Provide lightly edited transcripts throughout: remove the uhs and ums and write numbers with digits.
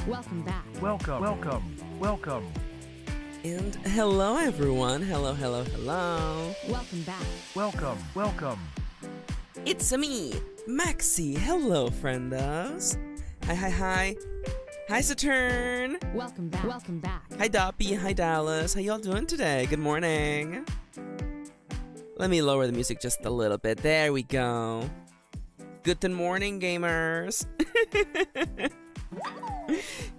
Welcome back. Welcome. And hello everyone. Hello. Welcome back. Welcome. It's me, Maxi. Hello, friendos. Hi. Hi, Saturn. Welcome back. Hi, Doppy. Hi, Dallas. How y'all doing today? Good morning. Let me lower the music just a little bit. There we go. Good morning, gamers.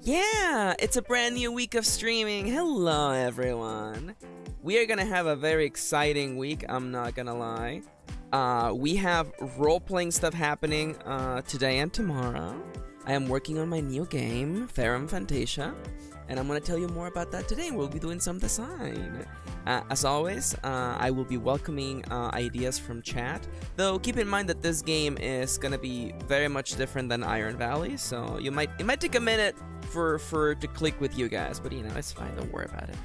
Yeah, it's a brand new week of streaming. Hello, everyone. We are gonna have a very exciting week, I'm not gonna lie. We have role-playing stuff happening today and tomorrow. I am working on my new game, Ferrum Fantasia, and I'm gonna tell you more about that today. We'll be doing some design. As always, I will be welcoming ideas from chat, though keep in mind that this game is gonna be very much different than Iron Valley, so it might take a minute for it to click with you guys, but you know, it's fine, don't worry about it.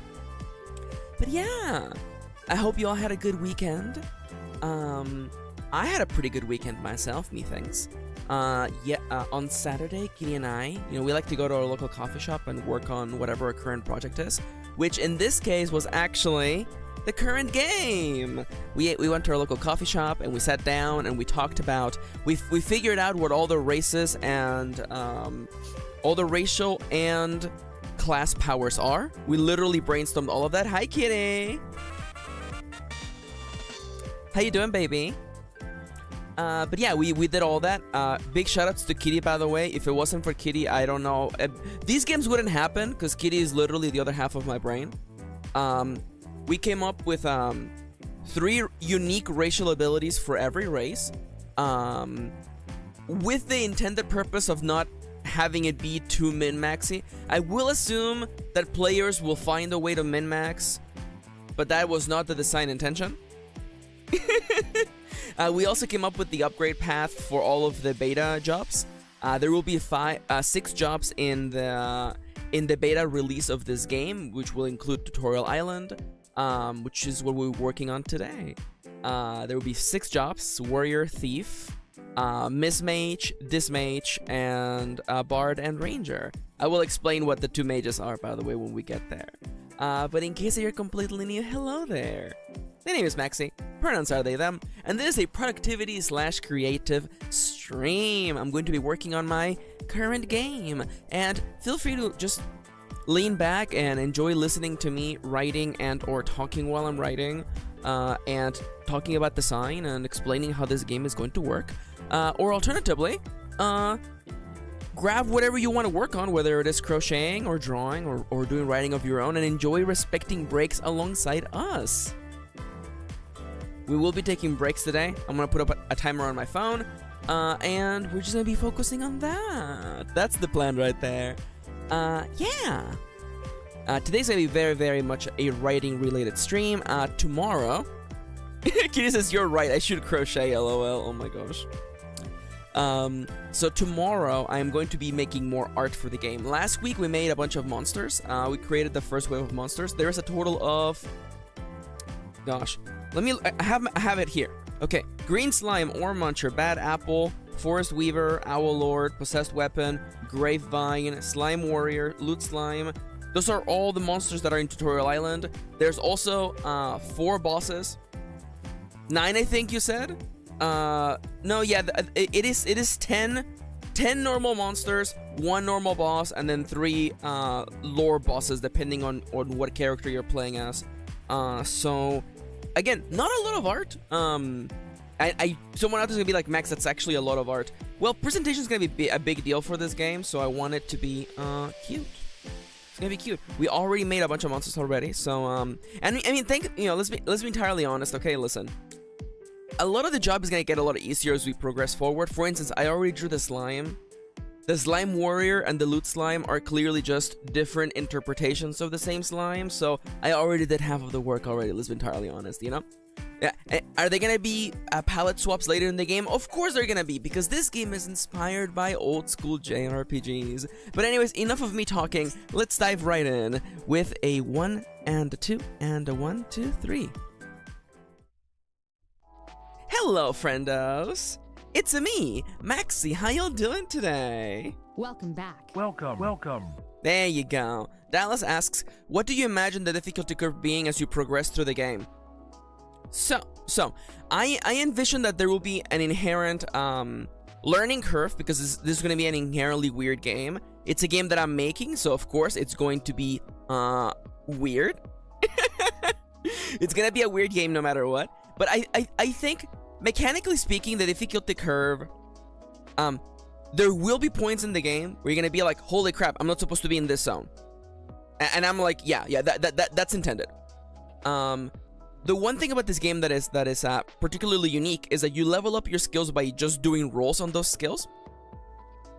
But yeah, I hope you all had a good weekend. I had a pretty good weekend myself, methinks. On Saturday, Kirin and I, we like to go to our local coffee shop and work on whatever our current project is, which in this case was actually the current game. We went to our local coffee shop and we sat down and we talked about, we figured out what all the races and all the racial and class powers are. We literally brainstormed all of that. Hi, Kitty. How you doing, baby? But yeah, we did all that. Big shoutouts to Kitty, by the way. If it wasn't for Kitty, I don't know. These games wouldn't happen, because Kitty is literally the other half of my brain. We came up with 3 unique racial abilities for every race, with the intended purpose of not having it be too min-maxy. I will assume that players will find a way to min-max, but that was not the design intention. We also came up with the upgrade path for all of the beta jobs. There will be 6 jobs in the beta release of this game, which will include Tutorial Island, which is what we're working on today. There will be 6 jobs: Warrior, Thief, Mismage, Dismage, and Bard and Ranger. I will explain what the 2 mages are, by the way, when we get there. But in case you're completely new, hello there. My name is Maxi, pronouns are they, them, and this is a productivity/creative stream. I'm going to be working on my current game, and feel free to just lean back and enjoy listening to me writing and or talking while I'm writing, and talking about design and explaining how this game is going to work. Or alternatively, grab whatever you want to work on, whether it is crocheting or drawing or doing writing of your own, and enjoy respecting breaks alongside us. We will be taking breaks today. I'm going to put up a timer on my phone, and we're just going to be focusing on that. That's the plan right there. Yeah. Today's going to be very, very much a writing-related stream. Tomorrow... Kitty says, you're right, I should crochet, lol. Oh my gosh. So tomorrow, I am going to be making more art for the game. Last week, we made a bunch of monsters. We created the first wave of monsters. There's a total of... Gosh. I have it here. Okay, Green Slime, Ore Muncher, Bad Apple, Forest Weaver, Owl Lord, Possessed Weapon, Gravevine, Slime Warrior, Loot Slime. Those are all the monsters that are in Tutorial Island. There's also 4 bosses. 9, I think you said? No, yeah, it is 10 normal monsters, 1 normal boss, and then 3 lore bosses, depending on what character you're playing as. So... Again, not a lot of art. Someone out there's gonna be like, Max, that's actually a lot of art. Well, presentation is gonna be a big deal for this game, so I want it to be cute. It's gonna be cute. We already made a bunch of monsters already, so and I mean, let's be entirely honest. Okay, listen. A lot of the job is gonna get a lot easier as we progress forward. For instance, I already drew the slime. The Slime Warrior and the Loot Slime are clearly just different interpretations of the same slime, so I already did half of the work already, let's be entirely honest, you know? Yeah, are they gonna be palette swaps later in the game? Of course they're gonna be, because this game is inspired by old school JRPGs. But anyways, enough of me talking, let's dive right in with a 1 and a 2 and a 1, 2, 3. Hello, friendos! It's me, Maxi. How y'all doing today? Welcome back. Welcome. Welcome. There you go. Dallas asks, what do you imagine the difficulty curve being as you progress through the game? So I envision that there will be an inherent learning curve, because this is going to be an inherently weird game. It's a game that I'm making, so of course it's going to be weird. It's going to be a weird game no matter what. But I think, mechanically speaking, the difficulty curve, there will be points in the game where you're going to be like, holy crap, I'm not supposed to be in this zone. And I'm like, yeah, that's intended. The one thing about this game that is particularly unique is that you level up your skills by just doing rolls on those skills.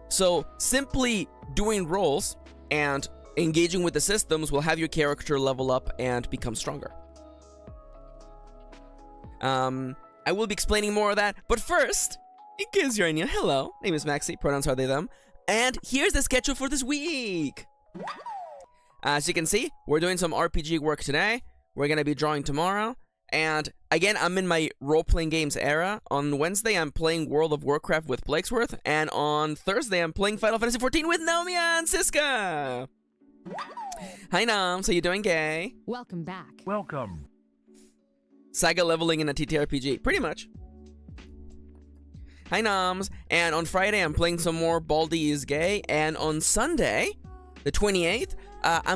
So simply doing rolls and engaging with the systems will have your character level up and become stronger. I will be explaining more of that, but first, in case you're new, hello, name is Maxi, pronouns are they, them, and here's the schedule for this week. As you can see, we're doing some RPG work today. We're gonna be drawing tomorrow, and again, I'm in my role-playing games era. On Wednesday, I'm playing World of Warcraft with Blakesworth, and on Thursday, I'm playing Final Fantasy XIV with Nomia and Siska. Hi, Noms, how you doing, gay? Welcome back. Welcome. Saga leveling in a ttrpg, pretty much. Hi, Noms, and on Friday, I'm playing some more Baldi is Gay, and on Sunday, the 28th,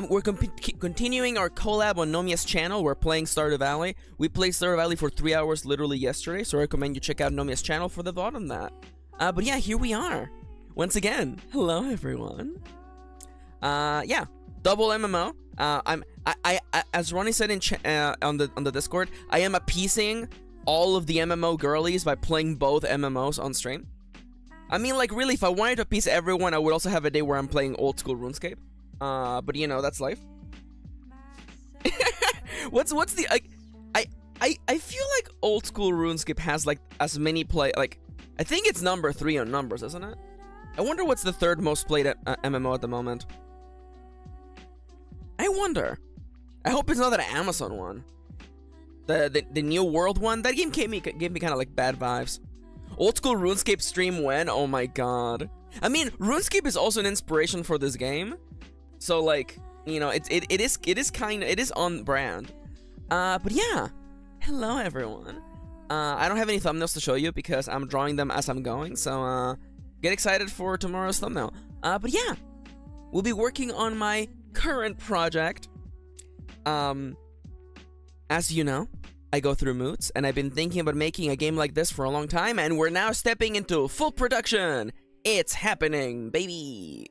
we're continuing our collab on Nomia's channel. We're playing Stardew Valley. We played Stardew Valley for 3 hours literally yesterday, so I recommend you check out Nomia's channel for the VOD on that. But yeah, here we are. Once again, hello everyone. Yeah, double MMO. I as Ronnie said in on the Discord, I am appeasing all of the MMO girlies by playing both MMOs on stream. I mean, like, really, if I wanted to appease everyone, I would also have a day where I'm playing old school RuneScape. But you know, that's life. what's the I feel like old school RuneScape has like as many like I think it's number 3 on numbers, isn't it? I wonder what's the third most played MMO at the moment. I wonder. I hope it's not that Amazon one. The New World one. That game gave me kind of like bad vibes. Old school RuneScape stream when? Oh my god. I mean, RuneScape is also an inspiration for this game. So like, you know, it is on brand. But yeah. Hello everyone. I don't have any thumbnails to show you because I'm drawing them as I'm going. So get excited for tomorrow's thumbnail. But yeah. We'll be working on my current project. As you know, I go through moods, and I've been thinking about making a game like this for a long time, and we're now stepping into full production. It's happening, baby.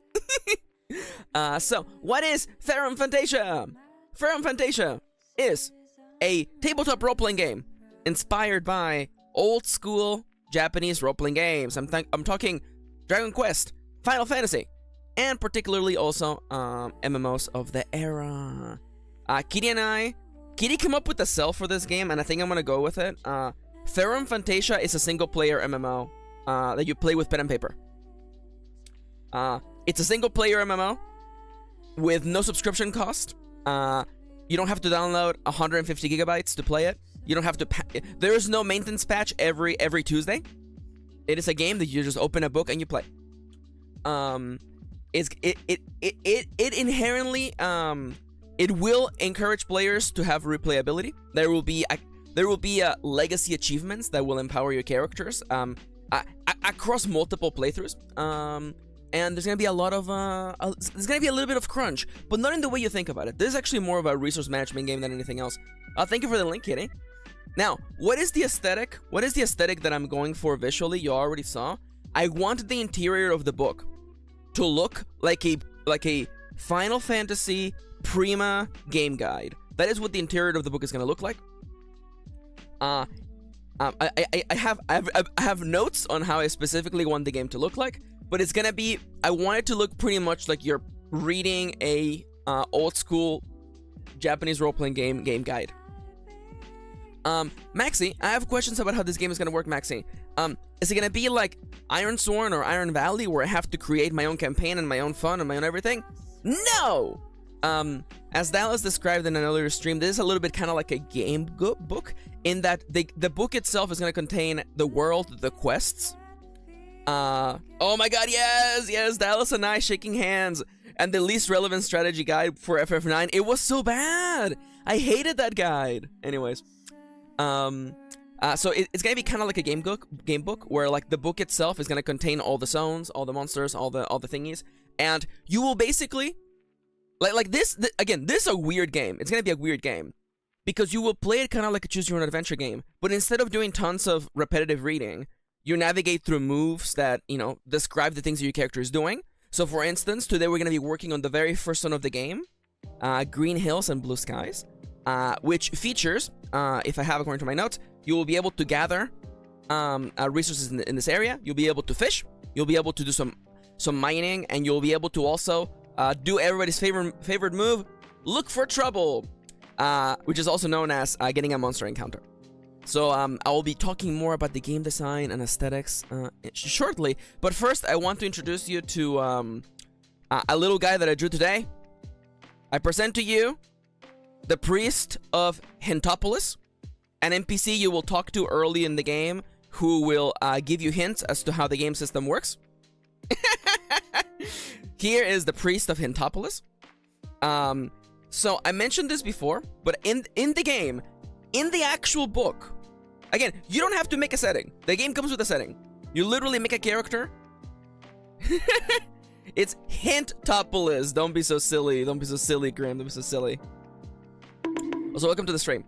So, what is Therum Fantasia? Therum Fantasia is a tabletop role-playing game inspired by old school Japanese role-playing games. I'm talking Dragon Quest, Final Fantasy, and particularly also MMOs of the era. Kitty and Kitty came up with the sell for this game, and I think I'm gonna go with it. Therum Fantasia is a single-player MMO that you play with pen and paper. It's a single-player MMO with no subscription cost. You don't have to download 150 gigabytes to play it. You don't have to. There is no maintenance patch every Tuesday. It is a game that you just open a book and you play. It inherently it will encourage players to have replayability. There will be legacy achievements that will empower your characters across multiple playthroughs. And there's gonna be a lot of there's gonna be a little bit of crunch, but not in the way you think about it. This is actually more of a resource management game than anything else. Thank you for the link, Kitty. Now, what is the aesthetic? What is the aesthetic that I'm going for visually? You already saw. I wanted the interior of the book to look like a Final Fantasy Prima game guide. That is what the interior of the book is gonna look like. I have notes on how I specifically want the game to look like, but it's gonna be, I want it to look pretty much like you're reading a old school Japanese role-playing game guide. Maxi, I have questions about how this game is gonna work, Maxi. Is it gonna be like Iron Sworn or Iron Valley, where I have to create my own campaign and my own fun and my own everything? No! As Dallas described in an earlier stream, this is a little bit kind of like a game book, in that the book itself is going to contain the world, the quests, Oh my god, yes, Dallas and I shaking hands. And the least relevant strategy guide for FF9. It was so bad. I hated that guide. Anyways, so it's gonna be kind of like a game book where like the book itself is gonna contain all the zones, all the monsters, all the thingies, and you will basically like this. Again, this is a weird game. It's gonna be a weird game because you will play it kind of like a choose your own adventure game, but instead of doing tons of repetitive reading, you navigate through moves that describe the things that your character is doing. So for instance, today we're going to be working on the very first zone of the game, Green Hills and Blue Skies, which features, if I have according to my notes, you will be able to gather resources in this area, you'll be able to fish, you'll be able to do some mining, and you'll be able to also do everybody's favorite move, look for trouble, which is also known as getting a monster encounter. So I will be talking more about the game design and aesthetics shortly. But first, I want to introduce you to a little guy that I drew today. I present to you the Priest of Hentopolis, an NPC you will talk to early in the game who will give you hints as to how the game system works. Here is the Priest of Hentopolis. So I mentioned this before, but in the game, in the actual book, again, you don't have to make a setting. The game comes with a setting. You literally make a character. It's Hentopolis. Don't be so silly. Don't be so silly, Graham. Don't be so silly. Also, welcome to the stream.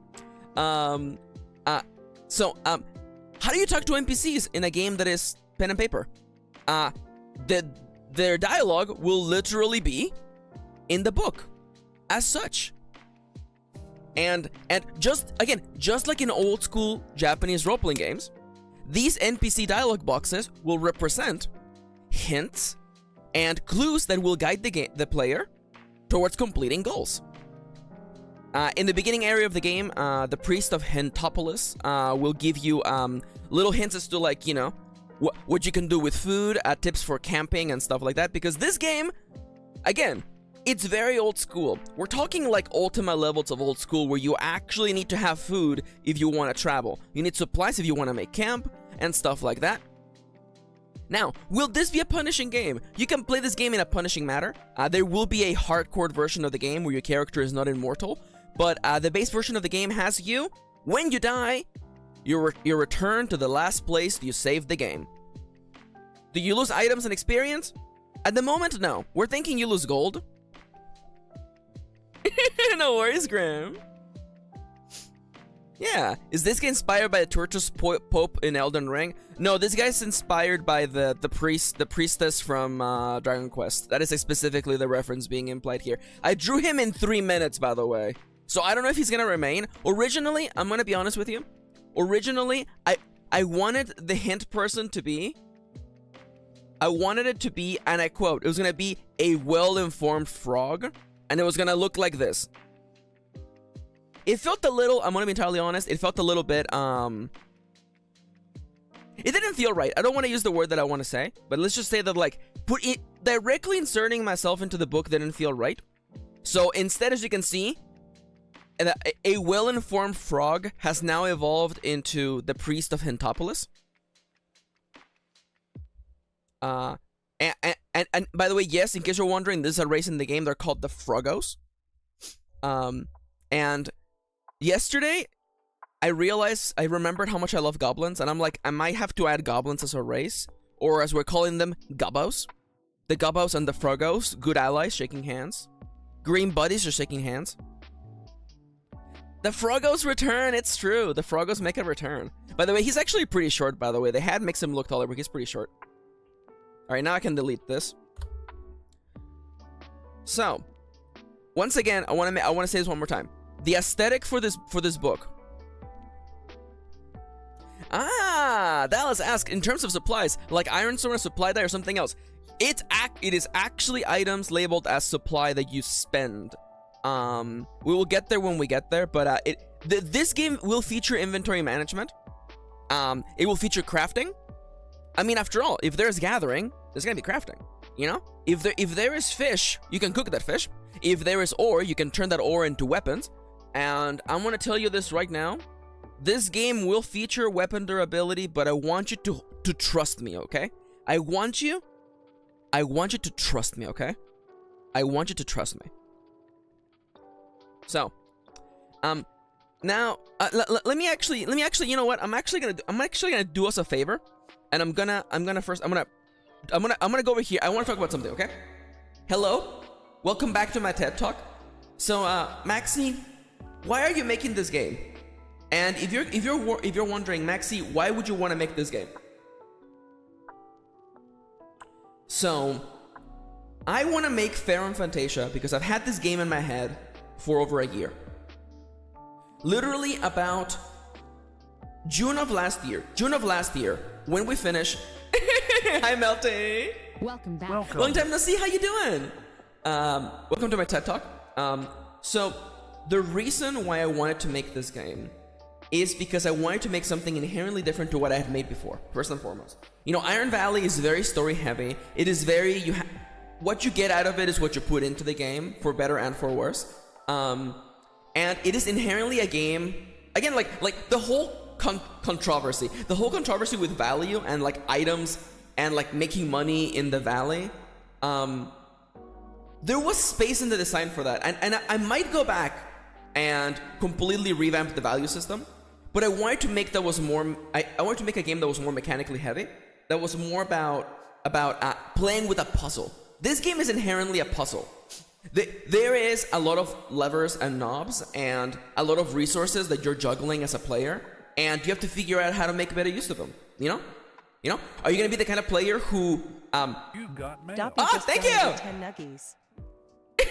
How do you talk to NPCs in a game that is pen and paper? Their dialogue will literally be in the book as such. And just like in old school Japanese role-playing games, these NPC dialogue boxes will represent hints and clues that will guide the player towards completing goals. In the beginning area of the game, the Priest of Hentopolis will give you little hints as to what you can do with food, tips for camping and stuff like that, because this game, again, it's very old school. We're talking like Ultima levels of old school where you actually need to have food if you want to travel. You need supplies if you want to make camp and stuff like that. Now, will this be a punishing game? You can play this game in a punishing manner. There will be a hardcore version of the game where your character is not immortal, but the base version of the game has you, when you die, you're returned to the last place you saved the game. Do you lose items and experience? At the moment, no. We're thinking you lose gold. No worries, Graham. Yeah, is this guy inspired by the Tortoise Pope in Elden Ring? No, this guy's inspired by the priestess from Dragon Quest. That is specifically the reference being implied here. I drew him in 3 minutes, by the way. So I don't know if he's gonna remain. Originally, I'm gonna be honest with you. Originally, I wanted the hint person to be... I wanted it to be, and I quote, it was gonna be a well-informed frog, and it was gonna look like this. It felt a little, I'm gonna be entirely honest, it felt a little bit, it didn't feel right. I don't want to use the word that I want to say, but let's just say that, like, directly inserting myself into the book didn't feel right. So instead, as you can see, a well-informed frog has now evolved into the Priest of Hentopolis. And by the way, yes, in case you're wondering, this is a race in the game. They're called the Frogos. And yesterday, I remembered how much I love goblins, and I'm like, I might have to add goblins as a race, or as we're calling them, Gubbos. The Gubbos and the Frogos, good allies, shaking hands. Green buddies are shaking hands. The Frogos return, it's true. The Frogos make a return. By the way, he's actually pretty short, by the way. They had makes him look taller, but he's pretty short. Alright, now I can delete this. So, once again, I want to say this one more time. The aesthetic for this book. Dallas asked, in terms of supplies, like iron sword, supply die, or something else. It is actually items labeled as supply that you spend. We will get there when we get there, but this game will feature inventory management. It will feature crafting. I mean, after all, if there's gathering, there's gonna be crafting, you know? If there is fish, you can cook that fish. If there is ore, you can turn that ore into weapons. And I'm gonna tell you this right now. This game will feature weapon durability, but I want you to trust me, okay? I want you to trust me, okay? I want you to trust me. So, now let me actually, you know what? I'm actually gonna do us a favor, and I'm gonna go over here. I want to talk about something, okay? Hello, welcome back to my TED Talk. So, Maxi, why are you making this game? And if you're wondering, Maxi, why would you want to make this game? So, I want to make Farum Fantasia because I've had this game in my head for over a year. Literally about June of last year, when we finished. Hi, Melty. Welcome back. Welcome. Long time no see. How you doing? Welcome to my TED Talk. So the reason why I wanted to make this game is because I wanted to make something inherently different to what I had made before. First and foremost, you know, Iron Valley is very story heavy. It is very what you get out of it is what you put into the game, for better and for worse. And it is inherently a game. Again, like the whole controversy with value and like items and like making money in the valley. There was space in the design for that, and I might go back and completely revamp the value system. But I wanted to make I wanted to make a game that was more mechanically heavy, that was more about playing with a puzzle. This game is inherently a puzzle. There is a lot of levers and knobs and a lot of resources that you're juggling as a player, and you have to figure out how to make better use of them. You know? Are you gonna be the kind of player who You got mail. Doppy just thank donated you! 10 nuggies.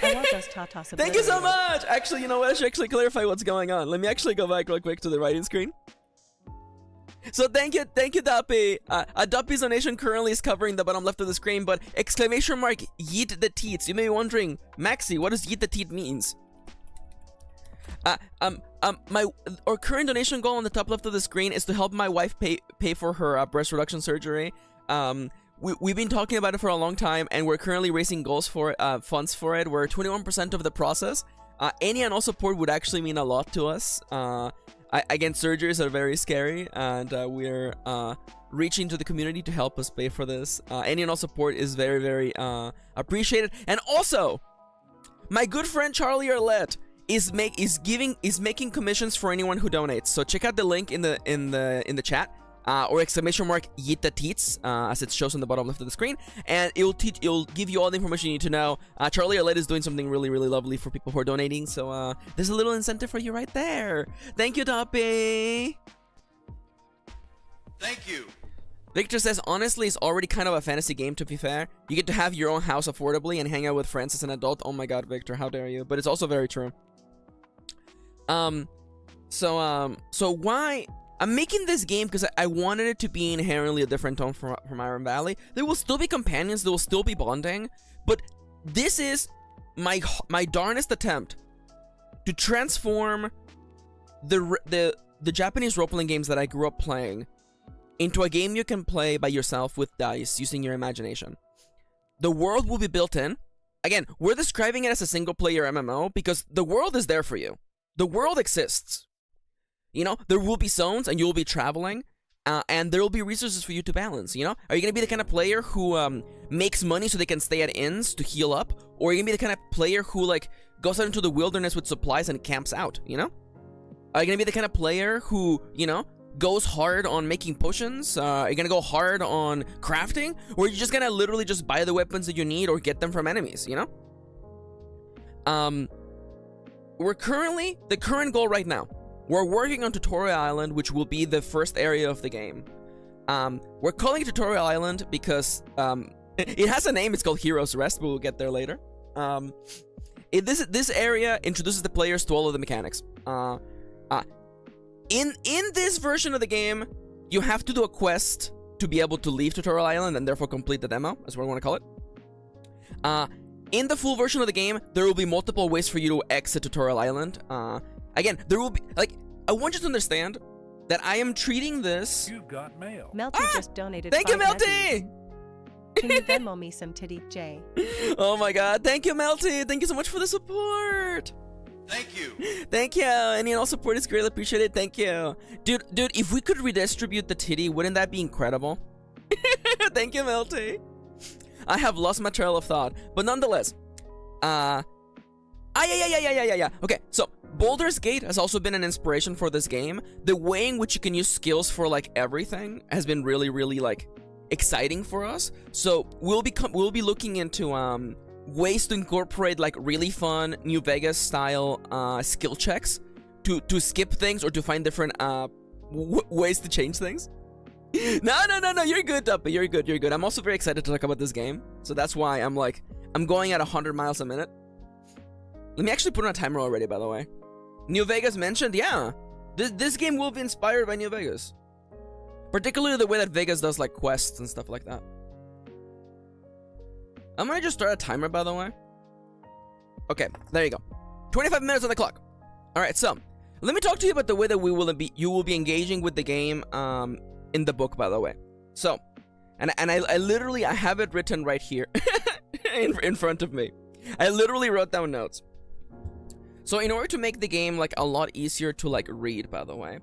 I want those tatas. Thank you so obliterated. much! Actually, you know what? I should actually clarify what's going on. Let me actually go back real quick to the writing screen. So thank you, Duppy. Duppy's donation currently is covering the bottom left of the screen, but exclamation mark yeet the teats. You may be wondering, Maxi, what does yeet the teat means? Our current donation goal on the top left of the screen is to help my wife pay for her breast reduction surgery. We've been talking about it for a long time, and we're currently raising funds for it. We're 21% of the process. Any and all support would actually mean a lot to us. Again, surgeries are very scary, and we're reaching to the community to help us pay for this. Any and all support is very, very appreciated. And also, my good friend Charlie Arlette is making commissions for anyone who donates. So check out the link in the chat. Or exclamation mark yeet the teats, as it shows on the bottom left of the screen, and it'll give you all the information you need to know. Charlie Arlette is doing something really, really lovely for people who are donating, so there's a little incentive for you right there. Thank you, Doppy. Thank you. Victor says, honestly, it's already kind of a fantasy game, to be fair. You get to have your own house affordably and hang out with friends as an adult. Oh my god, Victor, how dare you? But it's also very true. So why... I'm making this game because I wanted it to be inherently a different tone from Iron Valley. There will still be companions, there will still be bonding, but this is my darnest attempt to transform the Japanese role-playing games that I grew up playing into a game you can play by yourself with dice using your imagination. The world will be built in. Again, we're describing it as a single-player MMO because the world is there for you. The world exists. You know, there will be zones and you'll be traveling, and there will be resources for you to balance, you know? Are you going to be the kind of player who makes money so they can stay at inns to heal up? Or are you going to be the kind of player who, like, goes out into the wilderness with supplies and camps out, you know? Are you going to be the kind of player who, you know, goes hard on making potions? Are you going to go hard on crafting? Or are you just going to literally just buy the weapons that you need or get them from enemies, you know? The current goal right now, we're working on Tutorial Island, which will be the first area of the game. We're calling it Tutorial Island because it has a name. It's called Heroes Rest, but we'll get there later. This area introduces the players to all of the mechanics. In this version of the game, you have to do a quest to be able to leave Tutorial Island and therefore complete the demo. That's what I want to call it. In the full version of the game, there will be multiple ways for you to exit Tutorial Island. Again, there will be, like, I want you to understand that I am treating this... You got mail. Melty just donated. Thank you, 5 Melty! nuggies. Can you Venmo me some titty J? Oh my god, thank you, Melty! Thank you so much for the support! Thank you. Thank you! Any and all support is greatly appreciated, thank you. Dude, if we could redistribute the titty, wouldn't that be incredible? Thank you, Melty. I have lost my trail of thought, but nonetheless, yeah. Okay, so Baldur's Gate has also been an inspiration for this game. The way in which you can use skills for like everything has been really, really like exciting for us. So we'll be looking into ways to incorporate like really fun New Vegas style skill checks to skip things or to find different ways to change things. No, you're good, Duppy. You're good. I'm also very excited to talk about this game. So that's why I'm going at 100 miles a minute. Let me actually put on a timer already, by the way. New Vegas mentioned, yeah. This game will be inspired by New Vegas. Particularly the way that Vegas does like quests and stuff like that. I'm gonna just start a timer, by the way. Okay, there you go. 25 minutes on the clock. Alright, so let me talk to you about the way that you will be engaging with the game in the book, by the way. So, and I literally have it written right here in front of me. I literally wrote down notes. So in order to make the game like a lot easier to like read, by the way,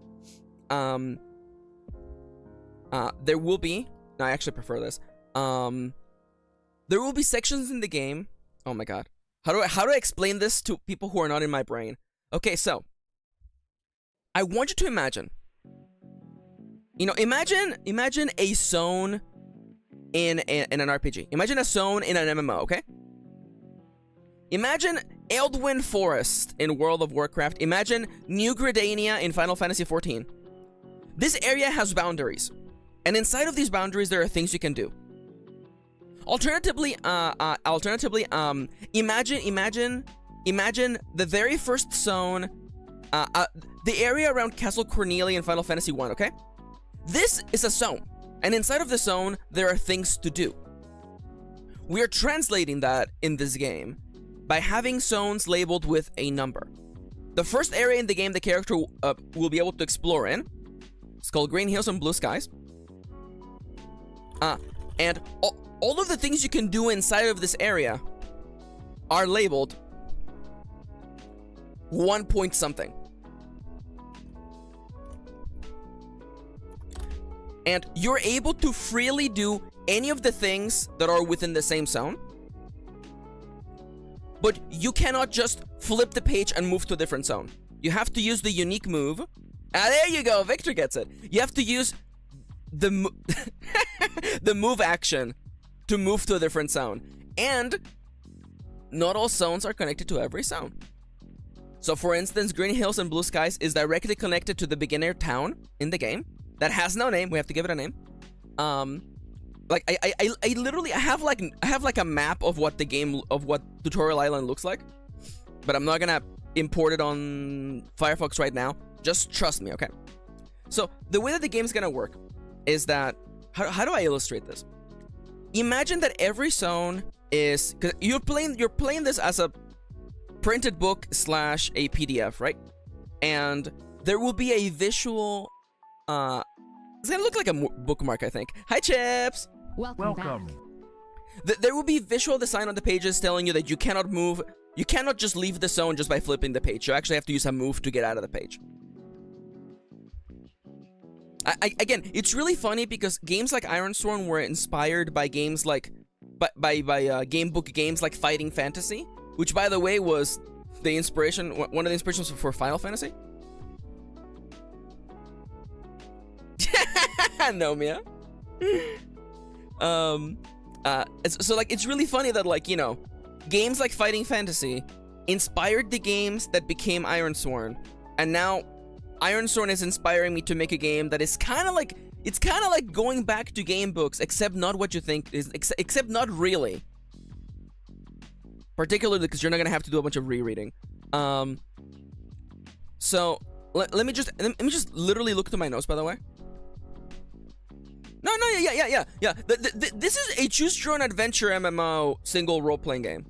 there will be, no, I actually prefer this. There will be sections in the game. Oh my god. How do I explain this to people who are not in my brain? Okay, so I want you to imagine. You know, imagine a zone in an RPG. Imagine a zone in an MMO, okay? Imagine Eldwyn Forest in World of Warcraft. Imagine New Gridania in Final Fantasy XIV. This area has boundaries. And inside of these boundaries, there are things you can do. Alternatively, imagine the very first zone, the area around Castle Cornelia in Final Fantasy 1, okay? This is a zone, and inside of the zone, there are things to do. We are translating that in this game by having zones labeled with a number. The first area in the game the character will be able to explore in is called Green Hills and Blue Skies. And all of the things you can do inside of this area are labeled 1 point something. And you're able to freely do any of the things that are within the same zone. But you cannot just flip the page and move to a different zone. You have to use the unique move. There you go, Victor gets it. You have to use the move action to move to a different zone. And not all zones are connected to every zone. So for instance, Green Hills and Blue Skies is directly connected to the beginner town in the game. That has no name. We have to give it a name. Like I literally have like a map of what the game of what Tutorial Island looks like, but I'm not gonna import it on Firefox right now. Just trust me, okay? So the way that the game's gonna work is that how do I illustrate this? Imagine that every zone is, because you're playing this as a printed book / a PDF, right? And there will be a visual. It's gonna look like a bookmark, I think. Hi, Chips! Welcome. Back. There will be visual design on the pages telling you that you cannot move. You cannot just leave the zone just by flipping the page. You actually have to use a move to get out of the page. Again, it's really funny because games like Ironsworn were inspired by games like by game book games like Fighting Fantasy, which by the way was the inspiration, one of the inspirations for Final Fantasy. No, Mia. So like it's really funny that like, you know, games like Fighting Fantasy inspired the games that became Ironsworn, and now Ironsworn is inspiring me to make a game that is kind of like, it's kind of like going back to game books, except not what you think is, except not really. Particularly because you're not gonna have to do a bunch of rereading. So let me just literally look to my notes, by the way. No, yeah. This is a choose-your-own adventure MMO single role-playing game.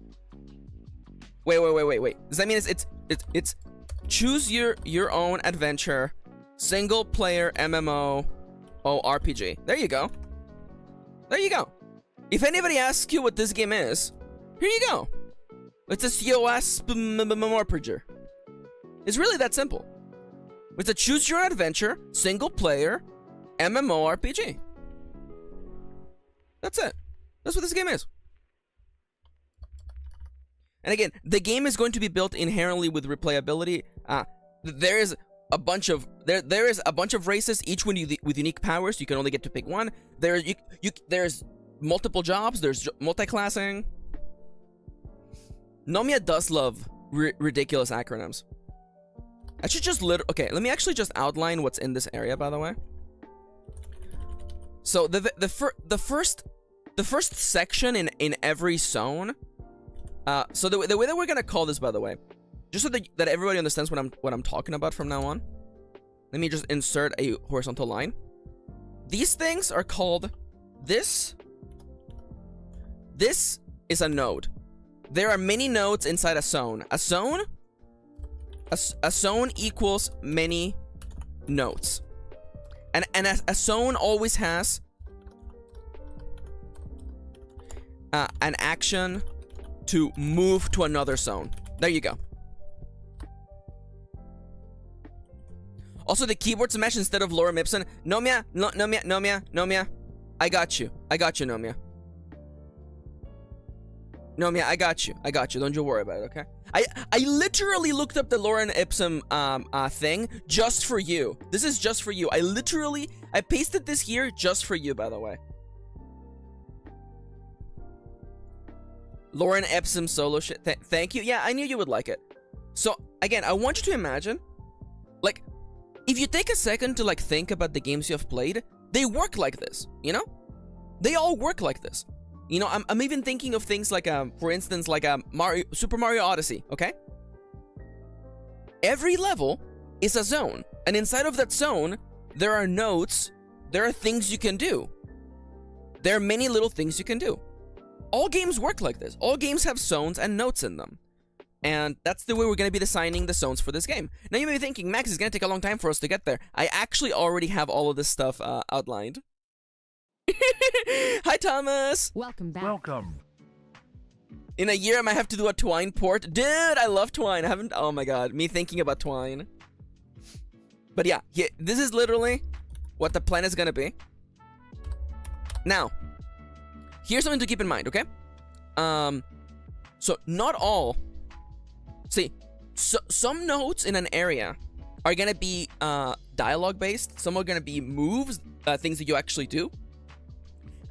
Wait. Does that mean it's choose your own adventure single-player MMO RPG? There you go. If anybody asks you what this game is, here you go. It's a COS RPG. It's really that simple. It's a choose-your-own adventure single-player MMO RPG. That's it. That's what this game is. And again, the game is going to be built inherently with replayability. There is a bunch of races, each one with unique powers. You can only get to pick one. There's multiple jobs. There's multi-classing. Nomiya does love ridiculous acronyms. I should just okay, let me actually just outline what's in this area, by the way. So the first section in every zone. So the way that we're gonna call this, by the way, just so that everybody understands what I'm talking about from now on. Let me just insert a horizontal line. These things are called this. This is a node. There are many nodes inside a zone. A zone equals many nodes. And a zone always has an action to move to another zone. There you go. Also, the keyboard smash instead of Lorem Ipsum. Nomiya. I got you, Nomiya. Nomiya, I got you. Don't you worry about it, okay? I literally looked up the Lorem Ipsum thing just for you. This is just for you. I pasted this here just for you, by the way. Lorem Ipsum solo shit. Thank you. Yeah, I knew you would like it. So, again, I want you to imagine, like, if you take a second to, like, think about the games you have played, they work like this, you know? They all work like this. You know, I'm even thinking of things like, for instance, like Super Mario Odyssey, okay? Every level is a zone, and inside of that zone, there are nodes, there are things you can do. There are many little things you can do. All games work like this. All games have zones and nodes in them. And that's the way we're going to be designing the zones for this game. Now you may be thinking, Max, it's going to take a long time for us to get there. I actually already have all of this stuff outlined. Hi, Thomas! Welcome back. Welcome. In a year, I might have to do a Twine port. Dude, I love Twine. I haven't... Oh my god, me thinking about Twine. But yeah, this is literally what the plan is going to be. Now, here's something to keep in mind, okay? So not all... See, some nodes in an area are going to be dialogue-based. Some are going to be moves, things that you actually do.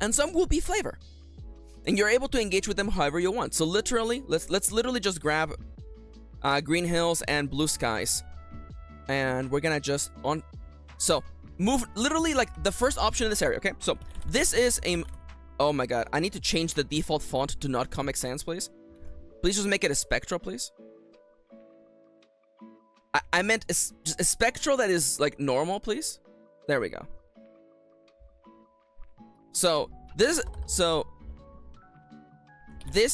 And some will be flavor. And you're able to engage with them however you want. So literally, let's literally just grab green hills and blue skies. And we're going to just So, move literally like the first option in this area, okay? So, this is a... Oh my god, I need to change the default font to not Comic Sans, please. Please just make it a spectral, please. I meant a spectral that is like normal, please. There we go. So this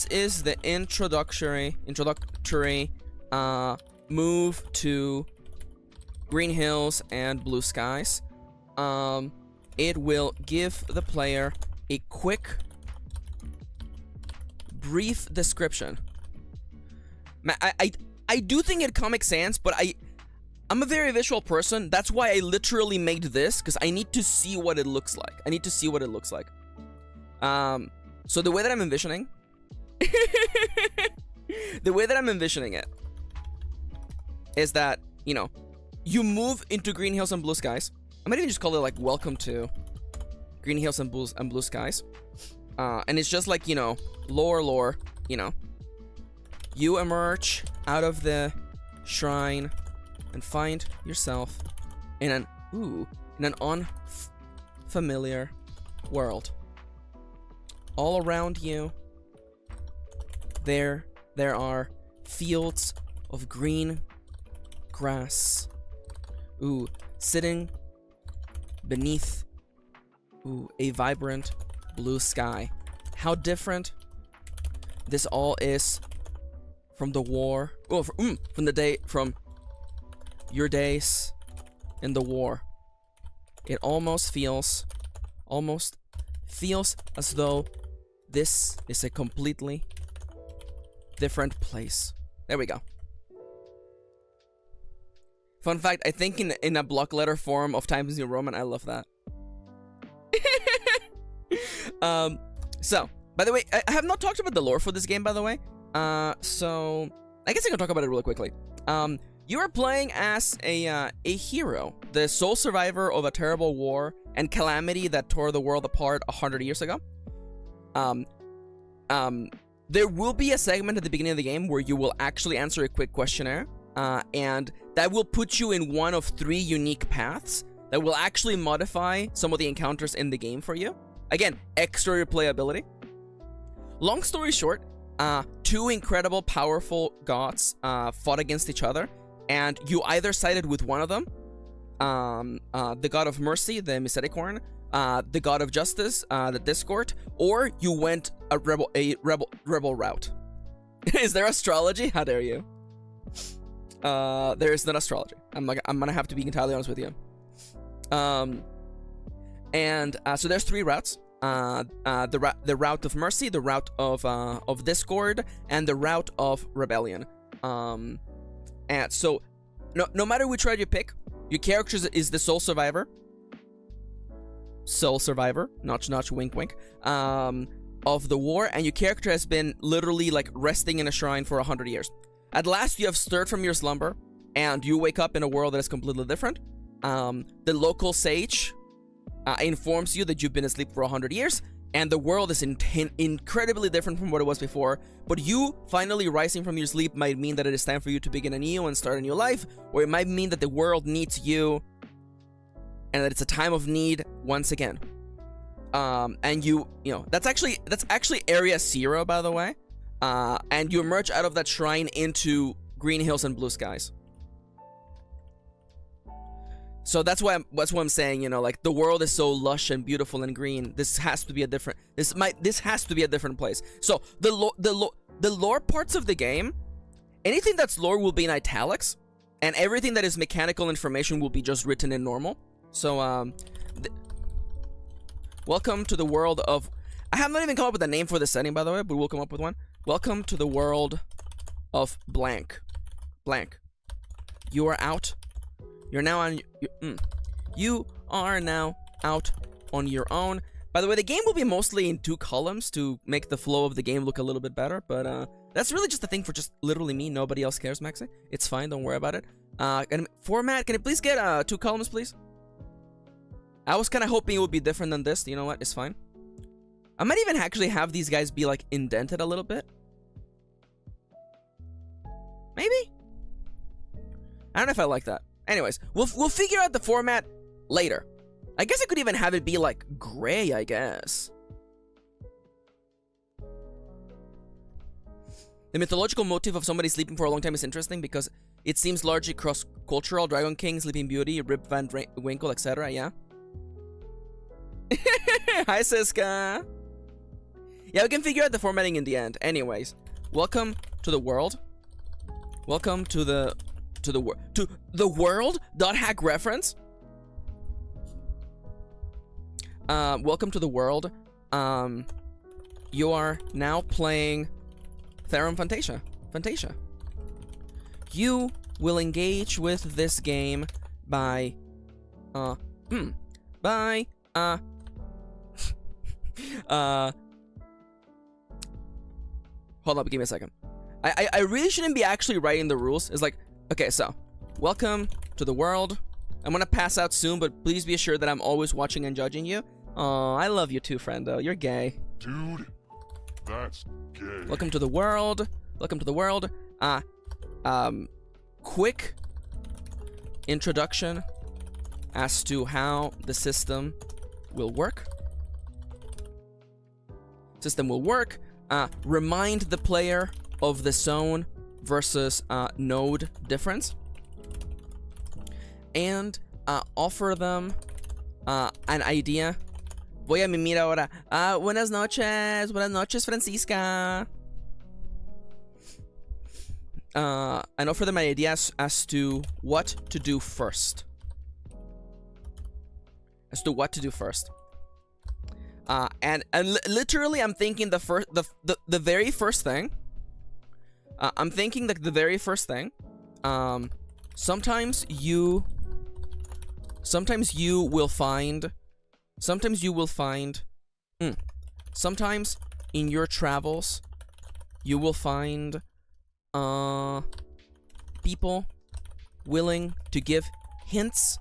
is the introductory move to green hills and blue skies. It will give the player a quick, brief description. I do think it Comic Sans, but I'm a very visual person. That's why I literally made this, because I need to see what it looks like. So the way that I'm envisioning... the way that I'm envisioning it is that, you know, you move into green hills and blue skies. I might even just call it, like, welcome to green hills and blue skies. And it's just like, you know, lore, you know. You emerge out of the shrine and find yourself in an unfamiliar world. All around you, there are fields of green grass. Sitting beneath a vibrant blue sky. How different this all is from the war, from your days in the war. It almost feels as though this is a completely different place. There we go. Fun fact, I think in a block letter form of Times New Roman, I love that. So, by the way, I have not talked about the lore for this game, by the way. So I guess I can talk about it really quickly. You are playing as a hero, the sole survivor of a terrible war and calamity that tore the world apart 100 years ago. There will be a segment at the beginning of the game where you will actually answer a quick questionnaire, and that will put you in one of 3 unique paths that will actually modify some of the encounters in the game for you. Again, extra replayability. Long story short, 2 incredible, powerful gods fought against each other, and you either sided with one of them, the god of mercy, the Misericorn, the god of justice, the Discord, or you went a rebel route. Is there astrology? How dare you? There is not astrology. I'm gonna have to be entirely honest with you. So there's 3 routes. The route of mercy, the route of discord, and the route of rebellion. And so no matter which route you pick, your character is the sole survivor. Sole survivor, notch notch, wink wink, of the war, and your character has been literally like resting in a shrine for 100 years. At last you have stirred from your slumber, and you wake up in a world that is completely different. The local sage informs you that you've been asleep for 100 years, and the world is incredibly different from what it was before. But you finally rising from your sleep might mean that it is time for you to begin anew and start a new life, or it might mean that the world needs you, and that it's a time of need once again. And you know that's actually Area 0, by the way. And you emerge out of that shrine into green hills and blue skies. So that's why I'm saying, you know, like, the world is so lush and beautiful and green. This has to be a different place. So the lore parts of the game, anything that's lore will be in italics, and everything that is mechanical information will be just written in normal. So welcome to the world of, I have not even come up with a name for the setting, by the way, but we'll come up with one. Welcome to the world of blank. You are out. You're now on. You are now out on your own. By the way, the game will be mostly in 2 columns to make the flow of the game look a little bit better. But that's really just a thing for just literally me. Nobody else cares, Maxi. It's fine. Don't worry about it. Format. Can you please get 2 columns, please? I was kind of hoping it would be different than this. You know what? It's fine. I might even actually have these guys be like indented a little bit. Maybe. I don't know if I like that. Anyways, we'll figure out the format later. I guess I could even have it be like gray, I guess. The mythological motif of somebody sleeping for a long time is interesting because it seems largely cross-cultural. Dragon King, Sleeping Beauty, Rip Van Winkle, etc. Yeah. Hi, Siska. Yeah, we can figure out the formatting in the end. Anyways, welcome to the world. Welcome to the world. .hack reference. Welcome to the world. You are now playing Therum Fantasia. You will engage with this game by hold up, give me a second. I really shouldn't be actually writing the rules. It's like, okay, so welcome to the world. I'm gonna pass out soon, but please be assured that I'm always watching and judging you. Oh, I love you too, friendo. You're gay. Dude, that's gay. Welcome to the world. Welcome to the world. Quick introduction as to how the system will work. Remind the player of the zone versus node difference, and offer them an idea. Voy a mimir ahora. Buenas noches, Francisca. And offer them an idea as to what to do first. And literally, I'm thinking the very first thing. I'm thinking like the very first thing. Sometimes you will find sometimes in your travels, you will find people willing to give hints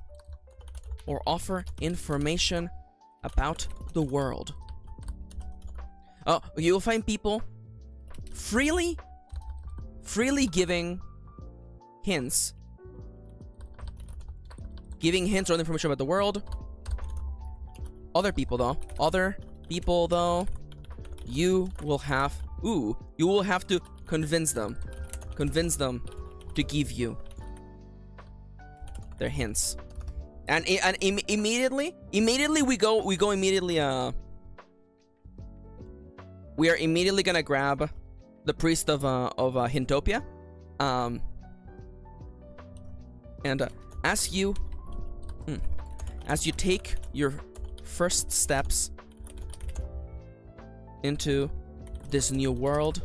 or offer information about the world. You'll find people freely giving hints or information about the world. Other people though, you will have to convince them to give you their hints. And immediately we are immediately gonna grab the priest of Hintopia, and as you take your first steps into this new world,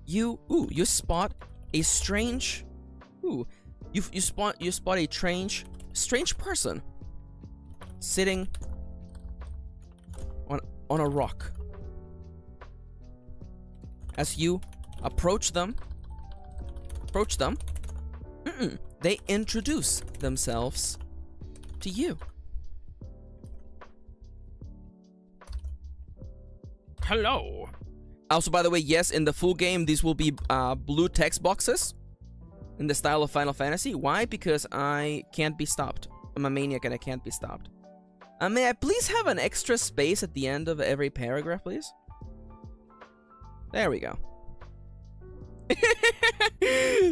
you spot a strange you spot a strange person sitting on a rock. As you approach them, they introduce themselves to you. Hello. Also, by the way, yes, in the full game, these will be blue text boxes in the style of Final Fantasy. Why? Because I can't be stopped. I'm a maniac and I can't be stopped. May I please have an extra space at the end of every paragraph, please? There we go.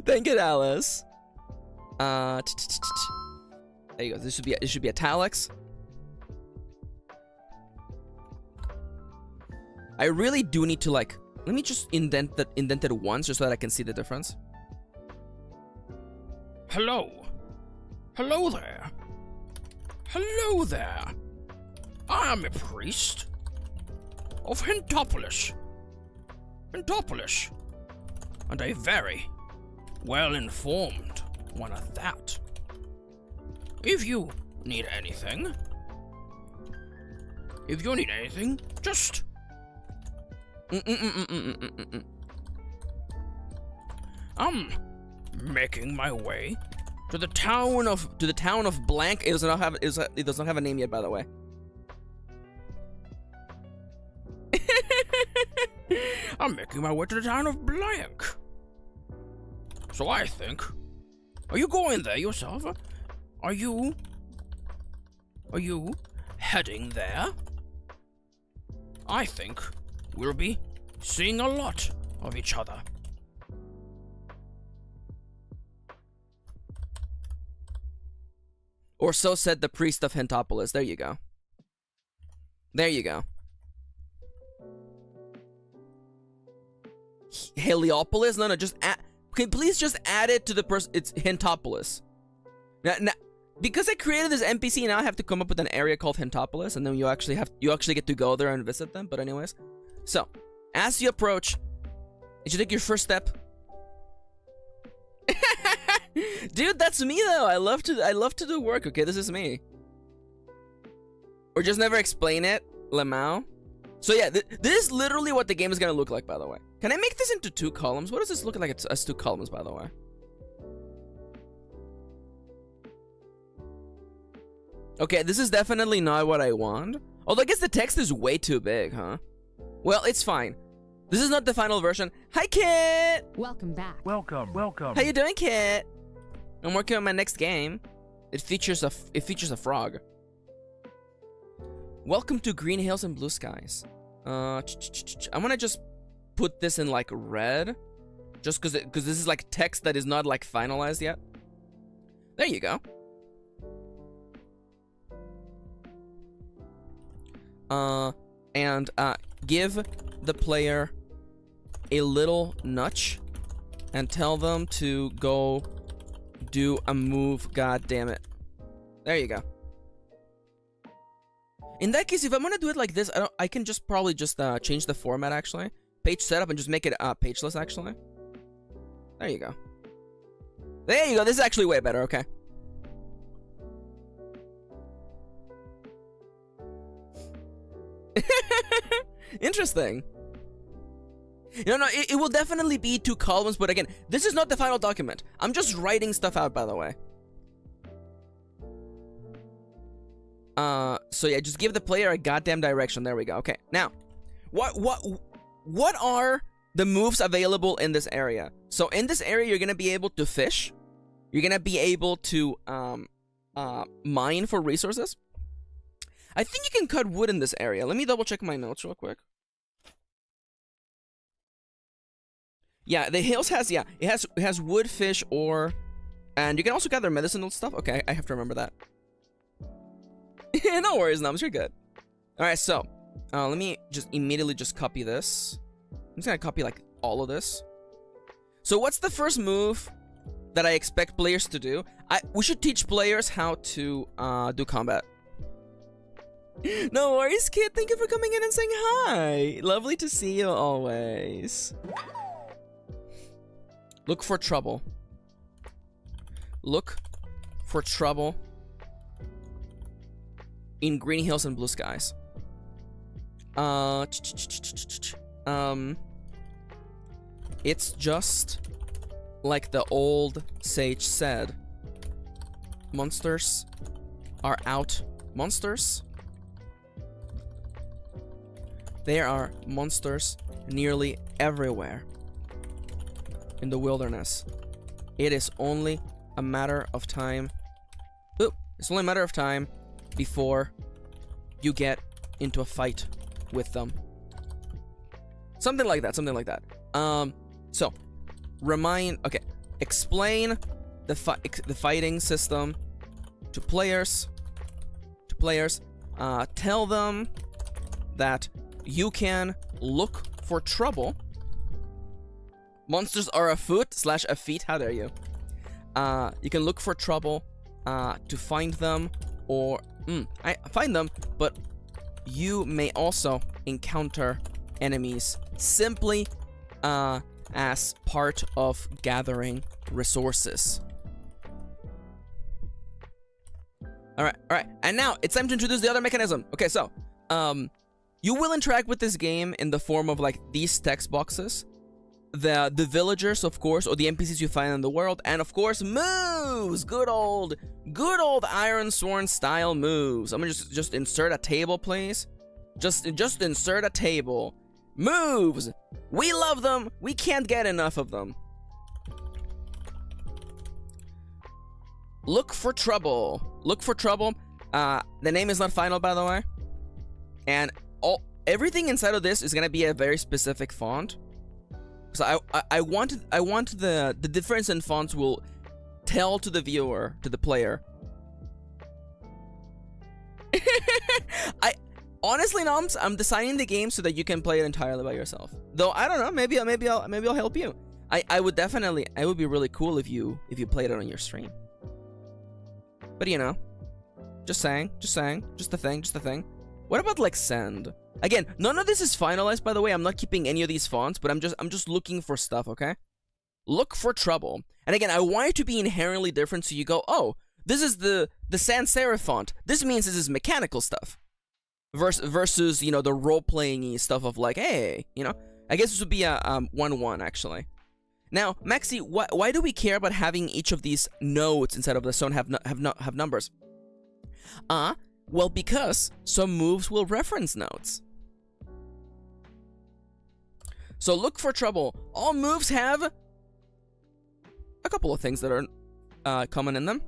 Thank you, Alice. There you go. This should be italics. I really do need to, like, let me just indent it once just so that I can see the difference. Hello. Hello there. Hello there. I am a priest of Hintopolis, and a very well-informed one at that. If you need anything, just I'm making my way to the town of blank. It does not have a name yet, by the way. I'm making my way to the town of blank. So I think, are you going there yourself? Are you heading there? I think we'll be seeing a lot of each other. Or so said the priest of Hintopolis. There you go. There you go. Heliopolis? No, just add. Okay, please just add it to the person. It's Hintopolis. Now, because I created this NPC, now I have to come up with an area called Hintopolis, and then you actually get to go there and visit them. But anyways, so as you approach, you should take your first step. Dude, that's me though. I love to do work. Okay, this is me. Or just never explain it, Lemao. So yeah, this is literally what the game is gonna look like, by the way. Can I make this into 2 columns? What does this look like as 2 columns, by the way? Okay, this is definitely not what I want. Although I guess the text is way too big, huh? Well, it's fine. This is not the final version. Hi, Kit! Welcome back. Welcome. How you doing, Kit? I'm working on my next game. It features a frog. Welcome to Green Hills and Blue Skies. I want to just put this in like red, just because this is like text that is not like finalized yet. There you go. And give the player a little nudge and tell them to go do a move. God damn it. There you go. In that case, if I'm gonna do it like this, I can just probably just change the format actually. Page setup and just make it pageless actually. There you go. There you go. This is actually way better. Okay. Interesting. No, it will definitely be 2 columns, but again, this is not the final document. I'm just writing stuff out, by the way. So yeah, just give the player a goddamn direction. There we go. Okay, now, what are the moves available in this area? So in this area, you're gonna be able to fish. You're gonna be able to mine for resources. I think you can cut wood in this area. Let me double check my notes real quick. Yeah, the hills has, yeah, it has wood, fish, ore, and you can also gather medicinal stuff. Okay, I have to remember that. No worries, Nums, you're good. All right, so let me just immediately just copy this. I'm just gonna copy like all of this. So what's the first move that I expect players to do? We should teach players how to do combat. No worries, kid. Thank you for coming in and saying hi. Lovely to see you always. Look for trouble. Look for trouble in green hills and blue skies. It's just like the old sage said. Monsters are out. Monsters? There are monsters nearly everywhere in the wilderness. It is only a matter of time. It's only a matter of time before you get into a fight with them. Something like that, something like that. So, explain the fighting system to players. Tell them that you can look for trouble. Monsters are afoot / a feat. How dare you? You can look for trouble to find them, or find them, but you may also encounter enemies simply as part of gathering resources. All right, and now it's time to introduce the other mechanism. Okay, so you will interact with this game in the form of like these text boxes, the villagers, of course, or the NPCs you find in the world, and of course moves. Good old Iron Sworn style moves. I'm gonna just insert a table, please. Just insert a table. Moves. We love them. We can't get enough of them. Look for trouble. Look for trouble. The name is not final, by the way, and everything inside of this is gonna be a very specific font. So I want the difference in fonts will tell to the viewer, to the player. Honestly, Noms, I'm designing the game so that you can play it entirely by yourself. Though I don't know, maybe I'll help you. I would be really cool if you played it on your stream. But you know, just saying, just a thing. What about like send? Again, none of this is finalized, by the way. I'm not keeping any of these fonts, but I'm just looking for stuff, okay? Look for trouble. And again, I want it to be inherently different, so you go, oh, this is the sans serif font. This means this is mechanical stuff. Versus, you know, the role-playing-y stuff of like, hey, you know? I guess this would be a 1-1, actually. Now, Maxi, why do we care about having each of these nodes inside of the zone have numbers? Well, because some moves will reference nodes. So look for trouble. All moves have a couple of things that are common in them.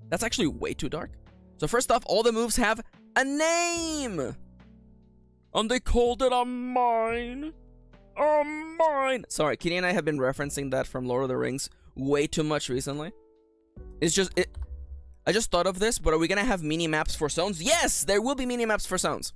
That's actually way too dark. So first off, all the moves have a name. And they called it a mine. A mine. Sorry, Kirin and I have been referencing that from Lord of the Rings way too much recently. It's just I just thought of this, but are we gonna have mini maps for zones? Yes, there will be mini maps for zones.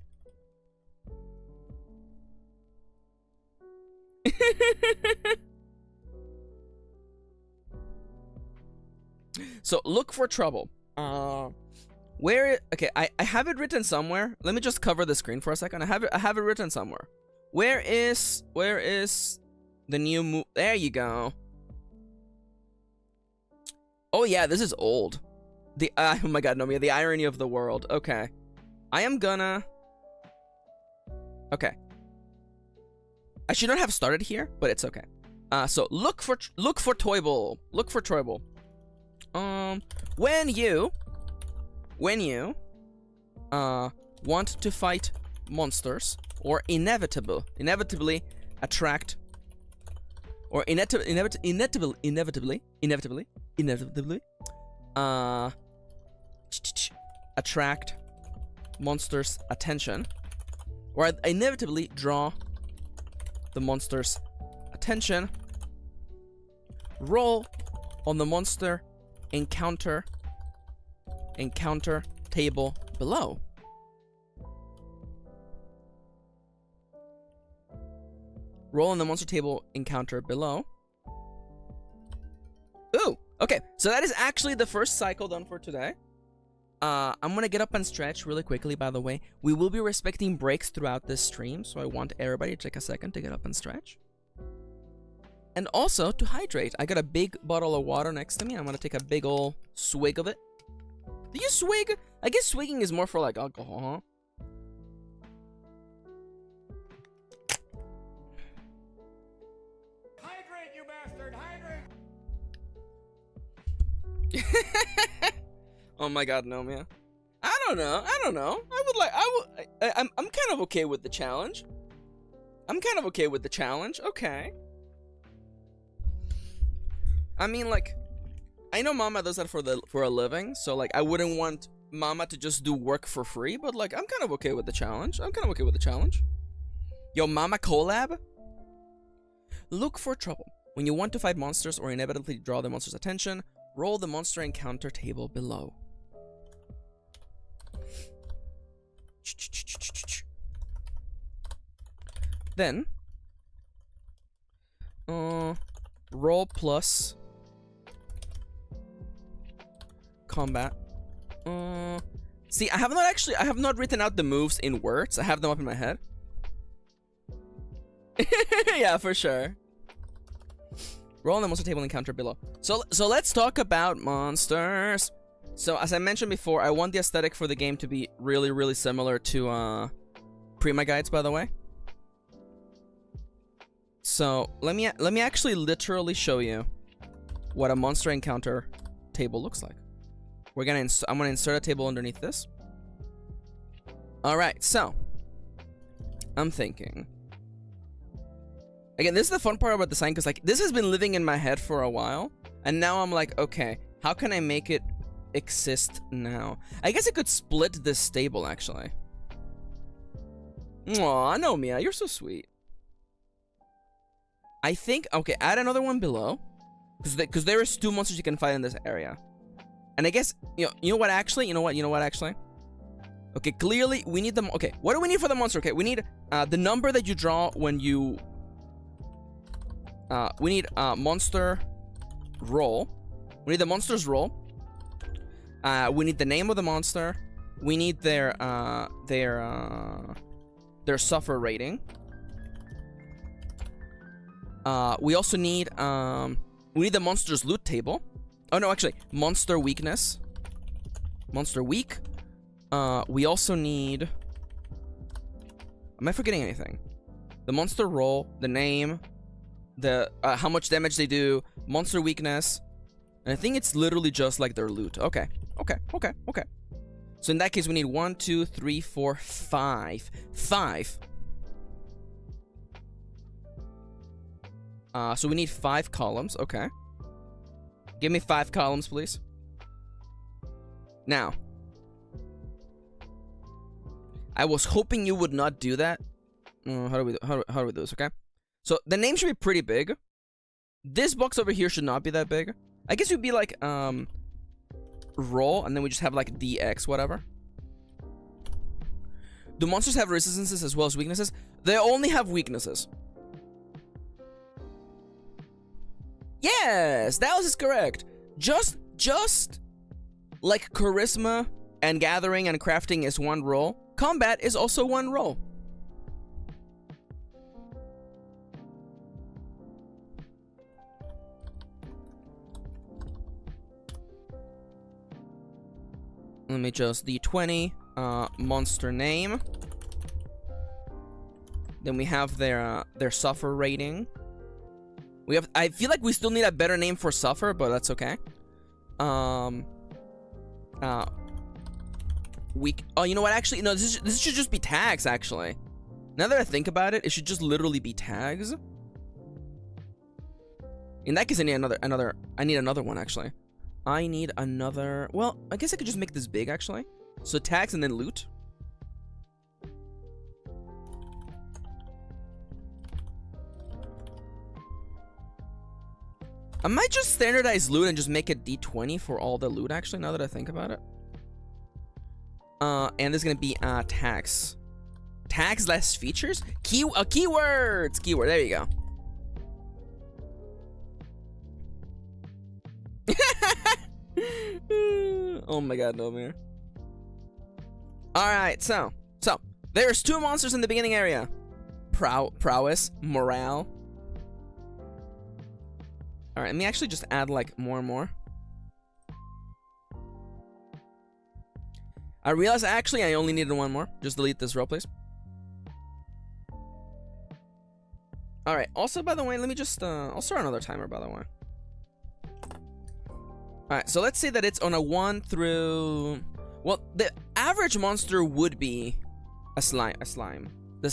So look for trouble. Okay, I have it written somewhere. Let me just cover the screen for a second. I have it written somewhere. Where is the new move? There you go. Oh yeah, this is old. Oh my god, no, the irony of the world. Okay. I am gonna... Okay. I should not have started here, but it's okay. So look for Toible. Look for Toible. When you want to fight monsters or inevitably attract or inevitably attract monsters' attention, or inevitably draw the monster's attention, roll on the monster encounter table below. Roll on the monster table encounter below. Ooh, okay, so that is actually the first cycle done for today. I'm gonna get up and stretch really quickly, by the way. We will be respecting breaks throughout this stream, so I want everybody to take a second to get up and stretch. And also to hydrate. I got a big bottle of water next to me. I'm gonna take a big ol' swig of it. Do you swig? I guess swigging is more for like alcohol, huh? Hydrate, you bastard! Hydrate! Oh my god, no, man. I don't know. I'm kind of okay with the challenge. Okay. I mean, like, I know Mama does that for a living, so like I wouldn't want Mama to just do work for free, but like I'm kind of okay with the challenge. Yo, Mama collab? Look for trouble. When you want to fight monsters or inevitably draw the monster's attention, roll the monster encounter table below. Then roll plus combat. See, I have not written out the moves in words. I have them up in my head. Yeah, for sure. Roll on the monster table encounter below. So let's talk about monsters. So as I mentioned before, I want the aesthetic for the game to be really, really similar to Prima Guides, by the way. So let me actually literally show you what a monster encounter table looks like. I'm gonna insert a table underneath this. All right, so I'm thinking. Again, this is the fun part about the sign, because like this has been living in my head for a while, and now I'm like, okay, how can I make it exist now? I guess I could split this table actually. Aw, no, Mia, you're so sweet. I think, okay, add another one below, because there is 2 monsters you can fight in this area. And I guess, you know what actually? Okay, clearly we need them. Okay, what do we need for the monster? Okay, we need the number that you draw when you we need monster roll. We need the monster's roll. We need the name of the monster. We need their suffer rating. We also need we need the monster's loot table. Oh no, actually, monster weakness. Monster weak. We also need. Am I forgetting anything? The monster roll, the name, the how much damage they do, monster weakness, and I think it's literally just like their loot. Okay. So in that case, we need 1, 2, 3, 4, 5. 5. So we need 5 columns. Okay. Give me 5 columns, please. Now, I was hoping you would not do that. How do we do this? Okay. So the name should be pretty big. This box over here should not be that big. I guess it would be like roll, and then we just have like DX, whatever. Do monsters have resistances as well as weaknesses? They only have weaknesses. Yes, that was correct. Just like charisma and gathering and crafting is 1 roll, combat is also 1 roll. Let me just D20 monster name. Then we have their suffer rating. We have. I feel like we still need a better name for suffer, but that's okay. Oh, you know what? Actually, no. This should just be tags. Actually, now that I think about it, it should just literally be tags. In that case, I need another. I need another one. Actually, I need another. Well, I guess I could just make this big. Actually, so tags and then loot. I might just standardize loot and just make it D20 for all the loot, actually, now that I think about it. And there's gonna be tags. Tags less features? Keywords! Keyword, there you go. Oh my god, no mere. Alright, so there's 2 monsters in the beginning area. Prowess, morale. Alright, let me actually just add like more and more. I realized actually I only needed 1 more. Just delete this row, please. Alright, also by the way, let me just I'll start another timer by the way. Alright, so let's say that it's on a 1 through, well, the average monster would be a slime. The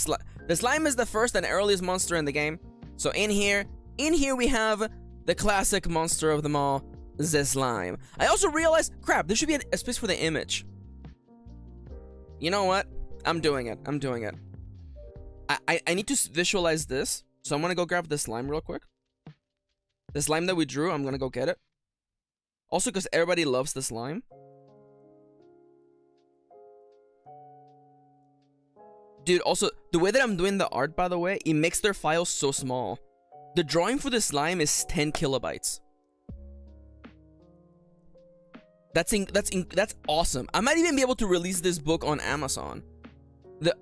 slime is the first and earliest monster in the game. So in here we have the classic monster of them all, the slime. I also realized, crap, there should be a space for the image. You know what? I'm doing it. I need to visualize this. So I'm gonna go grab the slime real quick. The slime that we drew, I'm gonna go get it. Also, because everybody loves the slime. Dude, also, the way that I'm doing the art, by the way, it makes their files so small. The drawing for the slime is 10 kilobytes. That's awesome. I might even be able to release this book on Amazon.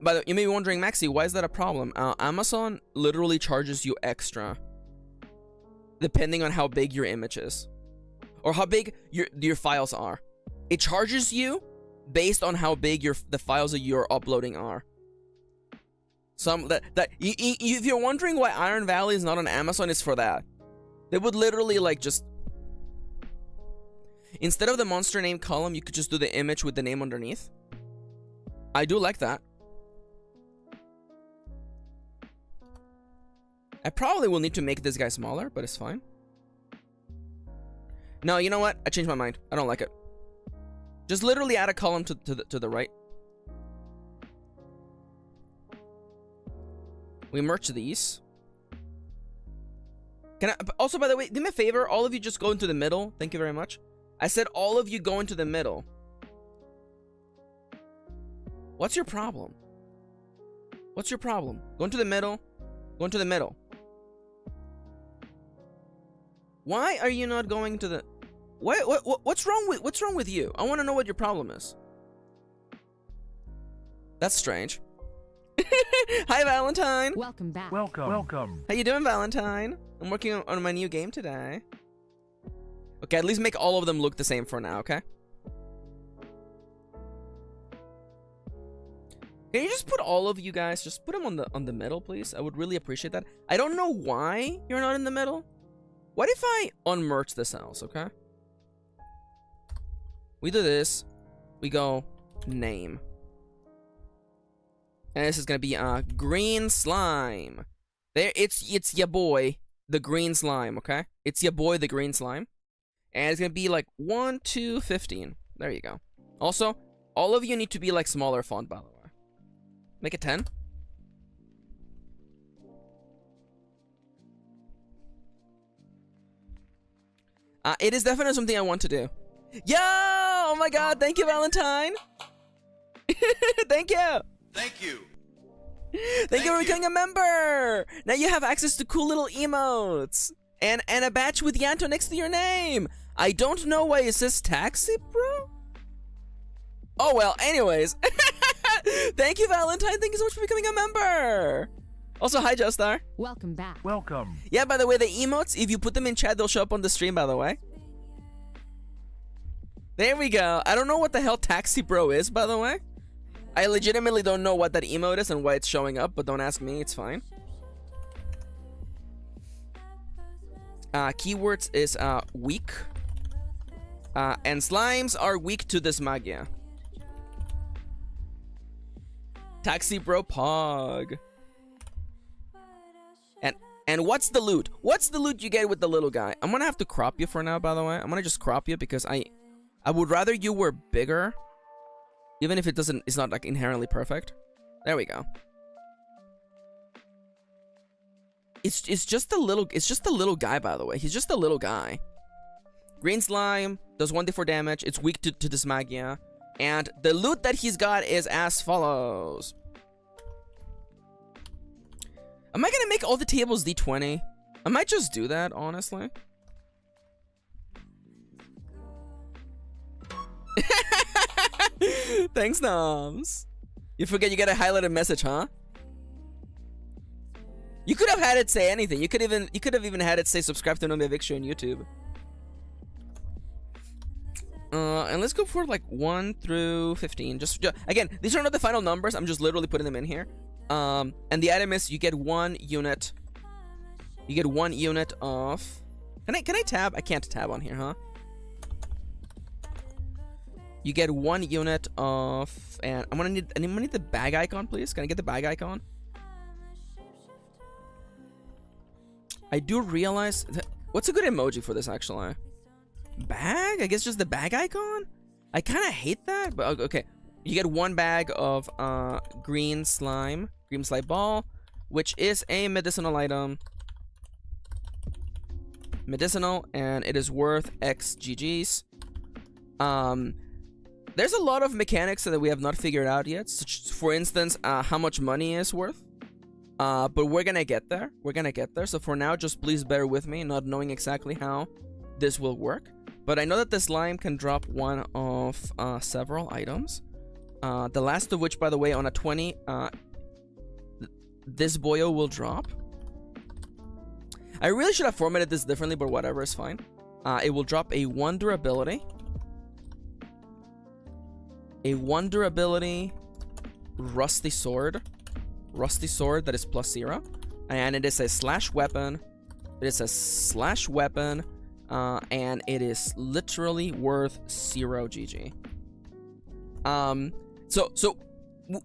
By the way, you may be wondering, Maxi, why is that a problem? Amazon literally charges you extra, depending on how big your image is, or how big your files are. It charges you based on how big the files that you're uploading are. If you're wondering why Iron Valley is not on Amazon, it's for that. They would literally like just, instead of the monster name column, you could just do the image with the name underneath. I do like that. I probably will need to make this guy smaller, but it's fine. No, you know what? I changed my mind. I don't like it. Just literally add a column to the right. We merge these. Can I also, by the way, do me a favor, all of you just go into the middle. Thank you very much. I said all of you go into the middle. What's your problem? What's your problem? Go into the middle. Go into the middle. Why are you not going to the... What's wrong with you? I want to know what your problem is. That's strange. Hi, Valentine. Welcome back. Welcome. How you doing, Valentine? I'm working on my new game today. Okay, at least make all of them look the same for now, okay? Can you just put all of you guys, just put them on the middle, please? I would really appreciate that. I don't know why you're not in the middle. What if I unmerge the cells, okay? We do this. We go name. And this is gonna be green slime. There, it's your boy, the green slime, okay? It's your boy, the green slime. And it's gonna be like 1, 2, 15. There you go. Also, all of you need to be like smaller font, by the way. Make it 10. It is definitely something I want to do. Yo! Oh my god, thank you, Valentine! Thank you! Thank you. Thank you for becoming a member! Now you have access to cool little emotes! And a badge with Yanto next to your name! I don't know why it says taxi, bro? Oh well, anyways. Thank you, Valentine. Thank you so much for becoming a member! Also, hi, Joestar. Welcome back. Welcome. Yeah, by the way, the emotes, if you put them in chat, they'll show up on the stream, by the way. There we go. I don't know what the hell Taxi Bro is, by the way. I legitimately don't know what that emote is and why it's showing up, but don't ask me, it's fine. Keywords is weak. And slimes are weak to this magia. Taxi bro pog. And what's the loot? What's the loot you get with the little guy? I'm gonna have to crop you for now, by the way. I'm gonna just crop you because I would rather you were bigger. Even if it's not like inherently perfect. There we go. It's just a little guy, by the way. He's just a little guy. Green slime does 1d4 damage. It's weak to this magia. And the loot that he's got is as follows. Am I gonna make all the tables D20? I might just do that, honestly. Thanks, Noms. You forget you get a highlighted message, huh? You could have had it say anything. You could have even had it say subscribe to Nomia Victory on YouTube. And let's go for like 1 through 15. Just again, these are not the final numbers. I'm just literally putting them in here. And the item is you get 1 unit. You get 1 unit of. Can I tab? I can't tab on here, huh? You get 1 unit of, and I'm gonna need the bag icon, please. Can I get the bag icon? I do realize that, what's a good emoji for this actually? Bag? I guess just the bag icon? I kind of hate that, but okay. You get 1 bag of green slime ball, which is a medicinal item. Medicinal, and it is worth X GGs. There's a lot of mechanics that we have not figured out yet. Such, for instance, how much money is worth. But we're gonna get there. We're gonna get there. So for now, just please bear with me, not knowing exactly how this will work. But I know that the slime can drop 1 of several items. The last of which, by the way, on a 20, this boyo will drop. I really should have formatted this differently, but whatever, is fine. It will drop a 1 durability. A 1 durability rusty sword. Rusty sword that is +0. And it is a slash weapon. It is a slash weapon. And it is literally worth 0 GG. So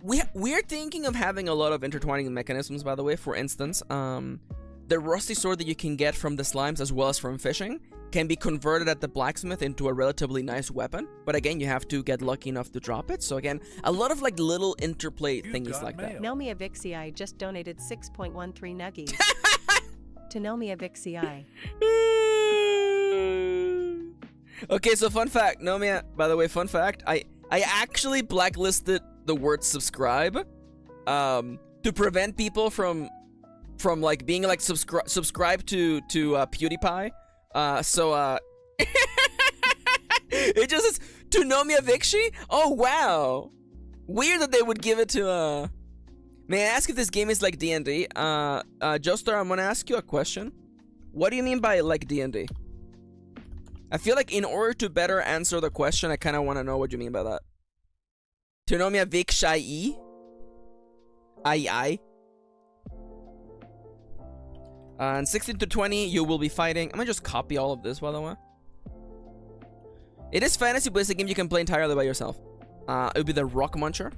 we're thinking of having a lot of intertwining mechanisms, by the way. For instance, the rusty sword that you can get from the slimes as well as from fishing can be converted at the blacksmith into a relatively nice weapon. But again, you have to get lucky enough to drop it. So again, a lot of like little interplay thingies like that. Nomia Vixi just donated 6.13 nuggies. To Nomia Vixi. Okay, so fun fact, Nomia, by the way, fun fact, I actually blacklisted the word subscribe to prevent people from like being like subscribe to PewDiePie. It just says to Nomia Victory. Oh wow, weird that they would give it to May I ask if this game is like D&D? Joestar, I'm gonna ask you a question. What do you mean by like D&D? I feel like in order to better answer the question, I kind of want to know what you mean by that. To Nomia Victory. And 16 to 20, you will be fighting. I'm gonna just copy all of this, by the way. It is fantasy, but it's a game you can play entirely by yourself. It would be the Rock Muncher.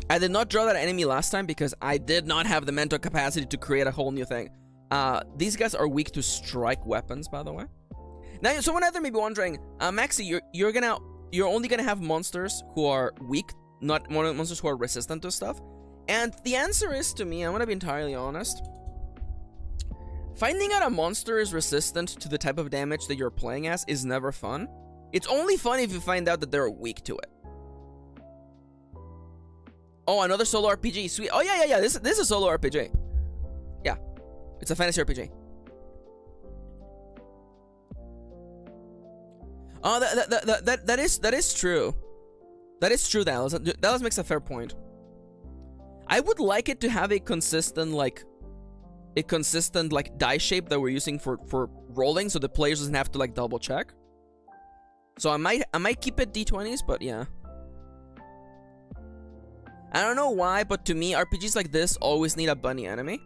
I did not draw that enemy last time because I did not have the mental capacity to create a whole new thing. These guys are weak to strike weapons, by the way. Now, someone out there may be wondering, Maxi, you're only gonna have monsters who are weak, not monsters who are resistant to stuff. And the answer is, to me, I'm gonna be entirely honest. Finding out a monster is resistant to the type of damage that you're playing as is never fun. It's only fun if you find out that they're weak to it. Oh, another solo RPG, sweet. Oh yeah. This is a solo RPG. Yeah, it's a fantasy RPG. Oh, that is true. That is true, Dallas. Dallas makes a fair point. I would like it to have a consistent like die shape that we're using for rolling, so the players doesn't have to like double check. So I might keep it D20s, but yeah. I don't know why, but to me, RPGs like this always need a bunny enemy.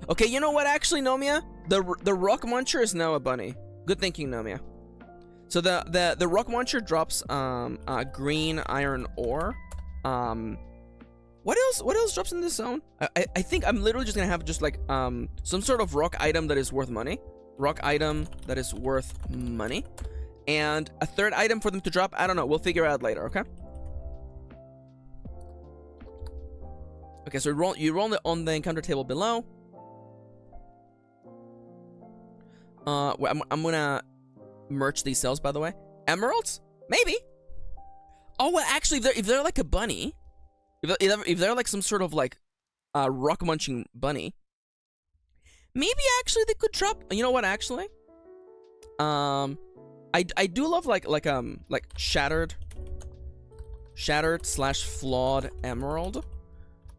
Okay, you know what? Actually, Nomia, the rock muncher is now a bunny. Good thinking, Nomia. So the rock muncher drops green iron ore. What else drops in this zone? I think I'm literally just gonna have just like some sort of rock item that is worth money. Rock item that is worth money. And a third item for them to drop. I don't know. We'll figure out later, okay? Okay, so you roll it on the encounter table below. I'm gonna merge these cells, by the way. Emeralds? Maybe. Oh, well, actually, if they're like a bunny, if they're like some sort of like rock munching bunny, maybe actually they could drop. You know what? Actually, I do love like shattered / flawed emerald.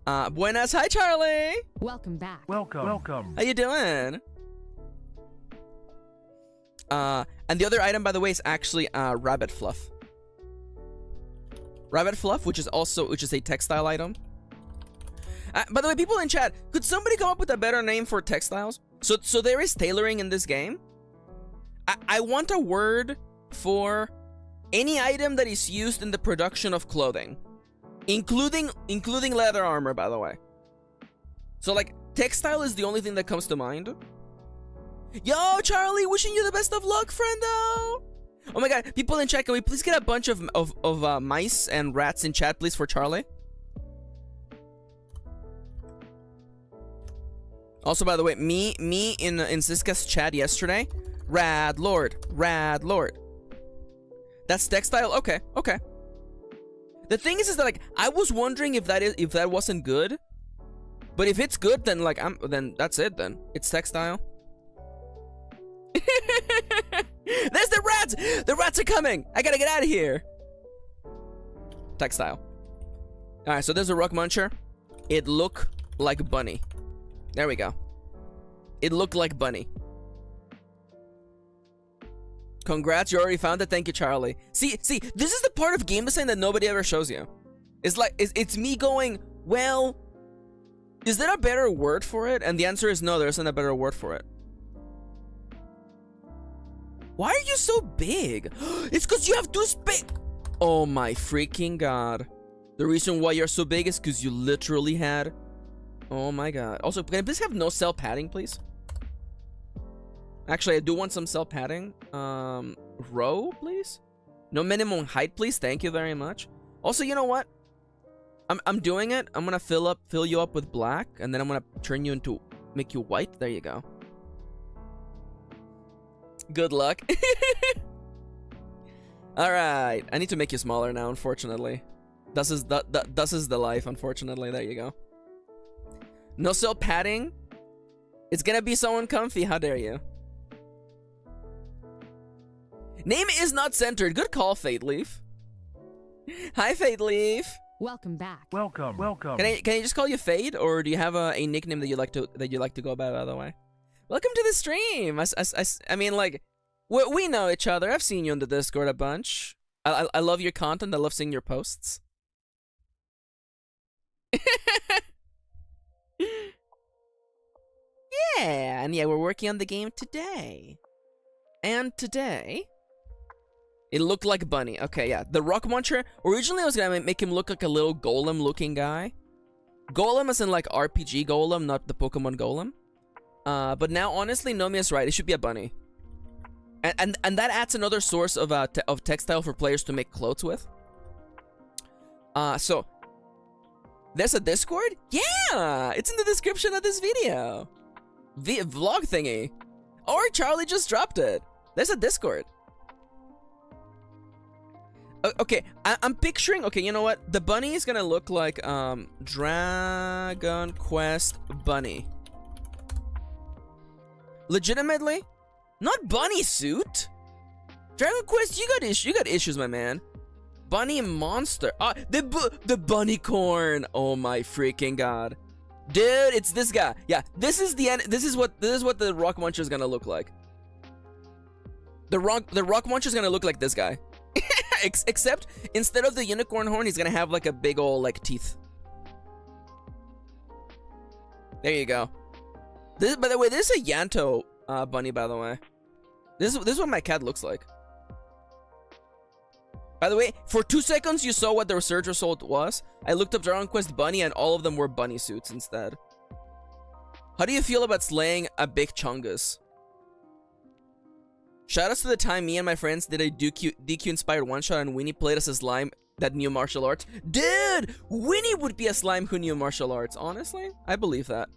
Buenas, hi Charlie. Welcome back. Welcome. How you doing? And the other item, by the way, is actually rabbit fluff. Rabbit fluff, which is a textile item. By the way, people in chat, could somebody come up with a better name for textiles? So there is tailoring in this game. I want a word for any item that is used in the production of clothing, including leather armor, by the way. So like textile is the only thing that comes to mind. Yo, Charlie, wishing you the best of luck, friendo. Oh my god, people in chat, can we please get a bunch of mice and rats in chat, please, for Charlie? Also, by the way, me in Siska's chat yesterday, rad lord. That's textile. Okay. The thing is that like I was wondering if that wasn't good, but if it's good, then like then that's it. Then it's textile. There's the rats! The rats are coming! I gotta get out of here! Textile. Alright, so there's a rock muncher. It look like bunny. There we go. It looked like bunny. Congrats, you already found it. Thank you, Charlie. See, this is the part of game design that nobody ever shows you. It's like, it's me going, well, is there a better word for it? And the answer is no, there isn't a better word for it. Why are you so big? It's because you have two space. Oh my freaking god. The reason why you're so big is because you literally had... Oh my god. Also, can I please have no cell padding, please? Actually, I do want some cell padding. Row, please? No minimum height, please. Thank you very much. Also, you know what? I'm doing it. I'm gonna fill you up with black, and then I'm gonna turn you into... Make you white. There you go. Good luck. Alright. I need to make you smaller now, unfortunately. This is the life, unfortunately. There you go. No cell padding. It's gonna be so uncomfy. How dare you? Name is not centered. Good call, Fate Leaf. Hi, Fate Leaf. Welcome back. Welcome. Can I just call you Fade, or do you have a nickname that you like to go by the way? Welcome to the stream. I mean, like, we know each other. I've seen you on the Discord a bunch. I love your content. I love seeing your posts. Yeah, and yeah, we're working on the game today. And today, it looked like Bunny. Okay, yeah, the Rock Muncher. Originally, I was gonna make him look like a little golem-looking guy. Golem as in like RPG golem, not the Pokemon golem. But now, honestly, Nomia's right. It should be a bunny, and that adds another source of textile for players to make clothes with. So there's a Discord. Yeah, it's in the description of this video. The vlog thingy, or Charlie just dropped it. There's a Discord. Okay, I'm picturing. Okay, you know what? The bunny is gonna look like Dragon Quest bunny. Legitimately, not bunny suit. Dragon Quest, you got issues, my man. Bunny monster. The bunny corn. Oh my freaking god, dude! It's this guy. Yeah, this is the end. This is what the Rock Muncher is gonna look like. The Rock Muncher is gonna look like this guy. Except instead of the unicorn horn, he's gonna have like a big old like teeth. There you go. This, by the way, this is a Yanto bunny. By the way, this is what my cat looks like. By the way, for 2 seconds you saw what the research result was. I looked up Dragon Quest bunny, and all of them were bunny suits instead. How do you feel about slaying a big chungus? Shoutouts to the time me and my friends did a DQ inspired one shot and Winnie played as a slime that knew martial arts. Dude, Winnie would be a slime who knew martial arts. Honestly, I believe that.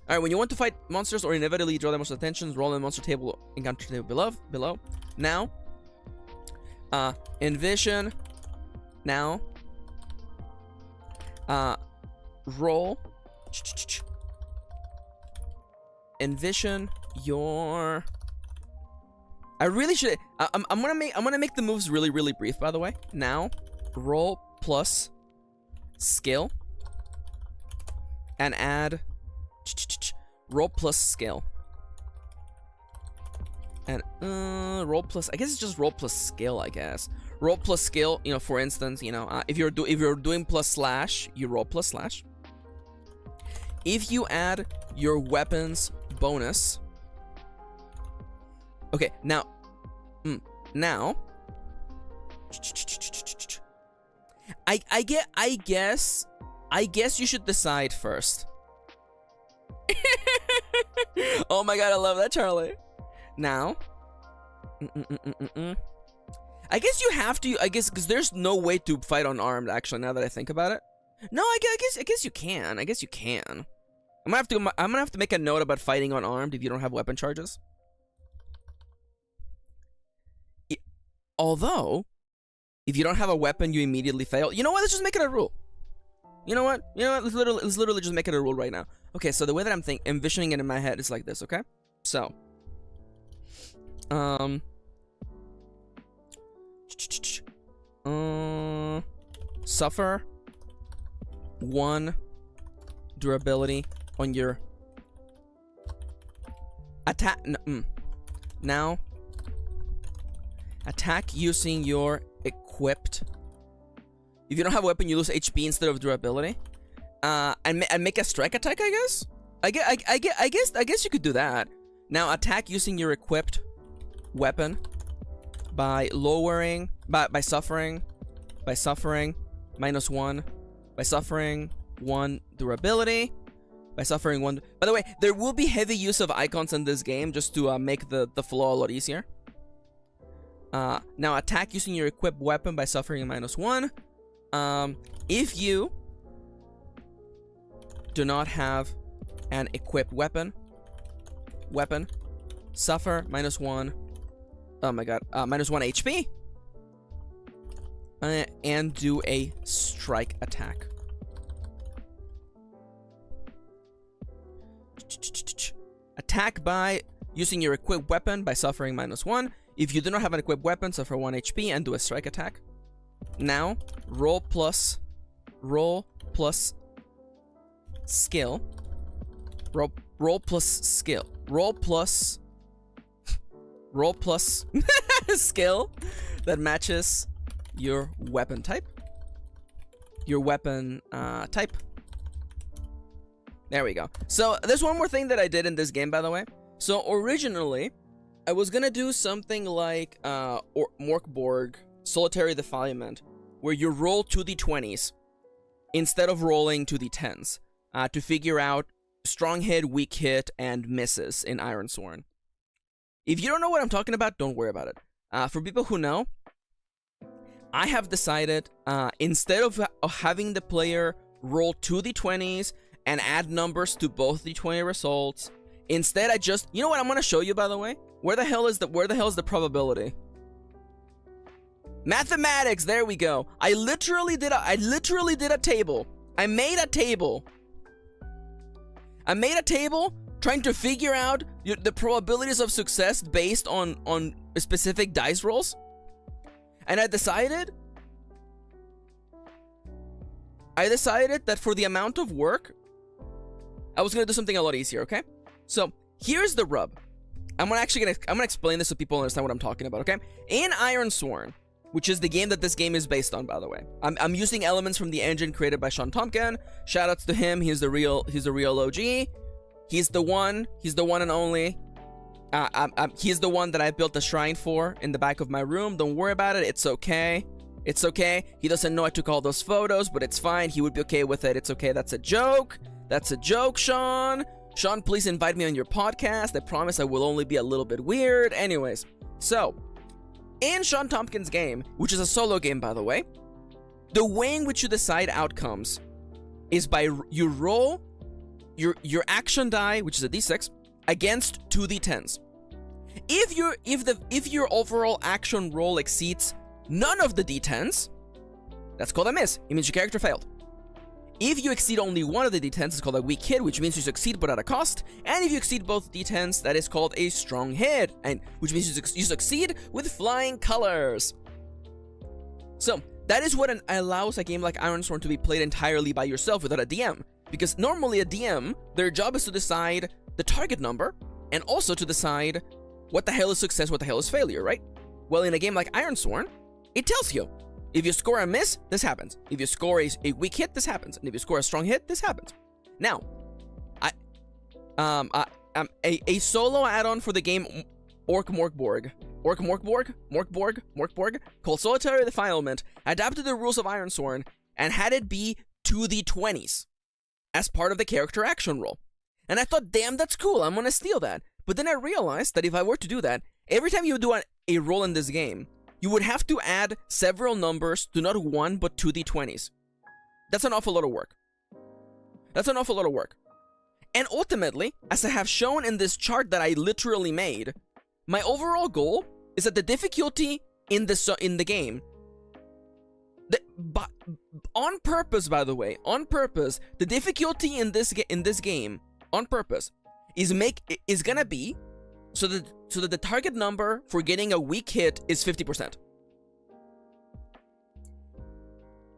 All right, when you want to fight monsters or inevitably draw the most attention, roll in the monster table, encounter table below. Now, envision. Now, roll. Envision your. I really should. I'm gonna make the moves really brief. By the way, now, roll plus skill, and add roll plus skill, and roll plus. I guess it's just roll plus skill. I guess roll plus skill. You know, for instance, you know, if you're doing plus slash, you roll plus slash. If you add your weapons bonus. Okay, now, now, I guess you should decide first. Oh my god, I love that, Charlie. Now, I guess you have to. I guess because there's no way to fight unarmed. Actually, now that I think about it, no, I guess you can. I guess you can. I'm gonna have to make a note about fighting unarmed if you don't have weapon charges. Although, if you don't have a weapon, you immediately fail. You know what? Let's just make it a rule. You know what? Let's literally just make it a rule right now. Okay, so the way that I'm envisioning it in my head is like this, okay? So, suffer 1 durability on your attack. Now, attack using your equipped. If you don't have a weapon, you lose HP instead of durability. And make a strike attack. I guess. I guess you could do that. Now, attack using your equipped weapon by lowering, by suffering -1, by suffering 1 durability, by suffering 1. By the way, there will be heavy use of icons in this game just to make the flow a lot easier. Now, attack using your equipped weapon by suffering -1. If you do not have an equipped weapon, suffer -1. Oh my god, -1 HP, and do a strike attack. Attack by using your equipped weapon by suffering -1. If you do not have an equipped weapon, suffer 1 HP and do a strike attack. Now, roll plus skill. Roll plus skill. Roll plus skill that matches your weapon type. Your weapon type. There we go. So there's one more thing that I did in this game, by the way. So originally, I was gonna do something like Morkborg Solitary Defilement, where you roll 2d20s instead of rolling 2d10s to figure out strong hit, weak hit, and misses in Ironsworn. If you don't know what I'm talking about, don't worry about it. For people who know, I have decided instead of having the player roll 2d20s and add numbers to both d20 results, instead I just, you know what I'm gonna show you, by the way? Where the hell is the probability? Mathematics, there we go. I literally did a table. I made a table trying to figure out the probabilities of success based on specific dice rolls. And I decided that for the amount of work, I was gonna do something a lot easier, okay? So here's the rub. I'm gonna explain this so people understand what I'm talking about, okay? In Ironsworn, which is the game that this game is based on, by the way. I'm using elements from the engine created by Sean Tompkin. Shoutouts to him. He's the real OG. He's the one and only. He's the one that I built the shrine for in the back of my room. Don't worry about it. It's okay. It's okay. He doesn't know I took all those photos, but it's fine. He would be okay with it. It's okay. That's a joke. That's a joke, Sean. Sean, please invite me on your podcast. I promise I will only be a little bit weird. Anyways, so in Sean Tompkin's game, which is a solo game, by the way, the way in which you decide outcomes is by you roll your action die, which is a d6, against 2d10s. If your overall action roll exceeds none of the d10s, that's called a miss. It means your character failed. If you exceed only one of the d10s, it's called a weak hit, which means you succeed but at a cost. And if you exceed both d10s, that is called a strong hit, and which means you succeed with flying colors. So that is what allows a game like Ironsworn to be played entirely by yourself without a DM. Because normally a DM, their job is to decide the target number and also to decide what the hell is success, what the hell is failure, right? Well, in a game like Ironsworn, it tells you. If you score a miss, this happens. If you score a weak hit, this happens. And if you score a strong hit, this happens. Now, a solo add-on for the game Morkborg called Solitary Defilement adapted the rules of Ironsworn and had it be 2d20s as part of the character action roll. And I thought, damn, that's cool. I'm gonna steal that. But then I realized that if I were to do that, every time you do a roll in this game, you would have to add several numbers to not 1 but 2d20s. That's an awful lot of work. That's an awful lot of work. And ultimately, as I have shown in this chart that I literally made, my overall goal is that the difficulty in the game, on purpose, by the way, on purpose, the difficulty in this game, on purpose, is gonna be so that the target number for getting a weak hit is 50%.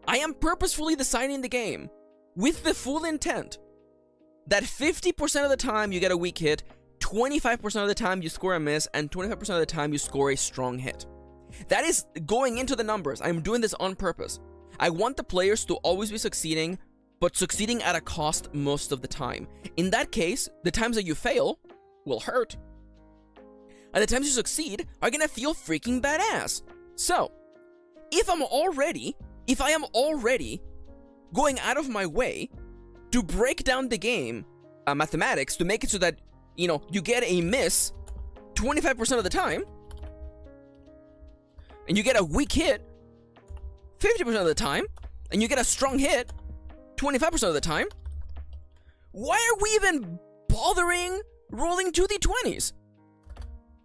I am purposefully designing the game with the full intent that 50% of the time you get a weak hit, 25% of the time you score a miss, and 25% of the time you score a strong hit. That is going into the numbers. I'm doing this on purpose. I want the players to always be succeeding, but succeeding at a cost most of the time. In that case, the times that you fail will hurt, and the times you succeed are gonna feel freaking badass. So, if I am already going out of my way to break down the game, mathematics, to make it so that, you get a miss 25% of the time, and you get a weak hit 50% of the time, and you get a strong hit 25% of the time, why are we even bothering rolling 2d20s?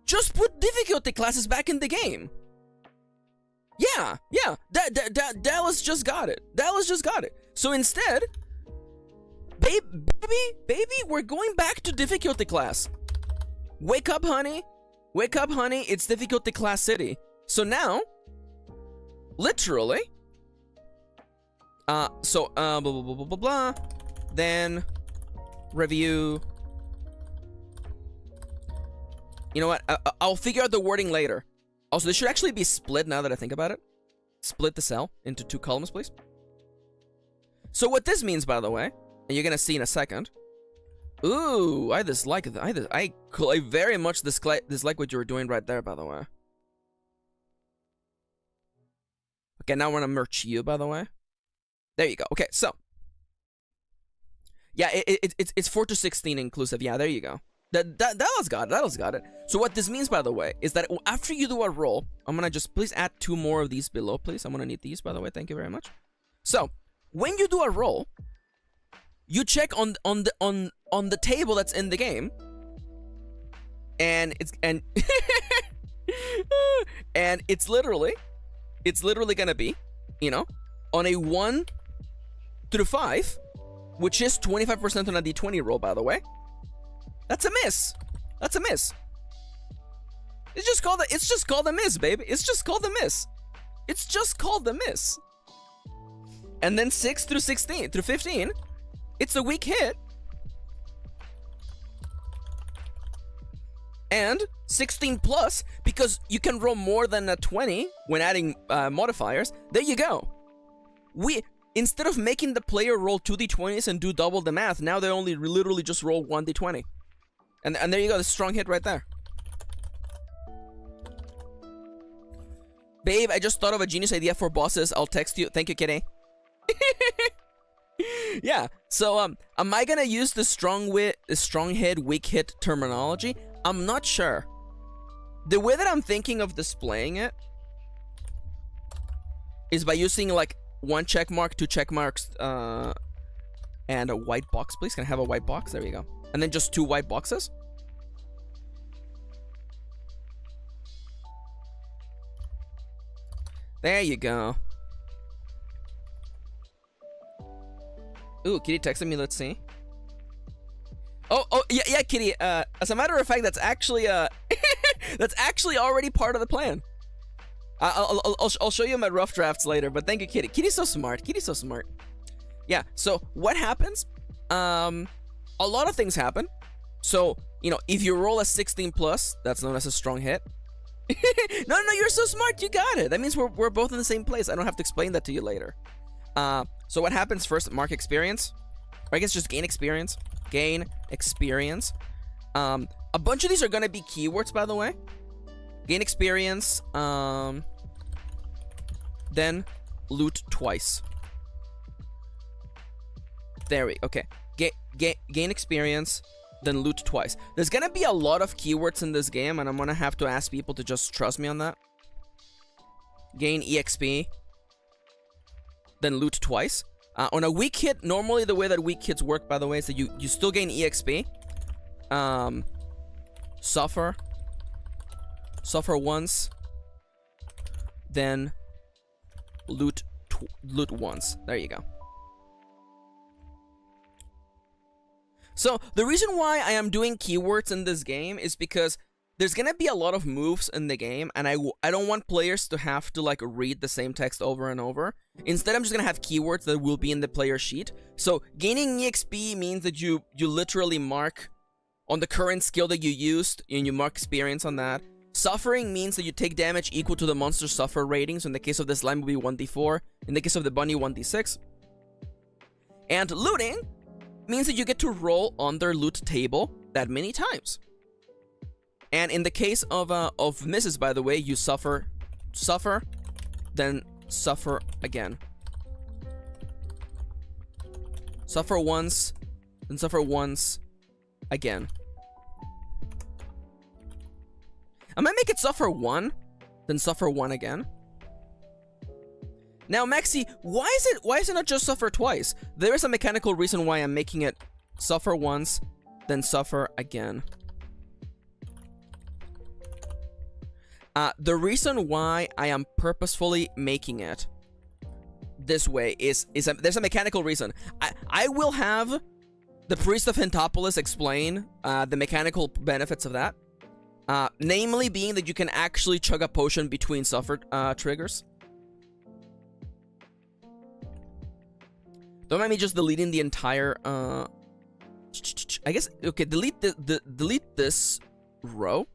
Just put difficulty classes back in the game. Yeah, Dallas just got it. So instead, baby, we're going back to difficulty class. Wake up, honey. It's difficulty class city. So now, literally, blah, blah, blah, blah, blah, blah. Then, review. You know what? I'll figure out the wording later. Also, this should actually be split now that I think about it. Split the cell into 2 columns, please. So what this means, by the way, and you're gonna see in a second. Ooh, I dislike it. I very much dislike what you were doing right there, by the way. Okay, now we're gonna merge you, by the way. There you go. Okay, so. Yeah, it's 4 to 16 inclusive. Yeah, there you go. Dallas got it. So what this means, by the way, is that after you do a roll, I'm gonna just please add 2 more of these below, please. I'm gonna need these, by the way. Thank you very much. So when you do a roll, you check on the table that's in the game, and it's literally gonna be, on a 1 through 5, which is 25% on a d20 roll, by the way. That's a miss. It's just called a miss, baby. It's just called a miss. And then 6 through 15, it's a weak hit. And 16 plus because you can roll more than a 20 when adding modifiers. There you go. Instead of making the player roll 2d20s and do double the math, now they only literally just roll 1d20. And there you go, the strong hit right there. Babe, I just thought of a genius idea for bosses. I'll text you. Thank you, kitty. Yeah, so am I gonna use the strong hit, weak hit terminology? I'm not sure. The way that I'm thinking of displaying it is by using like 1 check mark, 2 check marks, and a white box, please. Can I have a white box? There you go. And then just 2 white boxes. There you go. Ooh, Kitty texted me. Let's see. Oh, yeah, Kitty. As a matter of fact, that's actually that's actually already part of the plan. I'll show you my rough drafts later. But thank you, Kitty. Kitty's so smart. Kitty's so smart. Yeah. So what happens? A lot of things happen. So if you roll a 16 plus, that's known as a strong hit. No, you're so smart. You got it. That means we're both in the same place. I don't have to explain that to you later. So what happens first? Mark experience. Or I guess just gain experience. Gain experience. A bunch of these are gonna be keywords, by the way. Gain experience. Then loot twice. There we. Okay. Gain experience. Then loot twice. There's gonna be a lot of keywords in this game, and I'm gonna have to ask people to just trust me on that. Gain EXP. Then loot twice. On a weak hit, normally the way that weak hits work, by the way, is that you still gain EXP. Suffer once. Then loot once. There you go. So, the reason why I am doing keywords in this game is because there's gonna be a lot of moves in the game, and I don't want players to have to, like, read the same text over and over. Instead, I'm just gonna have keywords that will be in the player sheet. So, gaining EXP means that you literally mark on the current skill that you used, and you mark experience on that. Suffering means that you take damage equal to the monster's suffer rating, so in the case of the slime, it will be 1d4. In the case of the bunny, 1d6. And looting means that you get to roll on their loot table that many times. And in the case of misses, by the way, you suffer, then suffer again. Suffer once, then suffer once again. I might make it suffer 1, then suffer 1 again. Now, Maxi, why is it not just suffer twice? There is a mechanical reason why I'm making it suffer once, then suffer again. The reason why I am purposefully making it this way is there's a mechanical reason. I will have the Priest of Hentopolis explain the mechanical benefits of that. Namely being that you can actually chug a potion between suffer triggers. Don't mind me just deleting the entire, I guess, okay, delete this row.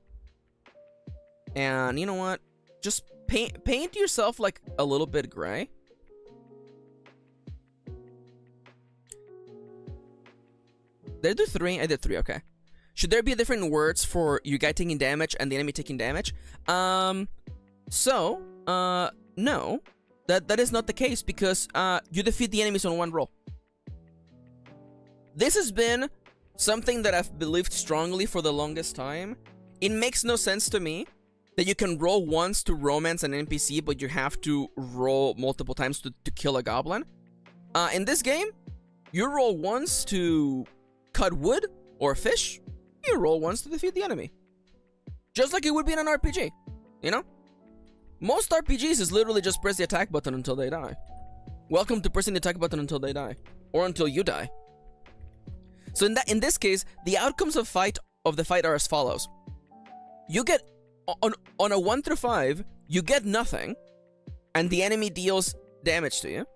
And you know what? Just paint yourself like a little bit gray. Did I do 3? I did 3, okay. Should there be different words for you guy taking damage and the enemy taking damage? No. That is not the case because you defeat the enemies on 1 roll. This has been something that I've believed strongly for the longest time. It makes no sense to me that you can roll once to romance an NPC, but you have to roll multiple times to kill a goblin. In this game, you roll once to cut wood or fish. You roll once to defeat the enemy. Just like it would be in an RPG, you know? Most RPGs is literally just press the attack button until they die. Welcome to pressing the attack button until they die. Or until you die. So in this case, the outcomes of the fight are as follows. You get, on a 1 through 5, you get nothing, and the enemy deals damage to you.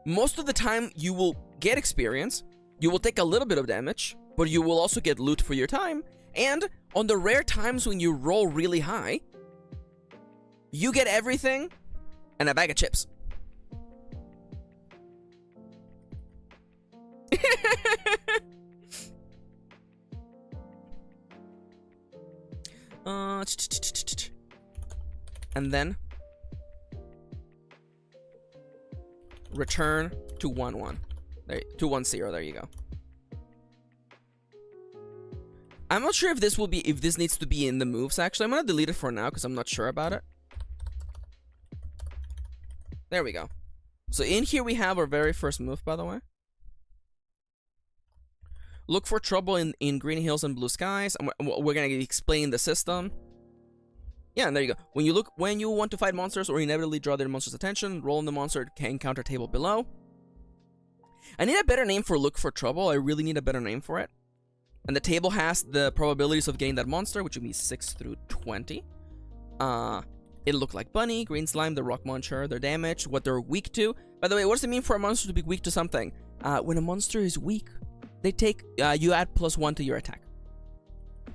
Most of the time, you will get experience, you will take a little bit of damage, but you will also get loot for your time, And on the rare times when you roll really high, you get everything and a bag of chips. And then return to 1-1. There, to 1-0. There you go. I'm not sure if this needs to be in the moves. Actually, I'm gonna delete it for now because I'm not sure about it. There we go. So in here we have our very first move, by the way. Look for trouble in green hills and blue skies. We're gonna explain the system. Yeah, and there you go. When you want to fight monsters or inevitably draw their monster's attention, roll on the monster encounter table below. I need a better name for look for trouble. I really need a better name for it. And the table has the probabilities of getting that monster, which would be 6 through 20. It'll look like Bunny, Green Slime, the Rock Muncher, their damage, what they're weak to. By the way, what does it mean for a monster to be weak to something? When a monster is weak, they take, you add +1 to your attack.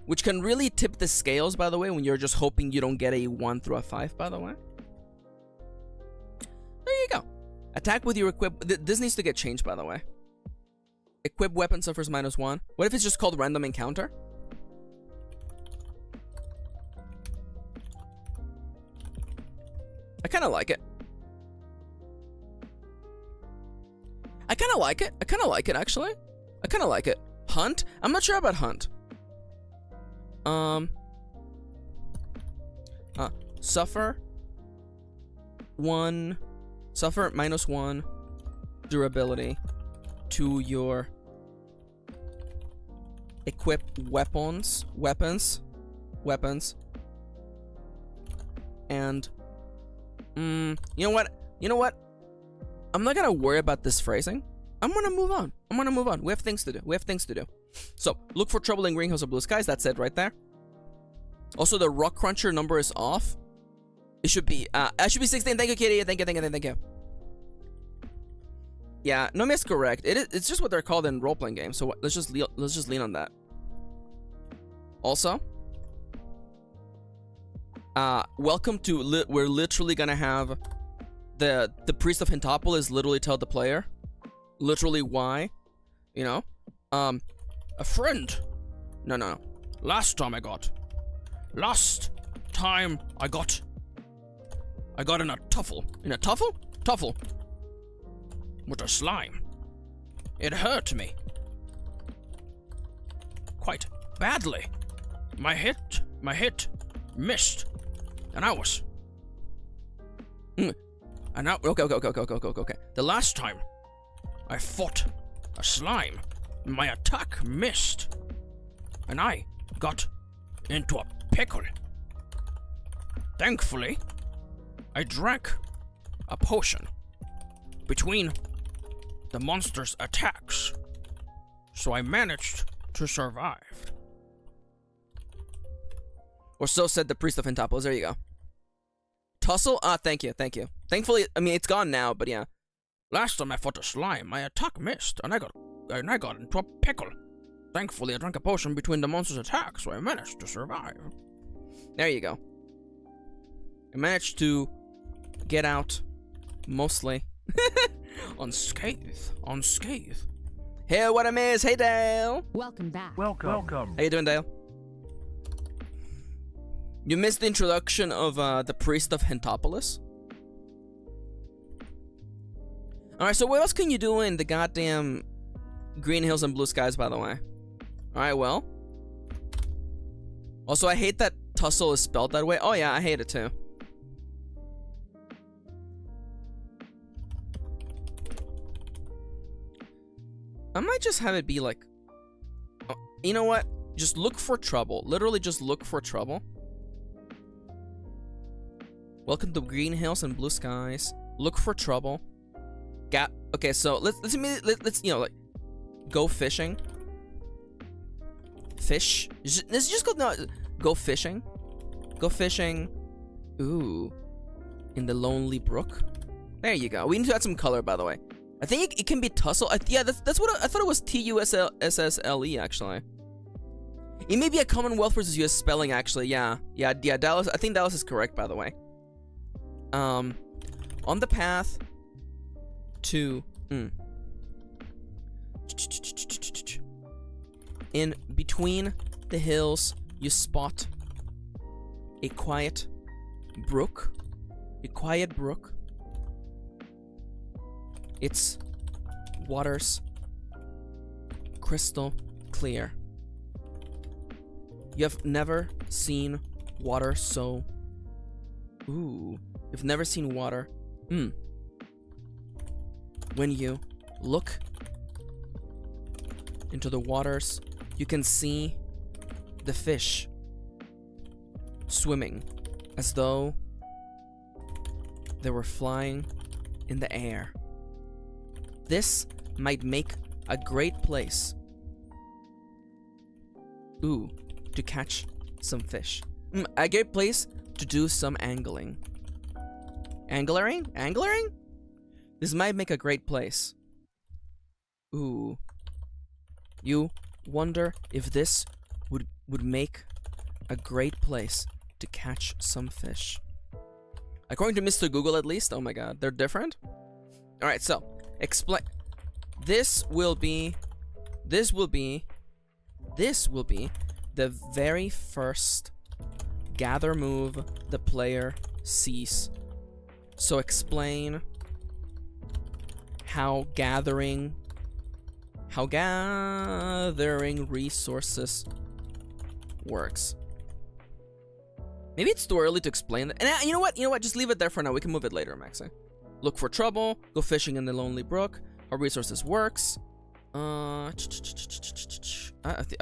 Which can really tip the scales, by the way, when you're just hoping you don't get a 1 through a 5, by the way. There you go. Attack with your equip. This needs to get changed, by the way. Equip weapon suffers -1. What if it's just called random encounter? I kind of like it. I kind of like it. I kind of like it, actually. I kind of like it. Hunt? I'm not sure about hunt. Suffer -1 durability to your equip weapons, and you know what? I'm not gonna worry about this phrasing. I'm gonna move on. We have things to do. So, look for trouble in green hills or blue skies. That's it right there. Also, the rock cruncher number is off. It should be 16. Thank you, Kitty. Thank you. Yeah, Nomi is correct. It's just what they're called in role-playing games. So let's just lean on that. Also, welcome to we're literally gonna have the priest of Hintopolis literally tell the player literally why, you know, A friend. No. Last time I got in a tuffle. in a tuffle. With a slime. It hurt me. Quite badly. My hit missed. And I was... And now, okay. The last time I fought a slime, my attack missed. And I got into a pickle. Thankfully, I drank a potion between the monster's attacks, so I managed to survive. Or so said the priest of Hintopolis. There you go. Tussle? Thank you. Thankfully, I mean, it's gone now, but yeah. Last time I fought a slime, my attack missed, and I got into a pickle. Thankfully, I drank a potion between the monster's attacks, so I managed to survive. There you go. I managed to get out, mostly, unscathed. Hey, what I miss? Hey, Dale. Welcome back. Welcome. How you doing, Dale? You missed the introduction of the priest of Hintopolis. Alright, so what else can you do in the goddamn green hills and blue skies, by the way? Alright, well. Also, I hate that tussle is spelled that way. Oh yeah, I hate it too. I might just have it be like... Oh, you know what? Just look for trouble. Literally just look for trouble. Welcome to green hills and blue skies. Look for trouble. Okay, so let's you know, like, go fishing. Fish. Let's just go fishing. Go fishing. Ooh. In the lonely brook. There you go. We need to add some color, by the way. I think it can be tussle. Yeah, that's what I thought it was TUSSLE actually. It may be a Commonwealth versus US spelling, actually. Yeah, Dallas. I think Dallas is correct, by the way. On the path to... In between the hills, you spot a quiet brook. Its waters crystal clear. You have never seen water so... Ooh. You've never seen water. When you look into the waters, you can see the fish swimming as though they were flying in the air. This might make a great place, to catch some fish. A great place to do some angling. Angling? This might make a great place. You wonder if this would make a great place to catch some fish. According to Mr. Google, at least. Oh my god, they're different? Alright, so, explain. This will be the very first gather move the player sees. So explain how gathering resources works. Maybe it's too early to explain that. And you know what? Just leave it there for now. We can move it later, Maxi. Look for trouble. Go fishing in the lonely brook. How resources works. I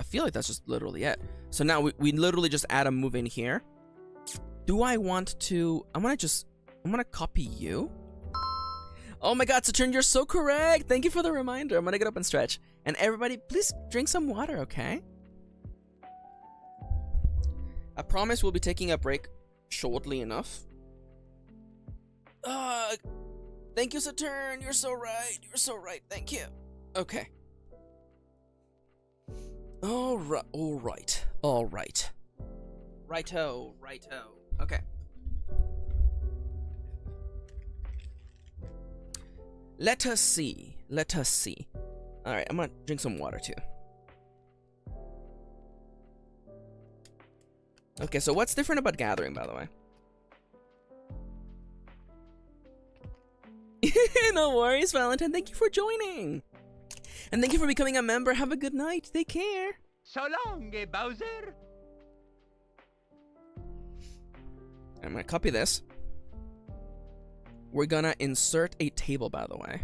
feel like that's just literally it. So now we literally just add a move in here. Do I want to... I'm gonna copy you. Oh my god, Saturn, you're so correct. Thank you for the reminder. I'm gonna get up and stretch. And everybody, please drink some water, okay? I promise we'll be taking a break shortly enough. Thank you, Saturn. You're so right. Thank you. Okay. All right. Righto. Okay. Let us see. All right, I'm gonna drink some water too. Okay, so what's different about gathering, by the way? No worries, Valentine. Thank you for joining. And thank you for becoming a member. Have a good night. Take care. So long, Bowser. I'm gonna copy this. We're gonna insert a table, by the way.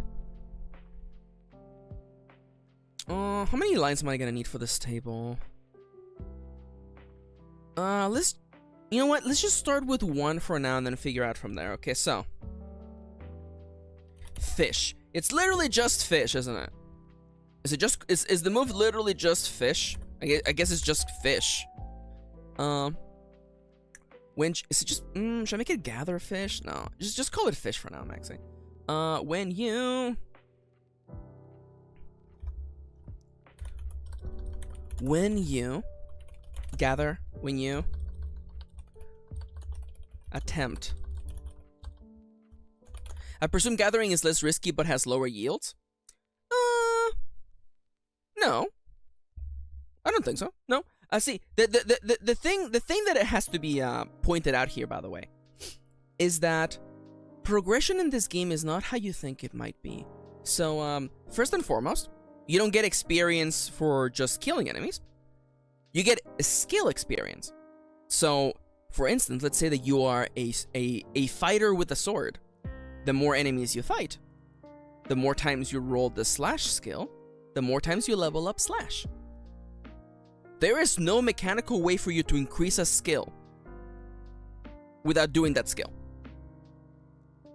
How many lines am I gonna need for this table? You know what? Let's just start with one for now and then figure out from there. Okay, so. Fish. It's literally just fish, isn't it? Is the move literally just fish? I guess it's just fish. Is it just, should I make it gather fish? No, just call it fish for now, Maxi. When you gather, when you attempt. I presume gathering is less risky but has lower yields? No. I don't think so. No. See, the thing that it has to be pointed out here, by the way, is that progression in this game is not how you think it might be. So, first and foremost, you don't get experience for just killing enemies. You get a skill experience. So, for instance, let's say that you are a fighter with a sword. The more enemies you fight, the more times you roll the slash skill, the more times you level up slash. There is no mechanical way for you to increase a skill without doing that skill.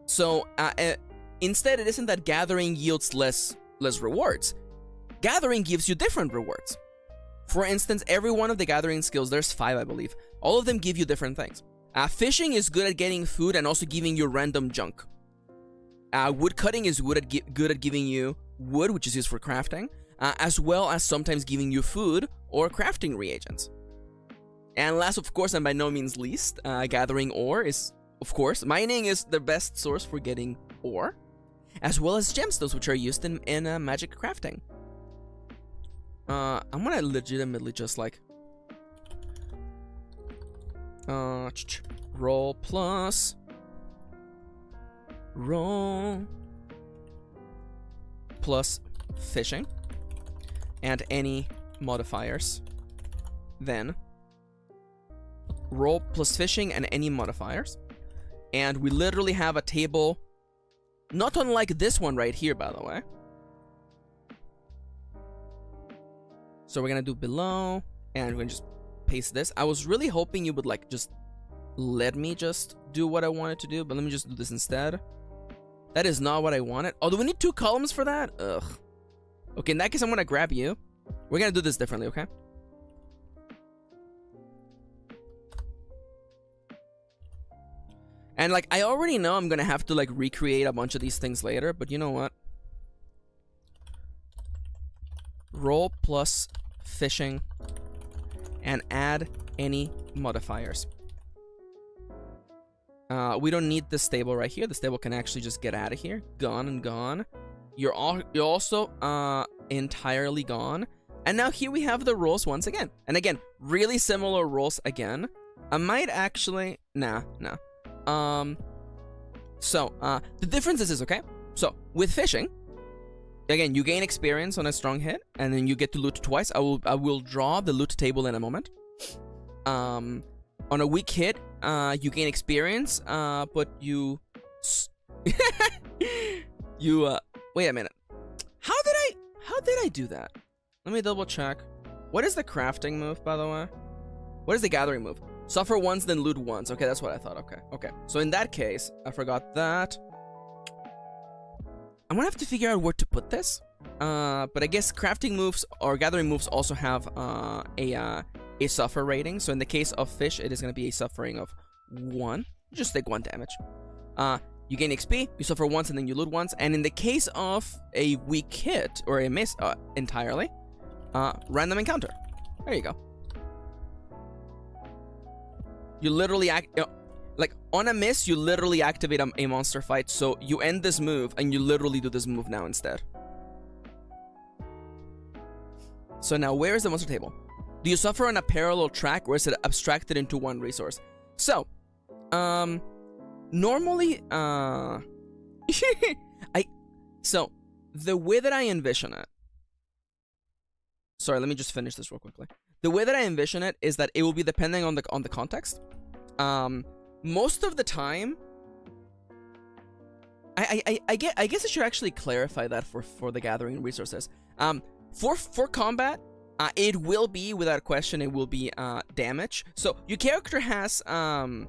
So instead, it isn't that gathering yields less rewards. Gathering gives you different rewards. For instance, every one of the gathering skills, there's 5, I believe. All of them give you different things. Fishing is good at getting food and also giving you random junk. Wood cutting is good at giving you wood, which is used for crafting, as well as sometimes giving you food or crafting reagents. And last, of course, and by no means least, gathering ore is, of course, mining is the best source for getting ore, as well as gemstones, which are used in magic crafting. I'm gonna legitimately just like roll plus fishing and any modifiers, then roll plus fishing and any modifiers, and we literally have a table not unlike this one right here, by the way. So we're gonna do below, and we're gonna just paste this. I was really hoping you would like just let me just do what I wanted to do, but let me just do this instead. That is not what I wanted. Oh, do we need 2 columns for that? Ugh. Okay, in that case, I'm gonna grab you. We're gonna do this differently, okay? And like, I already know I'm gonna have to like recreate a bunch of these things later, but you know what? Roll plus fishing and add any modifiers. We don't need this table right here. This table can actually just get out of here. Gone and gone. You're also entirely gone. And now here we have the rules once again. And again, really similar rules again. I might actually... Nah. The difference is this, okay? So, with fishing, again, you gain experience on a strong hit, and then you get to loot twice. I will draw the loot table in a moment. On a weak hit, you gain experience, but you... wait a minute. How did I do that? Let me double check. What is the crafting move, by the way? What is the gathering move? Suffer once, then loot once. Okay, that's what I thought. Okay. So in that case, I forgot that. I'm gonna have to figure out where to put this. But I guess crafting moves or gathering moves also have a suffer rating. So in the case of fish, it is gonna be a suffering of 1. Just take 1 damage. You gain XP, you suffer once, and then you loot once. And in the case of a weak hit or a miss entirely, random encounter. There you go. You literally like on a miss, you literally activate a monster fight. So you end this move and you literally do this move now instead. So now where is the monster table? Do you suffer on a parallel track, or is it abstracted into 1 resource? So, normally, so the way that I envision it. Sorry, let me just finish this real quickly. The way that I envision it is that it will be depending on the context. Most of the time, I guess I should actually clarify that for the gathering resources. For combat, it will be, without question, it will be damage. So your character has 2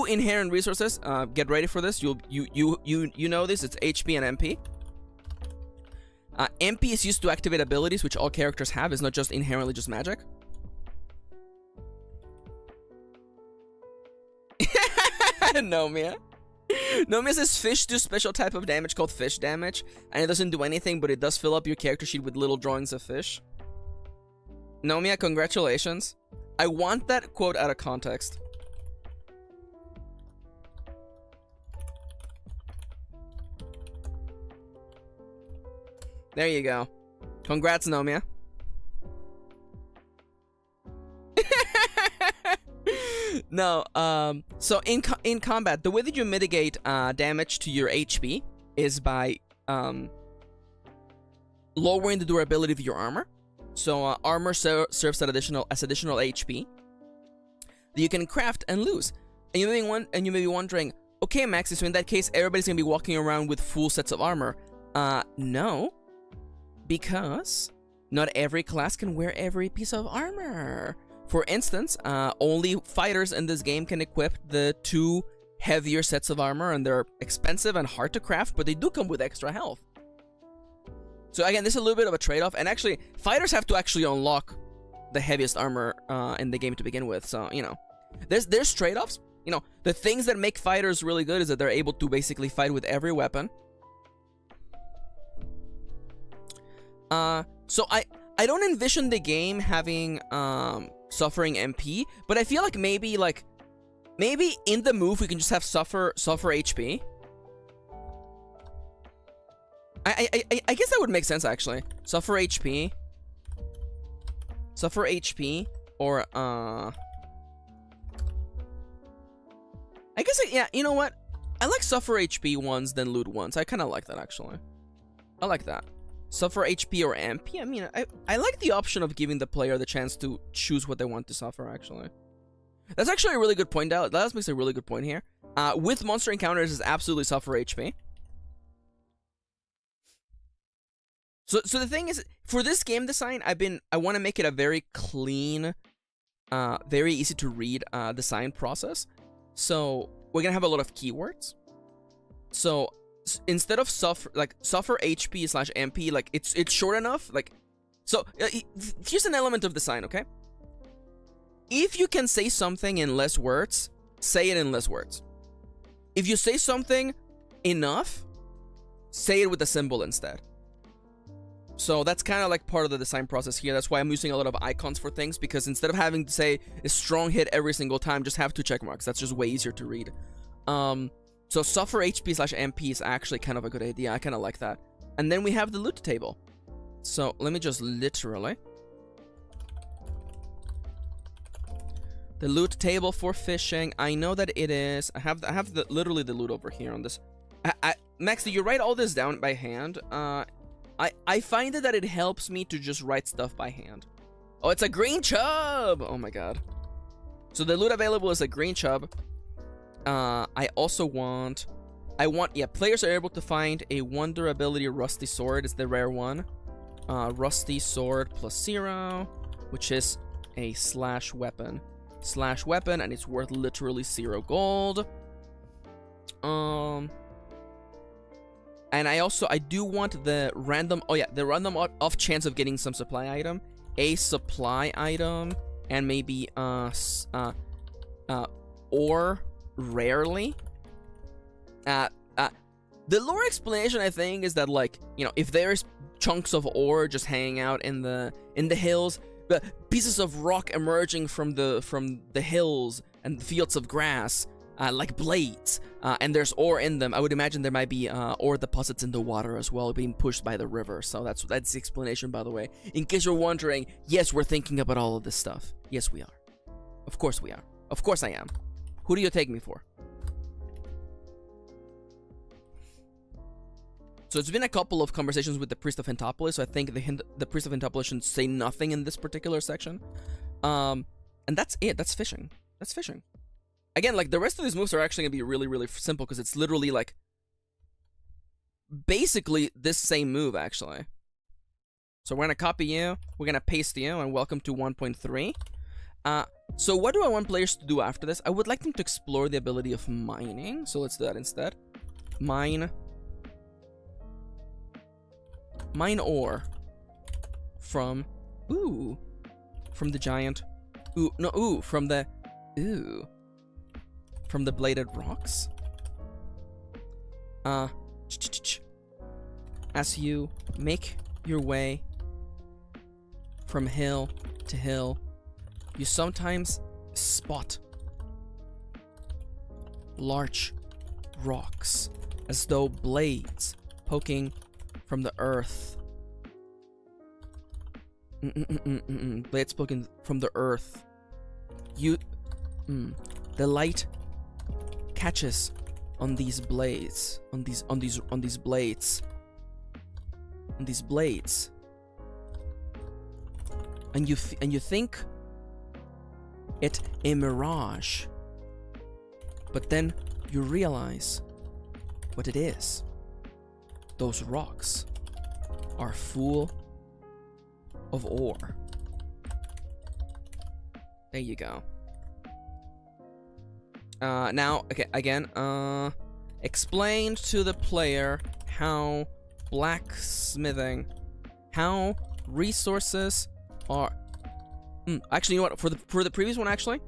inherent resources. Get ready for this. You know this. It's HP and MP. MP is used to activate abilities, which all characters have. It's not just inherently just magic. Nomia says fish do special type of damage called fish damage, and it doesn't do anything, but it does fill up your character sheet with little drawings of fish. Nomia, congratulations. I want that quote out of context. There you go. Congrats, Nomia. No, so in combat, the way that you mitigate damage to your HP is by lowering the durability of your armor. So armor serves as additional HP that you can craft and lose. And you may be wondering, okay, Maxi, so in that case, everybody's gonna be walking around with full sets of armor. No, because not every class can wear every piece of armor. For instance, only fighters in this game can equip the 2 heavier sets of armor, and they're expensive and hard to craft, but they do come with extra health. So again, this is a little bit of a trade-off, and actually, fighters have to actually unlock the heaviest armor in the game to begin with, so, you know. There's trade-offs. You know, the things that make fighters really good is that they're able to basically fight with every weapon. So I I don't envision the game having suffering MP, but I feel like maybe in the move we can just have suffer HP. I guess that would make sense actually. Suffer HP, or I guess yeah. You know what? I like suffer HP ones than loot ones. I kind of like that actually. I like that. Suffer HP or MP. I mean, I like the option of giving the player the chance to choose what they want to suffer. Actually, that's actually a really good point. Out. That makes a really good point here. With monster encounters is absolutely suffer HP. So the thing is, for this game design, I want to make it a very clean, very easy to read design process. So we're gonna have a lot of keywords. So instead of suffer HP / MP, like it's short enough. Like, so here's an element of design, okay? If you can say something in less words, say it in less words. If you say something enough, say it with a symbol instead. So that's kind of like part of the design process here. That's why I'm using a lot of icons for things, because instead of having to say a strong hit every single time, just have 2 check marks. That's just way easier to read. So suffer HP / MP is actually kind of a good idea. I kind of like that. And then we have the loot table. So let me just literally. The loot table for fishing. I know that it is. I have literally the loot over here on this. Maxi, you write all this down by hand. I find that it helps me to just write stuff by hand. Oh, it's a green chub! Oh my god. So the loot available is a green chub. I also want... yeah, players are able to find a 1 durability rusty sword. It's the rare one. Rusty sword +0, which is a slash weapon, and it's worth literally 0 gold. And I do want the random, the random off chance of getting some supply item, a supply item, and maybe ore rarely. The lore explanation, I think, is that, like, you know, if there's chunks of ore just hanging out in the hills, the pieces of rock emerging from the hills and fields of grass, like blades, and there's ore in them, I would imagine there might be ore deposits in the water as well, being pushed by the river. So that's the explanation, by the way. In case you're wondering, yes, we're thinking about all of this stuff. Yes, we are. Of course we are. Of course I am. Who do you take me for? So it's been a couple of conversations with the Priest of Vtuber, so I think the Priest of Vtuber should say nothing in this particular section. And that's it. That's fishing. That's fishing. Again, like, the rest of these moves are actually going to be really, really simple, because it's literally, like, basically this same move, actually. So we're going to copy you, we're going to paste you, and welcome to 1.3. So what do I want players to do after this? I would like them to explore the ability of mining, so let's do that instead. Mine ore from the giant, from the bladed rocks. As you make your way from hill to hill, you sometimes spot large rocks as though blades poking from the earth. Blades poking from the earth. The light catches on these blades, on these blades, and you think it a mirage, but then you realize what it is. Those rocks are full of ore. There you go. Now, okay, again, explain to the player how blacksmithing, how resources are... actually, you know what, for the previous one, actually,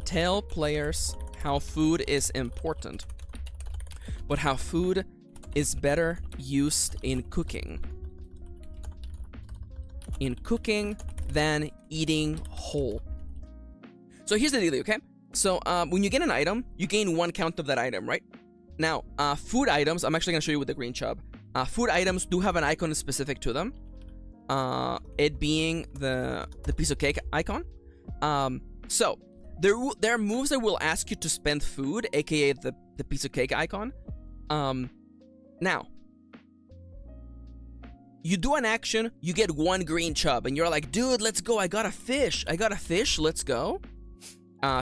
tell players how food is important, but how food is better used in cooking. in cooking than eating whole. So here's the deal, okay? So when you get an item, you gain 1 count of that item, right? Now, food items, I'm actually going to show you with the green chub. Food items do have an icon specific to them. It being the piece of cake icon. So there are moves that will ask you to spend food, aka the piece of cake icon. Now, you do an action, you get 1 green chub, and you're like, dude, let's go. I got a fish, let's go.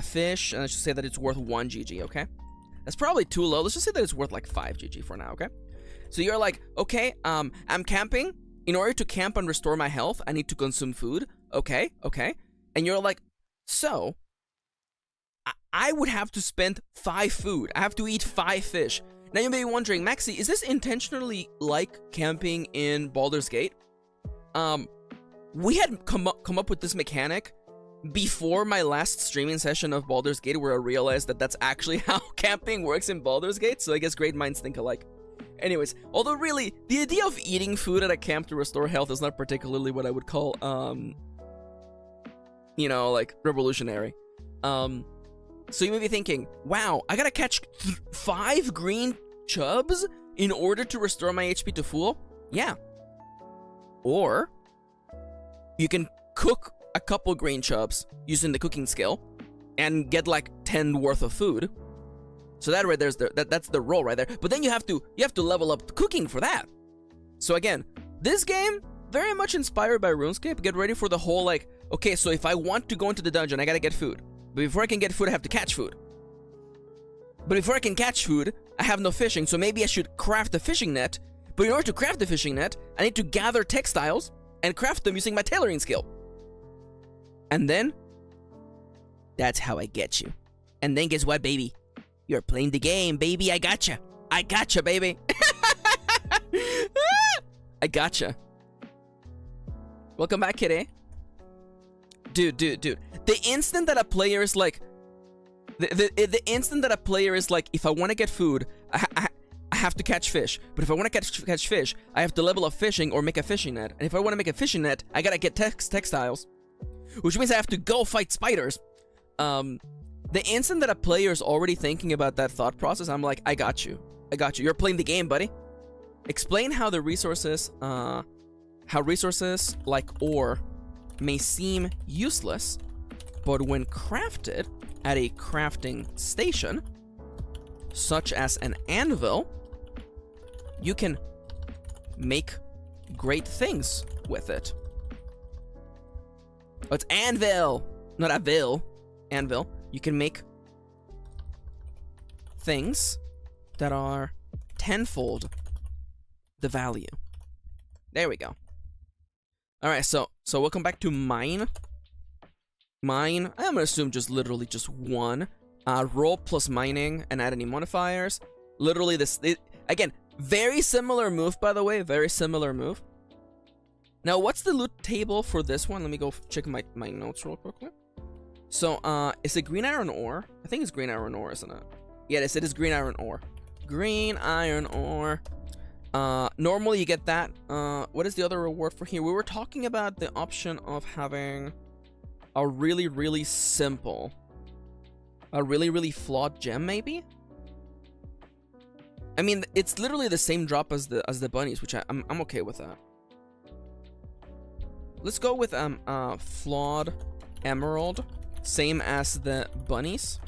Fish, and let's just say that it's worth 1 GG, okay? That's probably too low. Let's just say that it's worth like 5 GG for now, okay? So you're like, okay, I'm camping. In order to camp and restore my health, I need to consume food. Okay. And you're like, so I would have to spend 5 food. I have to eat 5 fish. Now you may be wondering, Maxi, is this intentionally like camping in Baldur's Gate? We had come up with this mechanic before my last streaming session of Baldur's Gate, where I realized that that's actually how camping works in Baldur's Gate, so I guess great minds think alike. Anyways, although really, the idea of eating food at a camp to restore health is not particularly what I would call, you know, like, revolutionary. So you may be thinking, wow, I gotta catch 5 green chubs in order to restore my HP to full? Yeah. Or you can cook a couple green chubs using the cooking skill and get like 10 worth of food. So that right there's that's the roll right there. But then you have to level up the cooking for that. So again, this game very much inspired by RuneScape. Get ready for the whole like, okay, so if I want to go into the dungeon, I gotta get food. But before I can get food, I have to catch food. But before I can catch food, I have no fishing, so maybe I should craft a fishing net. But in order to craft the fishing net, I need to gather textiles and craft them using my tailoring skill. And then, that's how I get you. And then guess what, baby? You're playing the game, baby. I gotcha. I gotcha, baby. I gotcha. Welcome back, Kirin. Dude. The instant that a player is like, the instant that a player is like, if I want to get food, I have to catch fish. But if I want to catch fish, I have to level up fishing or make a fishing net. And if I want to make a fishing net, I gotta get textiles, which means I have to go fight spiders. The instant that a player is already thinking about that thought process, I'm like, I got you. You're playing the game, buddy. Explain how the resources, like ore may seem useless, but when crafted at a crafting station, such as an anvil, you can make great things with it. Oh, it's anvil, not avil. Anvil. You can make things that are tenfold the value. There we go. Alright, so welcome back to mine. I'm gonna assume literally just 1. Roll plus mining and add any modifiers. Literally again, very similar move, by the way. Very similar move. Now, what's the loot table for this one? Let me go check my notes real quickly. So, is it green iron ore? I think it's green iron ore, isn't it? Yeah, it is green iron ore. Green iron ore. Normally you get that. What is the other reward for here? We were talking about the option of having a really, really simple, a really, really flawed gem, maybe? I mean, it's literally the same drop as the bunnies, which I'm okay with that. Let's go with flawed emerald, same as the bunnies.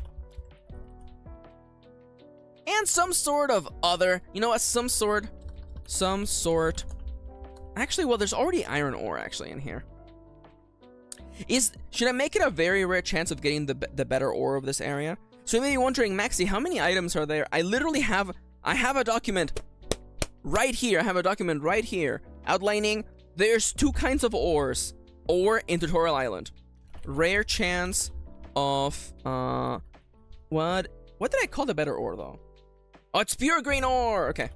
And some sort of other, you know what, some sort. Actually, well, there's already iron ore actually in here. Should I make it a very rare chance of getting the better ore of this area? So you may be wondering, Maxi, how many items are there? I literally have a document right here. I have a document right here outlining there's 2 kinds of ores in Tutorial Island. Rare chance of what did I call the better ore though? Oh, it's pure green ore. Okay.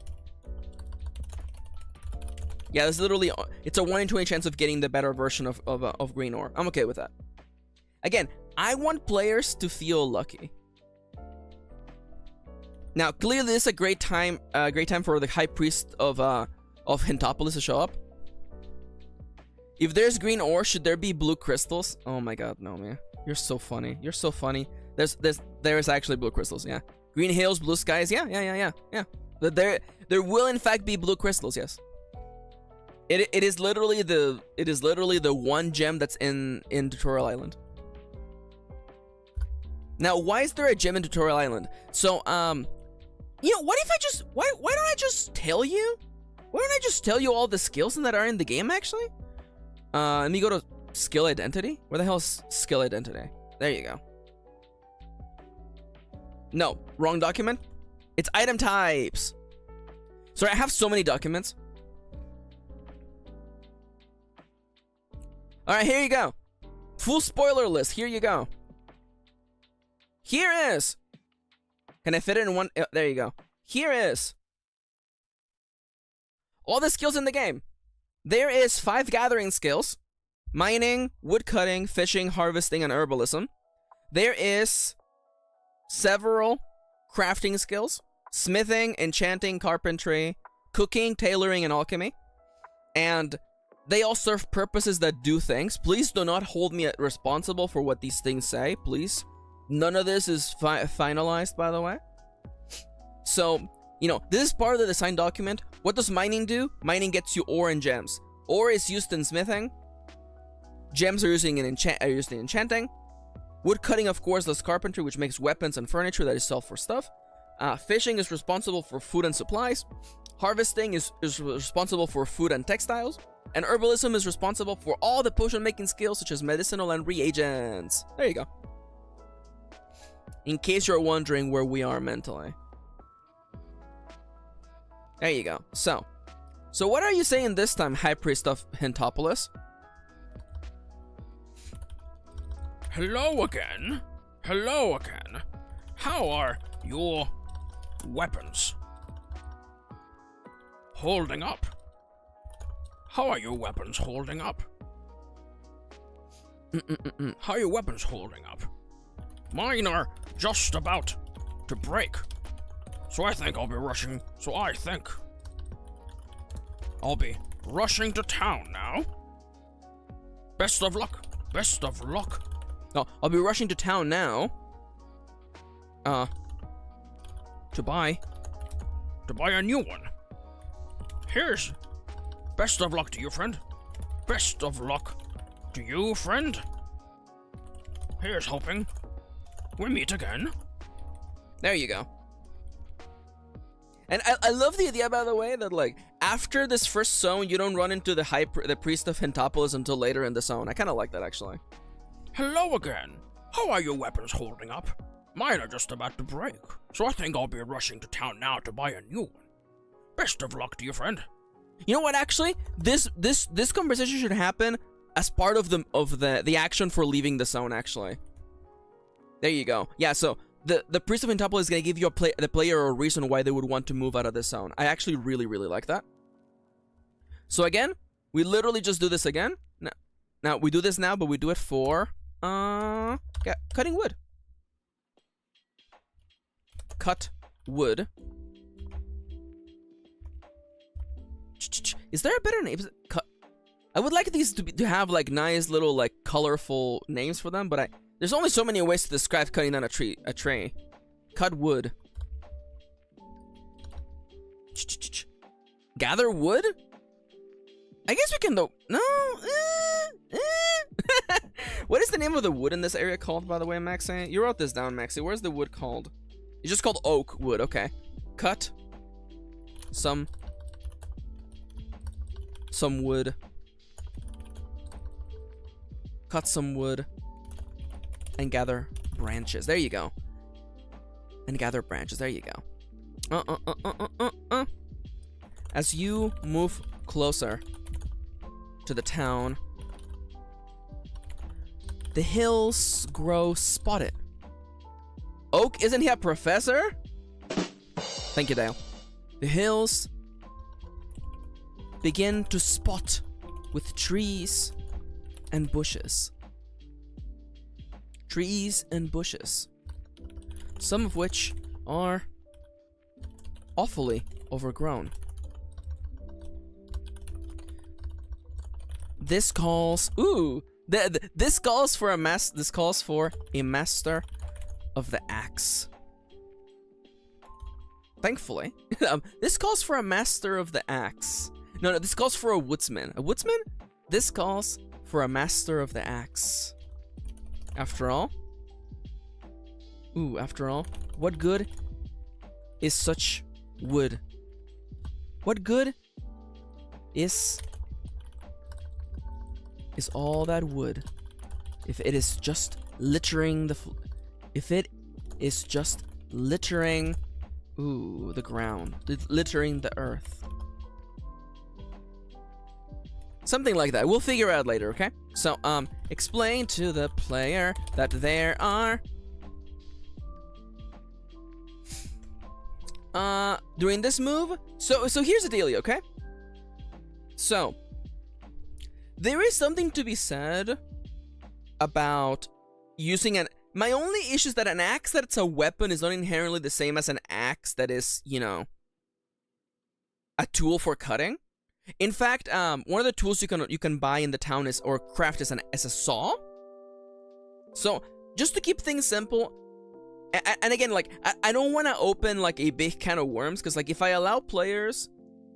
Yeah, it's literally, it's a 1 in 20 chance of getting the better version of green ore. I'm okay with that. Again, I want players to feel lucky. Now, clearly this is a great time for the High Priest of Hintopolis to show up. If there's green ore, should there be blue crystals? Oh my god, no, man. You're so funny. You're so funny. There's actually blue crystals, yeah. Green hills, blue skies, yeah. There will in fact be blue crystals, yes. It is literally the one gem that's in Tutorial Island. Now, why is there a gem in Tutorial Island? So, you know, what if I just why don't I just tell you? Why don't I just tell you all the skills that are in the game actually? Let me go to skill identity. Where the hell is skill identity? There you go. No, wrong document. It's item types. Sorry, I have so many documents. All right, here you go. Full spoiler list. Here you go. Here is. Can I fit it in one? There you go. Here is all the skills in the game. There is 5 gathering skills: mining, woodcutting, fishing, harvesting, and herbalism. There is several crafting skills: smithing, enchanting, carpentry, cooking, tailoring, and alchemy. And they all serve purposes that do things. Please do not hold me responsible for what these things say, please. None of this is finalized, by the way. So, you know, this is part of the design document. What does mining do? Mining gets you ore and gems. Ore is used in smithing. Gems are used in enchanting. Woodcutting, of course, does carpentry, which makes weapons and furniture that is sold for stuff. Fishing is responsible for food and supplies. Harvesting is responsible for food and textiles. And herbalism is responsible for all the potion-making skills, such as medicinal and reagents. There you go. In case you're wondering where we are mentally. There you go. So what are you saying this time, High Priest of Hintopolis? Hello again. Hello again. How are your weapons holding up? How are your weapons holding up? How are your weapons holding up? Mine are just about to break. So I think I'll be rushing to town now. Best of luck. Best of luck. No, I'll be rushing to town now. To buy a new one. Here's best of luck to you, friend. Best of luck to you, friend. Here's hoping we meet again. There you go. And I love the idea, by the way, that like after this first zone, you don't run into the Priest of Hintopolis until later in the zone. I kind of like that actually. Hello again. How are your weapons holding up? Mine are just about to break, so I think I'll be rushing to town now to buy a new one. Best of luck to you, friend. You know what? Actually, this conversation should happen as part of the action for leaving the zone. Actually, there you go. Yeah. So the Priest of Hintopolis is gonna give you the player a reason why they would want to move out of this zone. I actually really like that. So again, we literally just do this again. Now we do this now, but we do it for cutting wood. Cut wood. Is there a better name? Cut. I would like these to have like nice little like colorful names for them, but there's only so many ways to describe cutting down a tree. Cut wood. Gather wood? I guess we can though. No. What is the name of the wood in this area called, by the way, Maxi? You wrote this down, Maxi. Where's the wood called? It's just called oak wood. Okay. Cut some wood. Cut some wood. And gather branches. There you go. And gather branches. There you go. As you move closer to the town, the hills grow spotted. Oak, isn't he a professor? Thank you, Dale. The hills begin to spot with trees and bushes. Trees and bushes. Some of which are awfully overgrown. This calls. Ooh. This calls for a This calls for a master of the axe. Thankfully, this calls for a master of the axe. No, this calls for a woodsman. A woodsman? This calls for a master of the axe. After all. Ooh, after all. What good is such wood? What good is all that wood if it is just littering the ooh, the ground, littering the earth. Something like that. We'll figure out later, okay? So, explain to the player that there are during this move. So here's the dealio, okay? So, there is something to be said about using an... My only issue is that an axe that's a weapon is not inherently the same as an axe that is, you know, a tool for cutting. In fact, one of the tools you can buy in the town is, or craft, is a saw. So, just to keep things simple, and again, like, I don't want to open, like, a big can of worms, because, like, if I allow players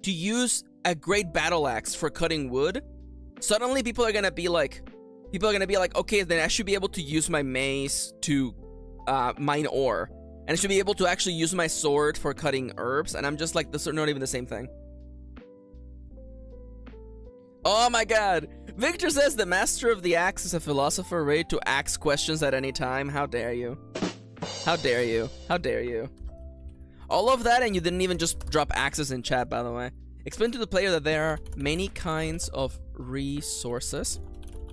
to use a great battle axe for cutting wood, suddenly people are gonna be like, okay, then I should be able to use my mace to mine ore, and I should be able to actually use my sword for cutting herbs, and I'm just like, this is not even the same thing. Oh my god! Victor says the master of the axe is a philosopher ready to ask questions at any time. How dare you? How dare you? How dare you? All of that, and you didn't even just drop axes in chat, by the way. Explain to the player that there are many kinds of resources,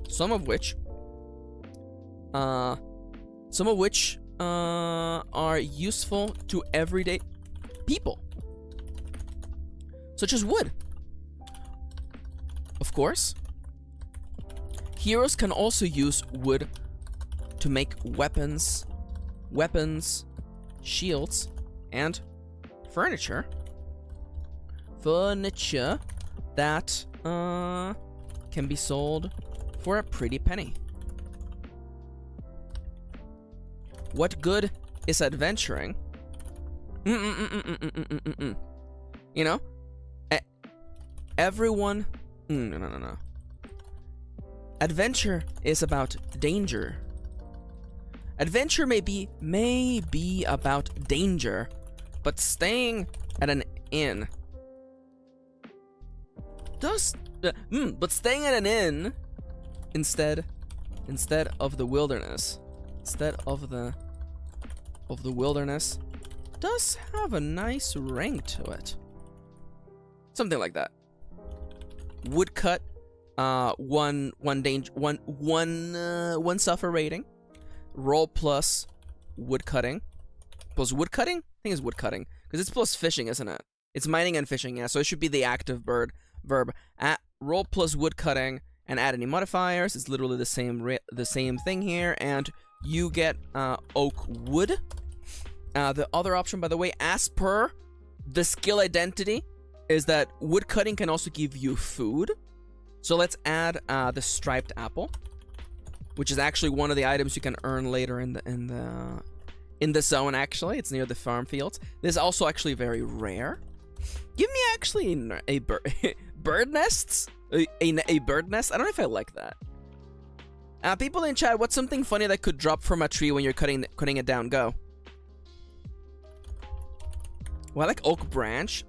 some of which are useful to everyday people, such as wood. Of course, heroes can also use wood to make weapons, shields, and furniture. Furniture that can be sold for a pretty penny. What good is adventuring? You know, everyone. No. Adventure is about danger. Adventure may be about danger, but staying at an inn but staying at an inn instead of the wilderness, does have a nice ring to it. Something like that. Woodcut, one suffer rating. Roll plus woodcutting. Plus woodcutting? I think it's woodcutting because it's plus fishing, isn't it? It's mining and fishing, yeah. So it should be the active verb. Roll plus woodcutting and add any modifiers. It's literally the same thing here, and you get oak wood. The other option, by the way, as per the skill identity, is that woodcutting can also give you food. So let's add the striped apple, which is actually one of the items you can earn later in the zone. Actually, it's near the farm fields. This is also actually very rare. Give me actually a bird nests, a bird nest. I don't know if I like that. People in chat, what's something funny that could drop from a tree when you're cutting it down? Go. Well, I like oak branch.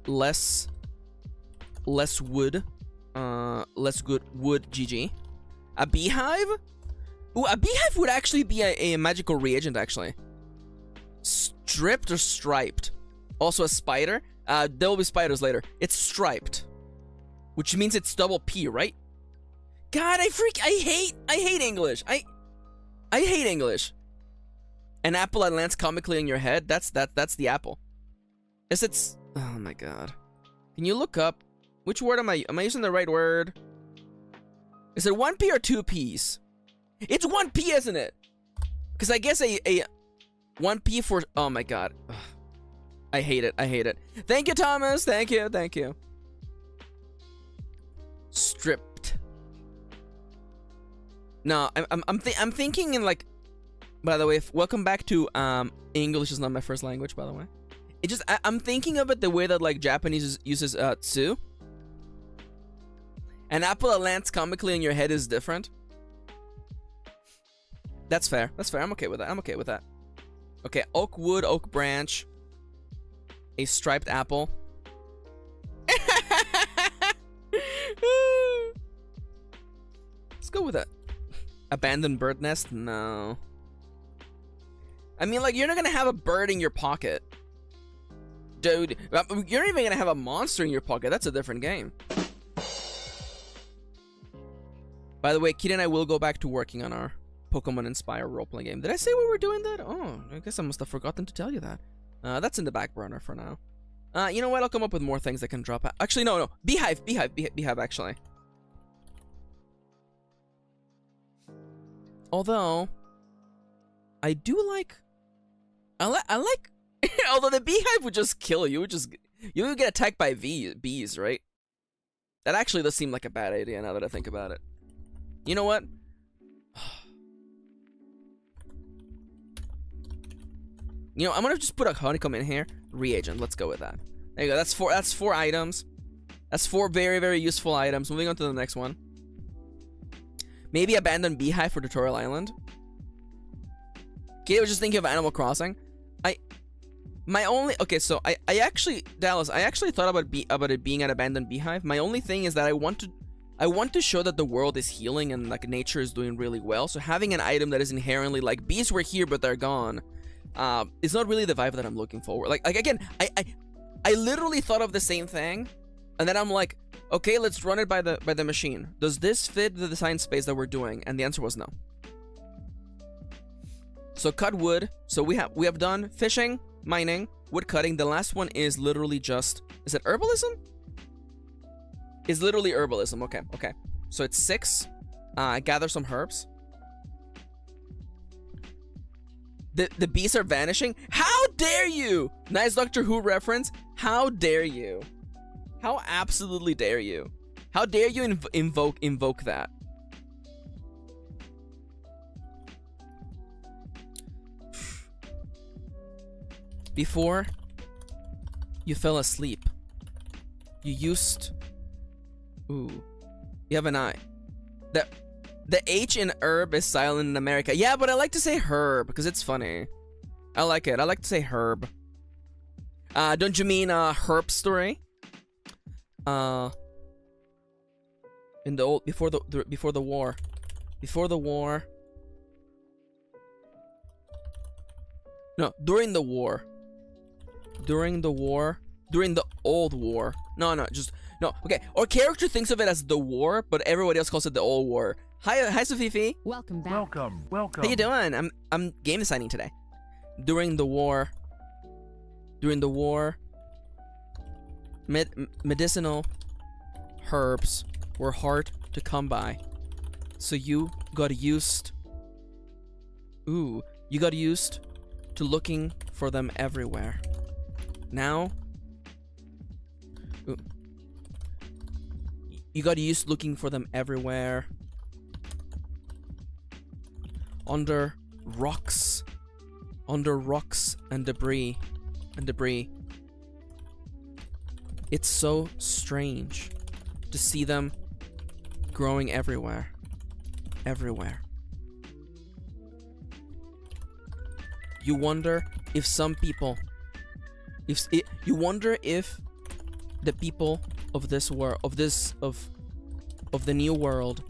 Less wood. Less good wood. GG. A beehive? Ooh, a beehive would actually be a magical reagent, actually. Stripped or striped? Also a spider? There will be spiders later. It's striped, which means it's double P, right? God, I hate English. I hate English. An apple that lands comically on your head, that's the apple. Yes, it's... Oh my god. Can you look up? Which word am I using the right word? Is it 1P or 2Ps? It's 1P, isn't it? Because I guess a 1P for... Oh my god. Ugh. I hate it. Thank you, Thomas. Thank you. Stripped. No, I'm thinking in like. By the way, welcome back to English is not my first language. By the way, it just I'm thinking of it the way that like Japanese uses tsu. An apple that lands comically in your head is different. That's fair. That's fair. I'm okay with that. I'm okay with that. Okay, oak wood, oak branch, a striped apple. Let's go with that. Abandoned bird nest? No. I mean, like, you're not gonna have a bird in your pocket. Dude, you're not even gonna have a monster in your pocket. That's a different game. By the way, Kirin and I will go back to working on our Pokemon Inspire role-playing game. Did I say we were doing that? Oh, I guess I must have forgotten to tell you that. That's in the back burner for now. You know what? I'll come up with more things that can drop out. Actually, no. Beehive, actually. Although, I do like... I like... although the beehive would just kill you. You would get attacked by bees, right? That actually does seem like a bad idea now that I think about it. You know what? You know, I'm gonna just put a honeycomb in here. Reagent, let's go with that. There you go, that's four items. That's 4 very, very useful items. Moving on to the next one. Maybe abandoned beehive for Tutorial Island. Okay, I was just thinking of Animal Crossing. Okay, so I actually, Dallas, I actually thought about it being an abandoned beehive. My only thing is that I want to show that the world is healing and like nature is doing really well. So having an item that is inherently like bees were here but they're gone, it's not really the vibe that I'm looking for. Like again, I literally thought of the same thing, and then I'm like, okay, let's run it by the machine. Does this fit the design space that we're doing? And the answer was no. So cut wood. So we have done fishing, mining, wood cutting. The last one is literally just, is it herbalism? It's literally herbalism. Okay. So it's 6. Gather some herbs. The bees are vanishing. How dare you? Nice Doctor Who reference. How dare you? How absolutely dare you? How dare you invoke that? Before you fell asleep, you used... Ooh. You have an eye. The H in herb is silent in America. Yeah, but I like to say herb because it's funny. I like it. I like to say herb. Don't you mean herb story? In the old before the war. Before the war. No, during the war. During the war. During the old war. No, just no. Okay, our character thinks of it as the war, but everybody else calls it the old war. Hi, Sofifi. Welcome back. Welcome. How you doing? I'm game designing today. During the war. Medicinal herbs were hard to come by, so you got used. You got used to looking for them everywhere. Now, you got used to looking for them everywhere. Under rocks and debris. It's so strange to see them growing everywhere. You wonder if some people, you wonder if the people of this world, of the new world,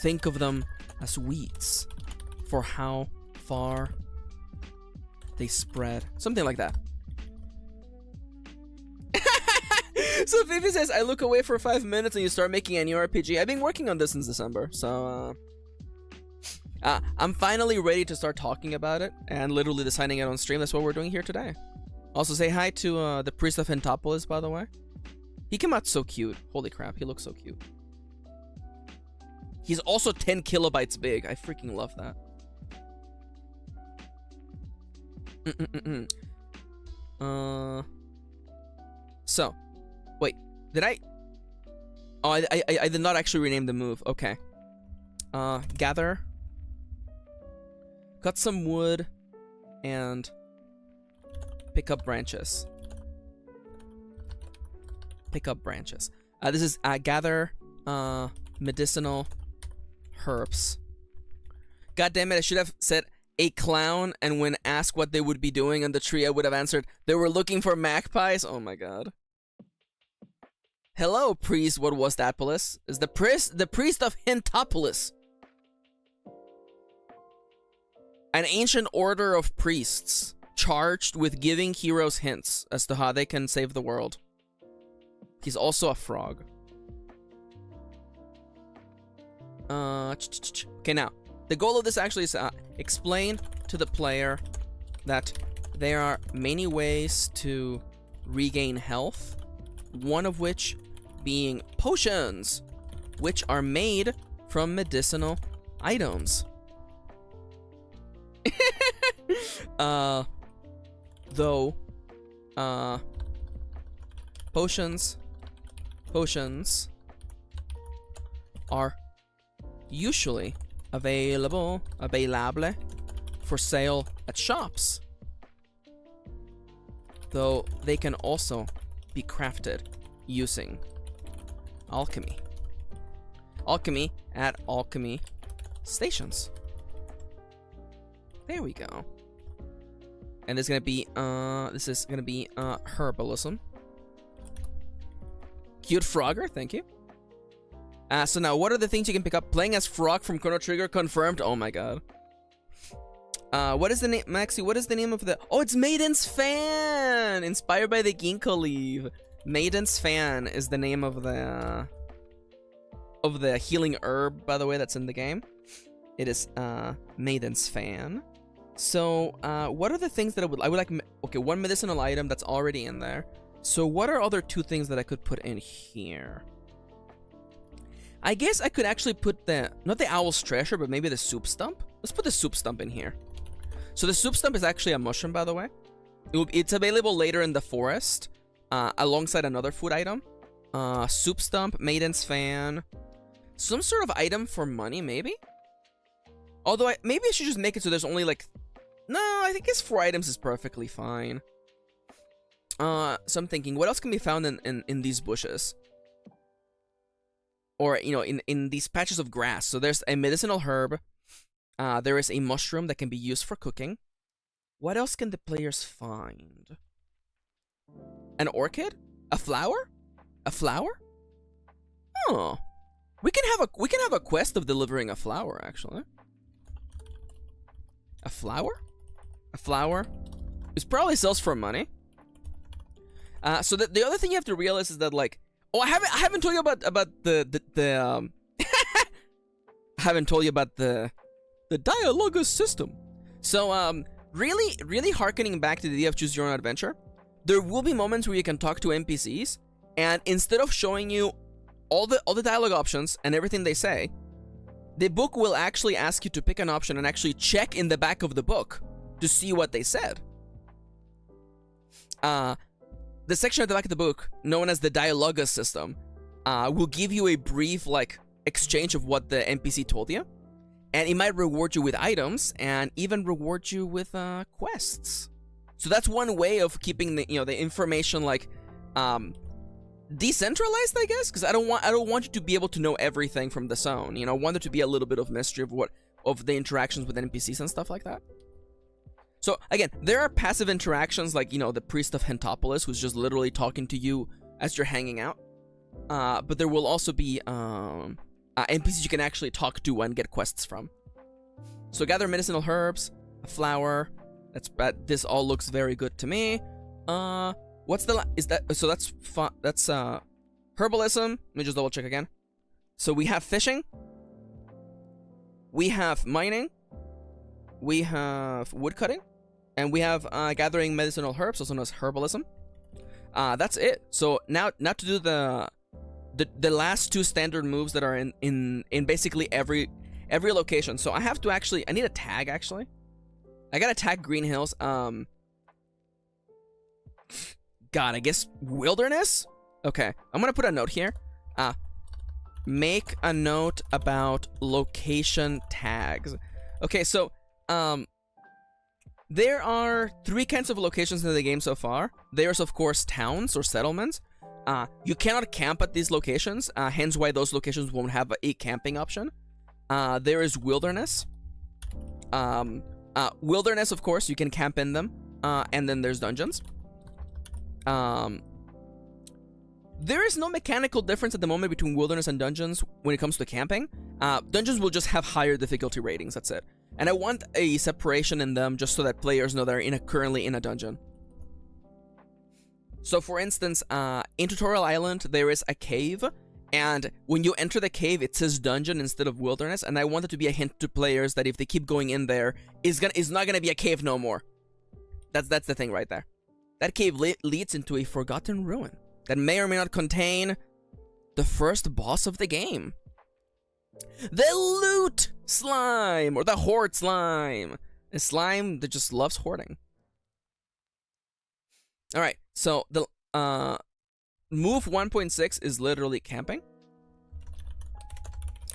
think of them as weeds for how far they spread. Something like that. So Fifi says, I look away for 5 minutes and you start making a new RPG. I've been working on this since December, so I'm finally ready to start talking about it and literally designing it on stream. That's what we're doing here today. Also say hi to the priest of Hentopolis, by the way. He came out so cute. Holy crap, he looks so cute. He's also 10 kilobytes big. I freaking love that. So, wait, did I? Oh, I did not actually rename the move. Okay. gather, cut some wood, and pick up branches. Pick up branches. This is gather medicinal herbs. God damn it, I should have said a clown, and when asked what they would be doing on the tree, I would have answered, they were looking for magpies. Oh my god. Hello, priest. What was that, Polis? Is the priest of Hintopolis. An ancient order of priests charged with giving heroes hints as to how they can save the world. He's also a frog. Okay, now, the goal of this actually is explain to the player that there are many ways to regain health, one of which being potions, which are made from medicinal items. Though, potions are usually available for sale at shops, though they can also be crafted using alchemy at alchemy stations. There we go. And this is gonna be herbalism. Cute Frogger, thank you. So now, what are the things you can pick up? Playing as Frog from Chrono Trigger, confirmed. Oh my god. What is the name, Maxi? What is the name of the? Oh, it's Maiden's Fan, inspired by the ginkgo leaf. Maiden's Fan is the name of the healing herb, by the way, that's in the game. It is Maiden's Fan. So, what are the things that I would like? Okay, one medicinal item that's already in there. So, what are other two things that I could put in here? I guess I could actually put not the owl's treasure, but maybe the soup stump. Let's put the soup stump in here. So the soup stump is actually a mushroom, by the way. It's available later in the forest, alongside another food item. Soup stump, Maiden's Fan, some sort of item for money, maybe. Although maybe I should just make it so there's only like, no, I think it's 4 items is perfectly fine. So I'm thinking, what else can be found in these bushes? Or, you know, in these patches of grass. So there's a medicinal herb. There is a mushroom that can be used for cooking. What else can the players find? An orchid? A flower? A flower? Oh. We can have a quest of delivering a flower, actually. A flower? A flower? It probably sells for money. So the other thing you have to realize is that, like, oh, I haven't told you about the I haven't told you about the dialogus system. So really harkening back to the idea of choose your own adventure, there will be moments where you can talk to NPCs, and instead of showing you all the dialogue options and everything they say, the book will actually ask you to pick an option and actually check in the back of the book to see what they said. The section at the back of the book, known as the dialogus system, will give you a brief, like, exchange of what the NPC told you, and it might reward you with items and even reward you with quests. So that's one way of keeping the information, like, decentralized, I guess, because I don't want you to be able to know everything from the zone. You know, I want there to be a little bit of mystery of the interactions with NPCs and stuff like that. So, again, there are passive interactions like, you know, the priest of Hintopolis, who's just literally talking to you as you're hanging out. But there will also be NPCs you can actually talk to and get quests from. So, gather medicinal herbs, a flower. This all looks very good to me. What's the so that's fun. That's herbalism. Let me just double check again. So we have fishing. We have mining. We have woodcutting, and we have gathering medicinal herbs, also known as herbalism. That's it. So now to do the last 2 standard moves that are in basically every location. So I have to I need a tag actually. I gotta tag Green Hills. God, I guess wilderness. Okay, I'm gonna put a note here. make a note about location tags. Okay, so there are 3 kinds of locations in the game so far. There's of course towns or settlements. You cannot camp at these locations, hence why those locations won't have a camping option. There is wilderness. Wilderness, of course, you can camp in them. And then there's dungeons. There is no mechanical difference at the moment between wilderness and dungeons when it comes to camping. Dungeons will just have higher difficulty ratings, that's it. And I want a separation in them just so that players know they're currently in a dungeon. So for instance, in Tutorial Island, there is a cave, and when you enter the cave, it says dungeon instead of wilderness, and I want it to be a hint to players that if they keep going in there, it's not gonna be a cave no more. That's the thing right there. That cave leads into a forgotten ruin that may or may not contain the first boss of the game. The loot slime, or the hoard slime. A slime that just loves hoarding. Alright, so the move 1.6 is literally camping.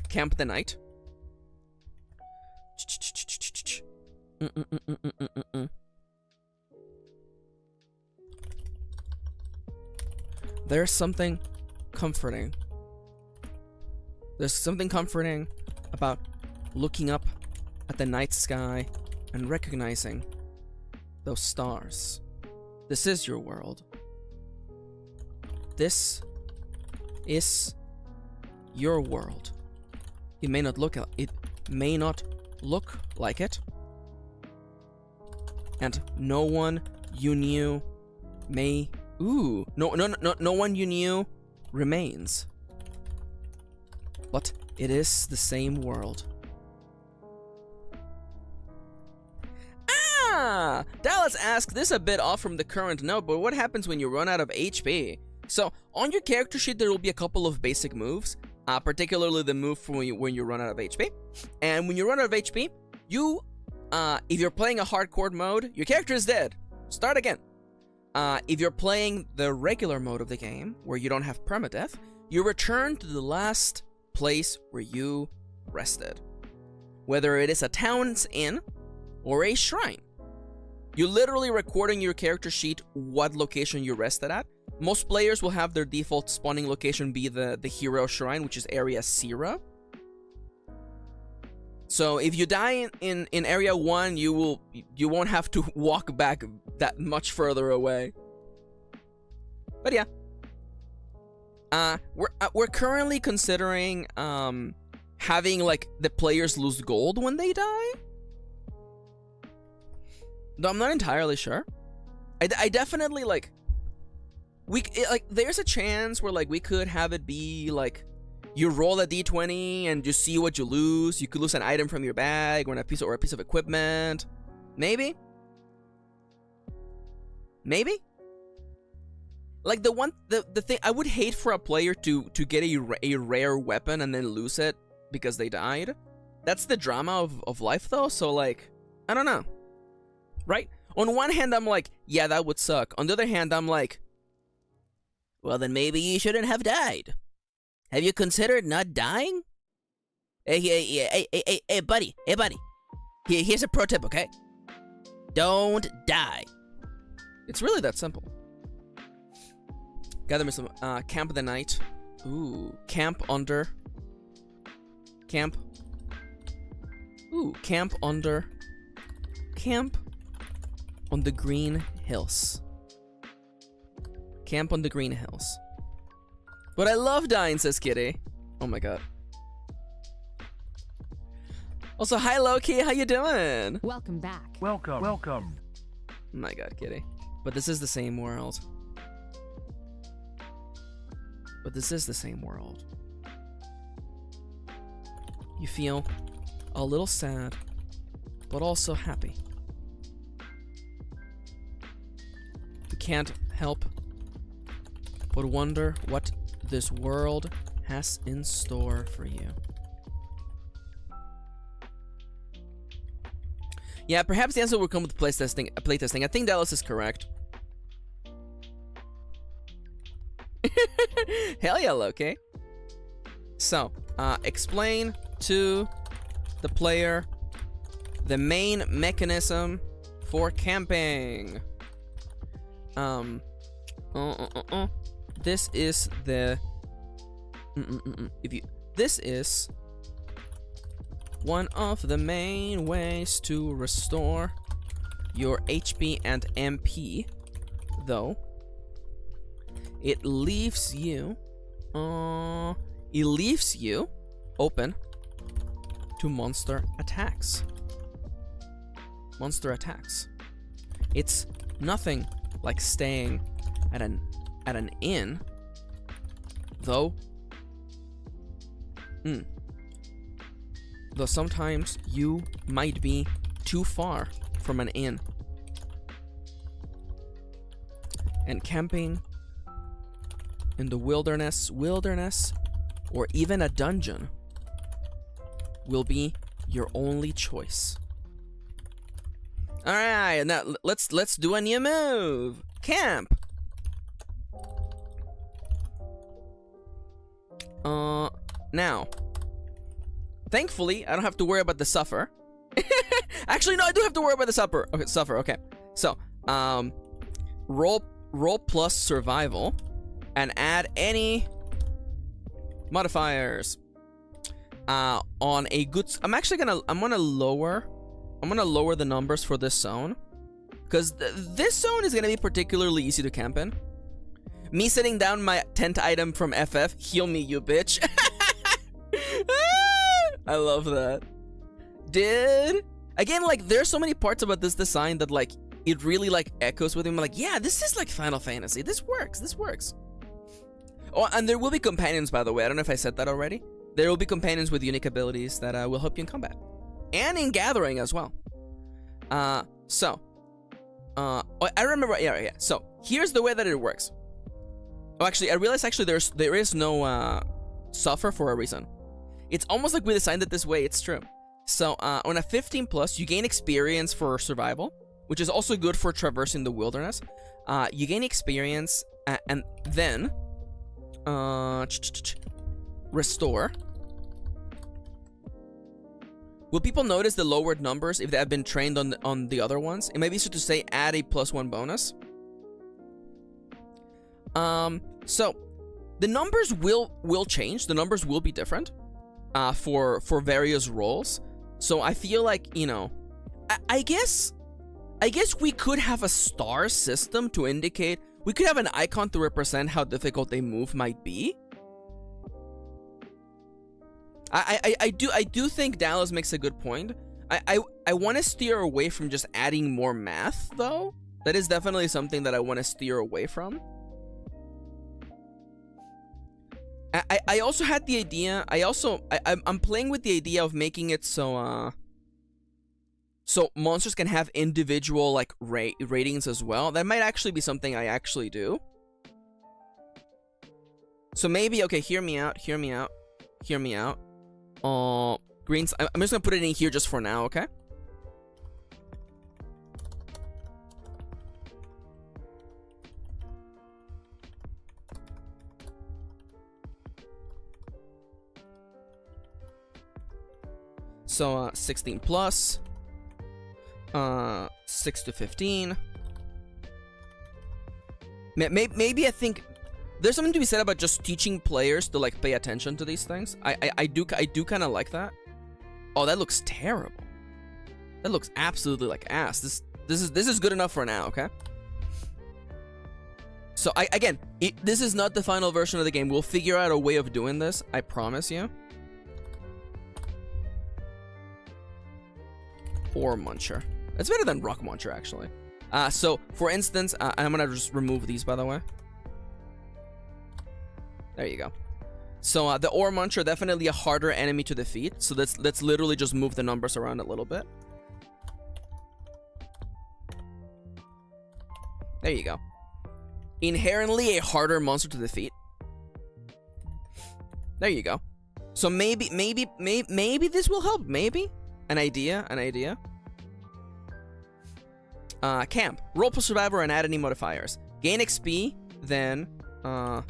Camp the night. There's something comforting. There's something comforting about looking up at the night sky and recognizing those stars. This is your world. This is your world. It may not look like it. And no one you knew may no one you knew remains. But it is the same world. Dallas asked this a bit off from the current note, but what happens when you run out of HP? So, on your character sheet there will be a couple of basic moves, particularly the move for when you run out of HP. And when you run out of HP, you, if you're playing a hardcore mode, your character is dead. Start again. If you're playing the regular mode of the game, where you don't have permadeath, you return to the last place where you rested. Whether it is a town's inn or a shrine. You literally record in your character sheet what location you rested at. Most players will have their default spawning location be the hero shrine, which is area 0. So if you die in area 1, you won't have to walk back that much further away. But yeah. We're currently considering having like the players lose gold when they die. No, I'm not entirely sure. I definitely like there's a chance where like we could have it be like you roll a d20 and you see what you lose. You could lose an item from your bag or a piece of equipment. Maybe. Like the thing I would hate for a player to get a rare weapon and then lose it because they died. That's the drama of life though, so like I don't know. Right? On one hand I'm like, yeah, that would suck. On the other hand I'm like, well then maybe you shouldn't have died. Have you considered not dying? Hey, buddy. Here's a pro tip, okay? Don't die. It's really that simple. Gather me some, camp of the night. Ooh, camp under. Camp. Ooh, camp under. Camp on the green hills. Camp on the green hills. But I love dying, says Kitty. Oh my god. Also, hi Loki, how you doing? Welcome back. Welcome. Oh my god, Kitty. But this is the same world. You feel a little sad, but also happy. You can't help but wonder what this world has in store for you. Yeah, perhaps the answer will come with playtesting. I think Dallas is correct. Hell yeah, Loki. So, explain to the player the main mechanism for camping. This is the this is one of the main ways to restore your HP and MP, though it leaves you open to monster attacks. It's nothing like staying at an inn, though. Though sometimes you might be too far from an inn, and camping in the wilderness, or even a dungeon will be your only choice. All right, now let's do a new move. Camp. Now, thankfully, I don't have to worry about the suffer. Actually, no, I do have to worry about the suffer. Okay, suffer. Okay, so roll plus survival, and add any modifiers. On a good, I'm gonna lower the numbers for this zone, because this zone is gonna be particularly easy to camp in. Me setting down my tent item from FF, heal me, you bitch. I love that. Again, like, there's so many parts about this design that, like, it really, like, echoes with him. Like, yeah, this is like Final Fantasy. This works. Oh, and there will be companions, by the way. I don't know if I said that already. There will be companions with unique abilities that will help you in combat and in gathering as well. I remember. Yeah. So here's the way that it works. Oh, actually, I realized there is no suffer for a reason. It's almost like we designed it this way. It's true. So on a 15 plus, you gain experience for survival, which is also good for traversing the wilderness. You gain experience, and then restore. Will people notice the lowered numbers if they have been trained on the other ones? It might be easier to say add a +1 bonus. So the numbers will change. The numbers will be different for various roles. So I feel like, you know, I guess we could have a star system to indicate. We could have an icon to represent how difficult a move might be. I do think Dallas makes a good point. I want to steer away from just adding more math, though. That is definitely something that I want to steer away from. I also had the idea. I'm playing with the idea of making it so so monsters can have individual like ratings as well. That might actually be something I actually do. So maybe, okay, hear me out. Greens, I'm just gonna put it in here just for now, okay? So 16 plus, 6 to 15. Maybe I think there's something to be said about just teaching players to like pay attention to these things. I do kind of like that. Oh, that looks terrible. That looks absolutely like ass. This is good enough for now, okay? So this is not the final version of the game. We'll figure out a way of doing this. I promise you. Or Muncher. It's better than Rock Muncher, actually. So for instance, I'm gonna just remove these, by the way. There you go. So the Ore Muncher, definitely a harder enemy to defeat. So let's literally just move the numbers around a little bit. There you go. Inherently a harder monster to defeat. There you go. So maybe this will help. Maybe an idea. Camp. Roll plus survivor and add any modifiers. Gain XP, then I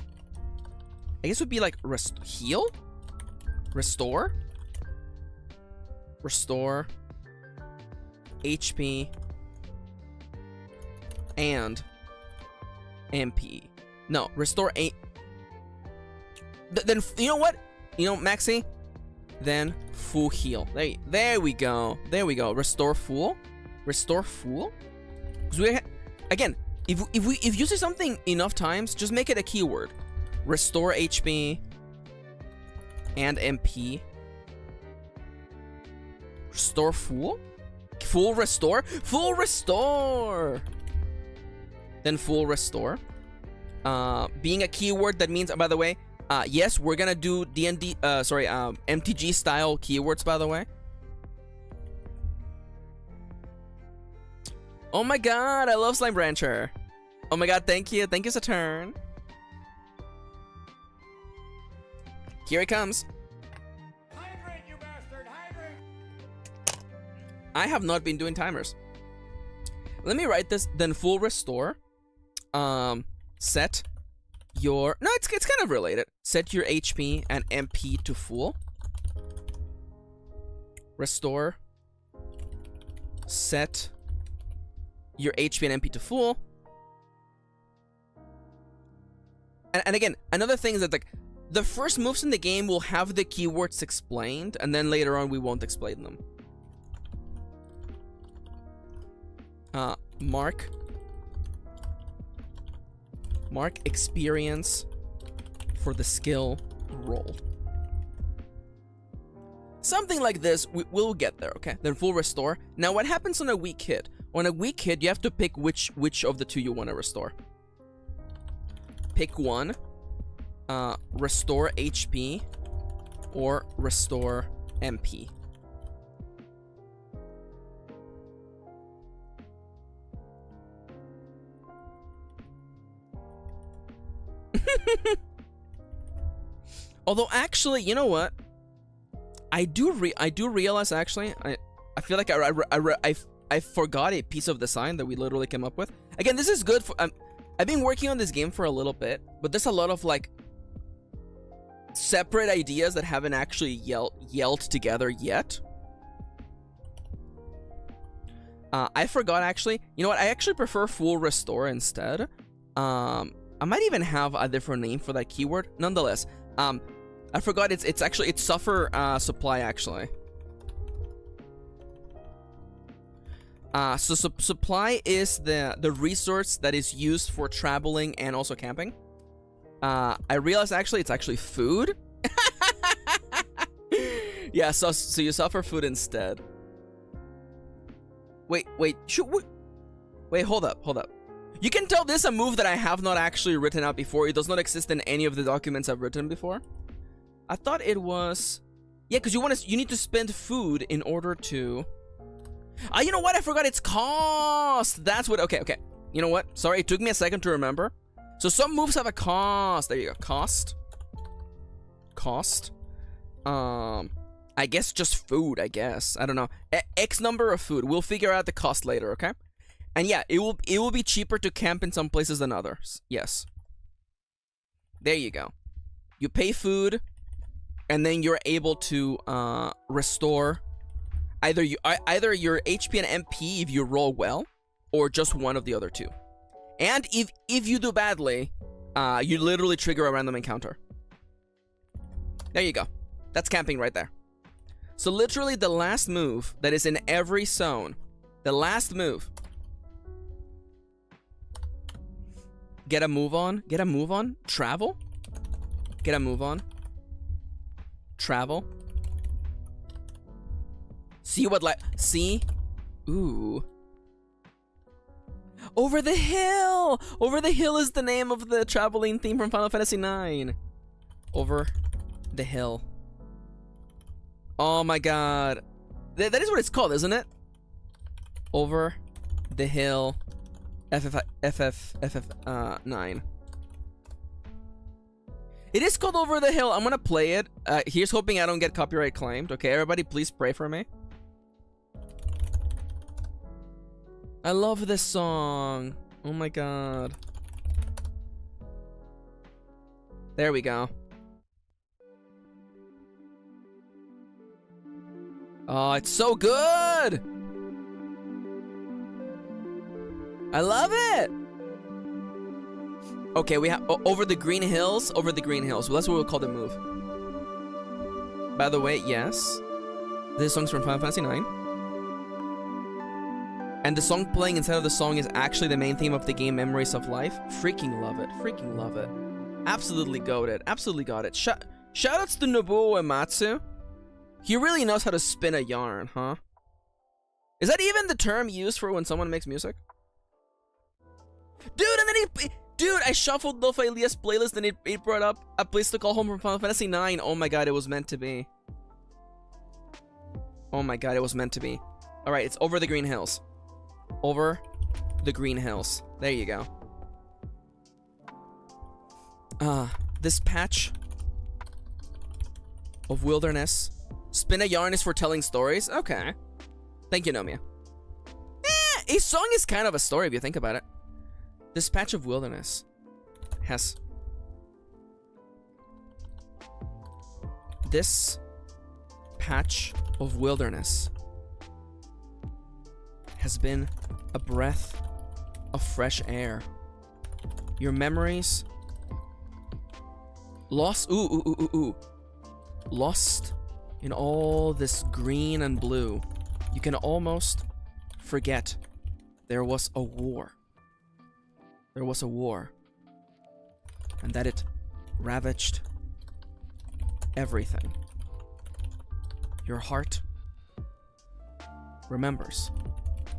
guess it would be like heal? Restore. Restore. HP. And MP. No, restore a. Then you know what? You know, Maxi. Then full heal. There we go. There we go. Restore full. Restore full. Because we again, if you say something enough times, just make it a keyword. Restore HP and MP. Restore full. Full restore. Full restore. Then full restore. Being a keyword, that means, by the way, yes, we're gonna do D&D, MTG style keywords, by the way. Oh my god, I love Slime Brancher. Oh my god, thank you. Thank you, Saturn. Here it comes. Hydrate, you bastard! Hydrate! I have not been doing timers. Let me write this, then full restore. Set your... No, it's kind of related. Set your HP and MP to full. Restore. Set your HP and MP to full. And again, another thing is that, like, the first moves in the game will have the keywords explained, and then later on we won't explain them. Mark experience for the skill roll. Something like this, we'll get there, okay? Then full restore. Now, what happens on a weak hit? On a weak hit, you have to pick which of the two you want to restore. Pick one. Restore HP or restore MP. Although, actually, you know what? I do realize, actually, I feel like I forgot a piece of design that we literally came up with. Again, this is good for... I've been working on this game for a little bit, but there's a lot of, like, separate ideas that haven't actually yelled together yet. I forgot, actually. You know what? I actually prefer full restore instead. I might even have a different name for that keyword. Nonetheless, I forgot it's suffer supply, actually. So supply is the resource that is used for traveling and also camping. I realized, actually, it's actually food. Yeah, so you suffer food instead. Wait, hold up. You can tell this is a move that I have not actually written out before. It does not exist in any of the documents I've written before. I thought it was... Yeah, because you need to spend food in order to... You know what? I forgot, it's cost. That's what... Okay. You know what? Sorry, it took me a second to remember. So some moves have a cost. There you go. Cost. I guess just food, I guess. I don't know. X number of food. We'll figure out the cost later, okay? And yeah, it will be cheaper to camp in some places than others. Yes. There you go. You pay food, and then you're able to restore either your HP and MP if you roll well, or just one of the other two. And if you do badly, you literally trigger a random encounter. There you go. That's camping right there. So literally the last move that is in every zone, the last move. Get a move on. Travel. Get a move on. Travel. See what, like, see? Ooh. Over the Hill! Over the Hill is the name of the traveling theme from Final Fantasy IX. Over the Hill. Oh my god. That is what it's called, isn't it? Over the Hill. FF9. It is called Over the Hill. I'm gonna play it. Here's hoping I don't get copyright claimed. Okay, everybody, please pray for me. I love this song. Oh my god. There we go. Oh, it's so good! I love it! Okay, we have over the green hills. Over the green hills. Well, that's what we'll call the move. By the way, yes, this song's from Final Fantasy IX, and the song playing inside of the song is actually the main theme of the game, Memories of Life. Freaking love it. Freaking love it. Absolutely goated. Absolutely got it. Shoutouts to Nobuo Uematsu. He really knows how to spin a yarn, huh? Is that even the term used for when someone makes music? Dude, and then dude, I shuffled Lo-Fi Elias playlist and it brought up A Place to Call Home from Final Fantasy IX. Oh my god, it was meant to be. Oh my god, it was meant to be. Alright, it's Over the Green Hills. Over the Green Hills. There you go. This patch of wilderness. Spin a yarn is for telling stories? Okay. Thank you, Nomia. A song is kind of a story if you think about it. This patch of wilderness has... This patch of wilderness has been a breath of fresh air. Your memories... Lost... Ooh. Lost in all this green and blue. You can almost forget there was a war. There was a war. And that it ravaged everything. Your heart remembers.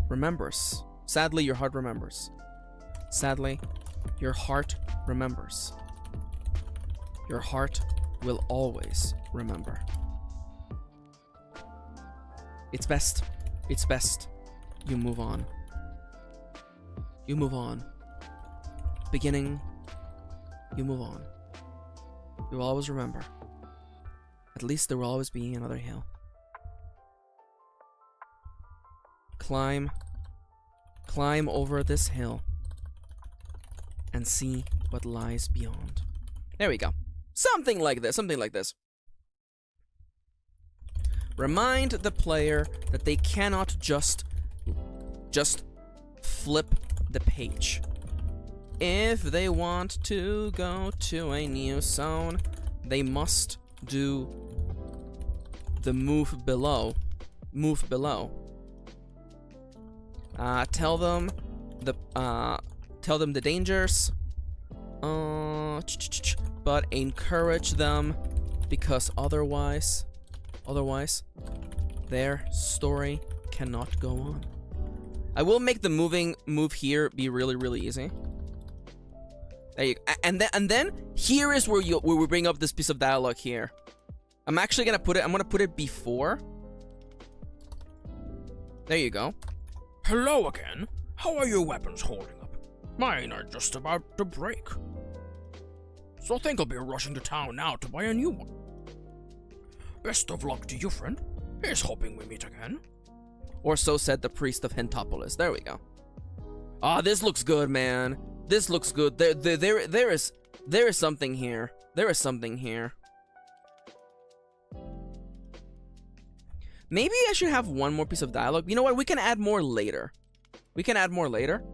Remembers. Sadly, your heart remembers. Sadly, your heart remembers. Your heart will always remember. It's best. It's best. You move on. You move on. Beginning, you move on. You will always remember. At least there will always be another hill. Climb over this hill and see what lies beyond. There we go. Something like this, something like this. Remind the player that they cannot just flip the page. If they want to go to a new zone, they must do the move below. Move below. Tell them the dangers. But encourage them, because otherwise their story cannot go on. I will make the move here be really easy. There you go. And then here is where we bring up this piece of dialogue here. I'm actually gonna put it before. There you go. Hello again. How are your weapons holding up? Mine are just about to break. So I think I'll be rushing to town now to buy a new one. Best of luck to you, friend. Here's hoping we meet again. Or so said the priest of Hentopolis. There we go. Ah, this looks good, man. This looks good. There is something here. There is something here. Maybe I should have one more piece of dialogue. You know what? We can add more later. We can add more later.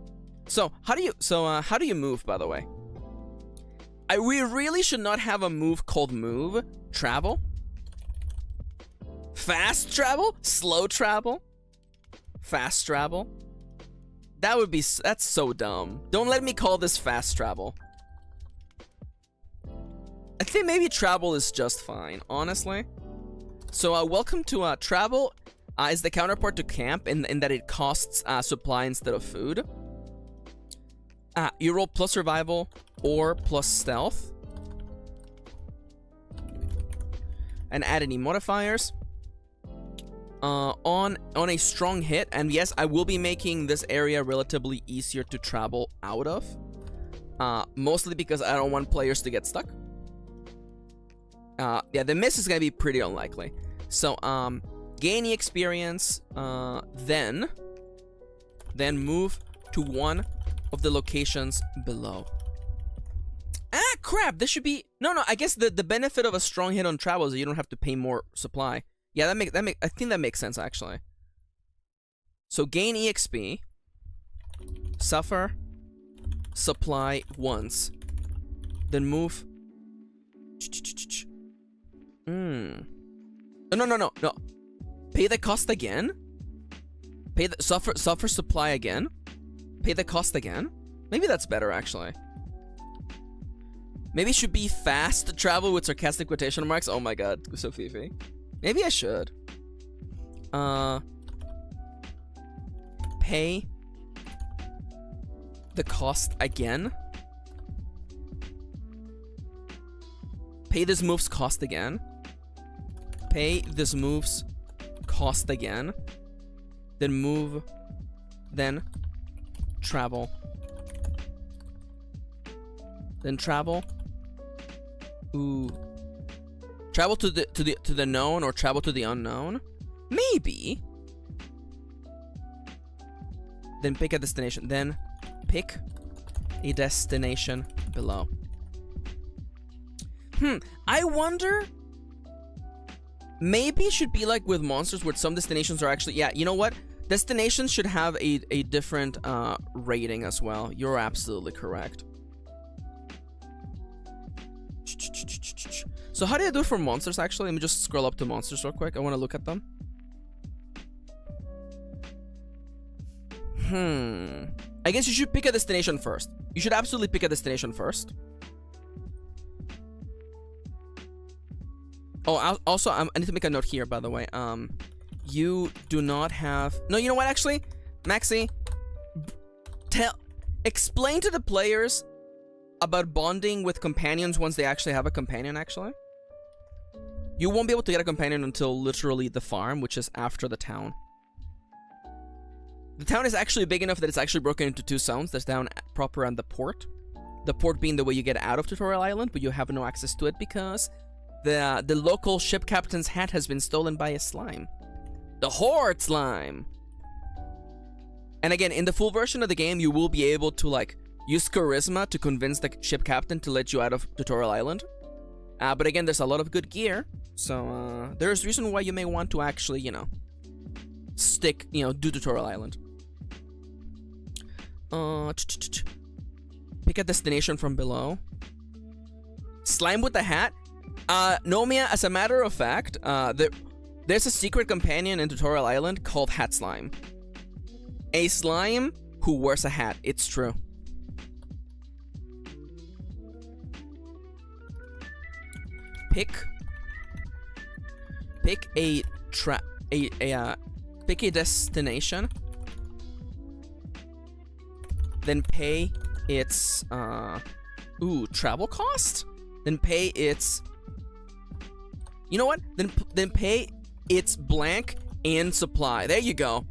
So how do you move, by the way? We really should not have a move called move. Travel. Fast travel? Slow travel? Fast travel? That's so dumb. Don't let me call this fast travel. I think maybe travel is just fine, honestly. So welcome to travel is the counterpart to camp in that it costs supply instead of food. You roll plus survival or plus stealth. And add any modifiers. On a strong hit, and yes, I will be making this area relatively easier to travel out of. Mostly because I don't want players to get stuck. Yeah, the miss is gonna be pretty unlikely. So, gain the experience, then move to one of the locations below. Crap, this should be... No, I guess the benefit of a strong hit on travel is that you don't have to pay more supply. Yeah, I think that makes sense actually. So gain EXP, suffer, supply once, then move. No. Pay the cost again. Pay the suffer supply again. Pay the cost again. Maybe that's better actually. Maybe it should be fast travel with sarcastic quotation marks. Oh my god, so fifi. Maybe I should. Pay the cost again. Pay this move's cost again. Pay this move's cost again. Then move. Then travel. Then travel. Ooh. Travel to the known or travel to the unknown? Maybe. Then pick a destination. Then pick a destination below. I wonder. Maybe it should be like with monsters where some destinations are actually, yeah, you know what? Destinations should have a different rating as well. You're absolutely correct. So how do I do it for monsters actually? Let me just scroll up to monsters real quick. I want to look at them. I guess you should pick a destination first. You should absolutely pick a destination first. Oh, also, I need to make a note here, by the way. You do not have... No, you know what, actually? Maxi, explain to the players about bonding with companions once they actually have a companion, actually. You won't be able to get a companion until literally the farm, which is after the town. The town is actually big enough that it's actually broken into two zones. There's down proper and the port. The port being the way you get out of Tutorial Island, but you have no access to it because the local ship captain's hat has been stolen by a slime. The Horde slime! And again, in the full version of the game, you will be able to, like, use charisma to convince the ship captain to let you out of Tutorial Island. But again, there's a lot of good gear, so there's reason why you may want to actually, you know, do Tutorial Island. Pick a destination from below. Slime with the hat? Nomia, as a matter of fact, there's a secret companion in Tutorial Island called Hat Slime. A slime who wears a hat. It's true. Pick a destination. Then pay its travel cost? Then pay its, you know what? Then pay its blank in supply. There you go.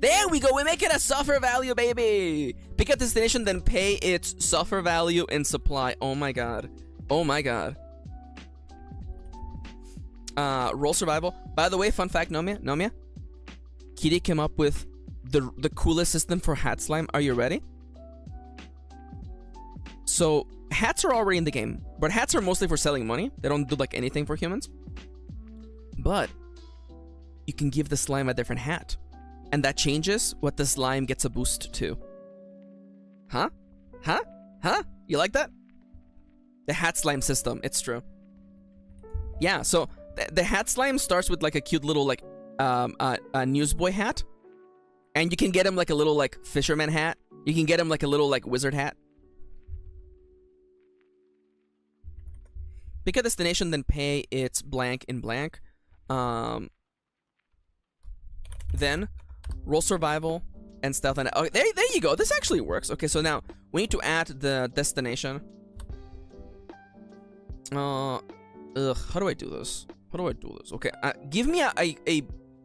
There we go. We make it a suffer value, baby. Pick a destination, then pay its suffer value in supply. Oh my god. Oh my god. Roll survival. By the way, fun fact, Nomia. Kitty came up with the coolest system for hat slime. Are you ready? So hats are already in the game, but hats are mostly for selling money. They don't do like anything for humans. But you can give the slime a different hat, and that changes what the slime gets a boost to. Huh? You like that? The hat slime system. It's true. Yeah. So the hat slime starts with like a cute little like a newsboy hat, and you can get him like a little like fisherman hat. You can get him like a little like wizard hat. Pick a destination, then pay its blank in blank. Then roll survival and stealth. And oh, there you go. This actually works. Okay, so now we need to add the destination. How do I do this? Okay, give me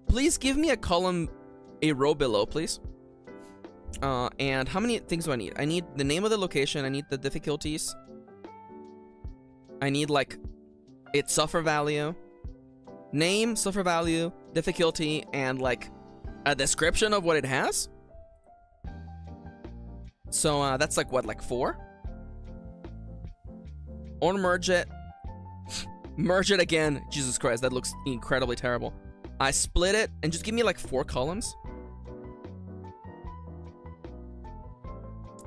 please give me a column, a row below, please. And how many things do I need? I need the name of the location. I need the difficulties. I need like its suffer value, name, suffer value, difficulty, and like a description of what it has. So that's like what, like 4? Or merge it. Merge it again. Jesus Christ, that looks incredibly terrible. I split it and just give me like 4 columns.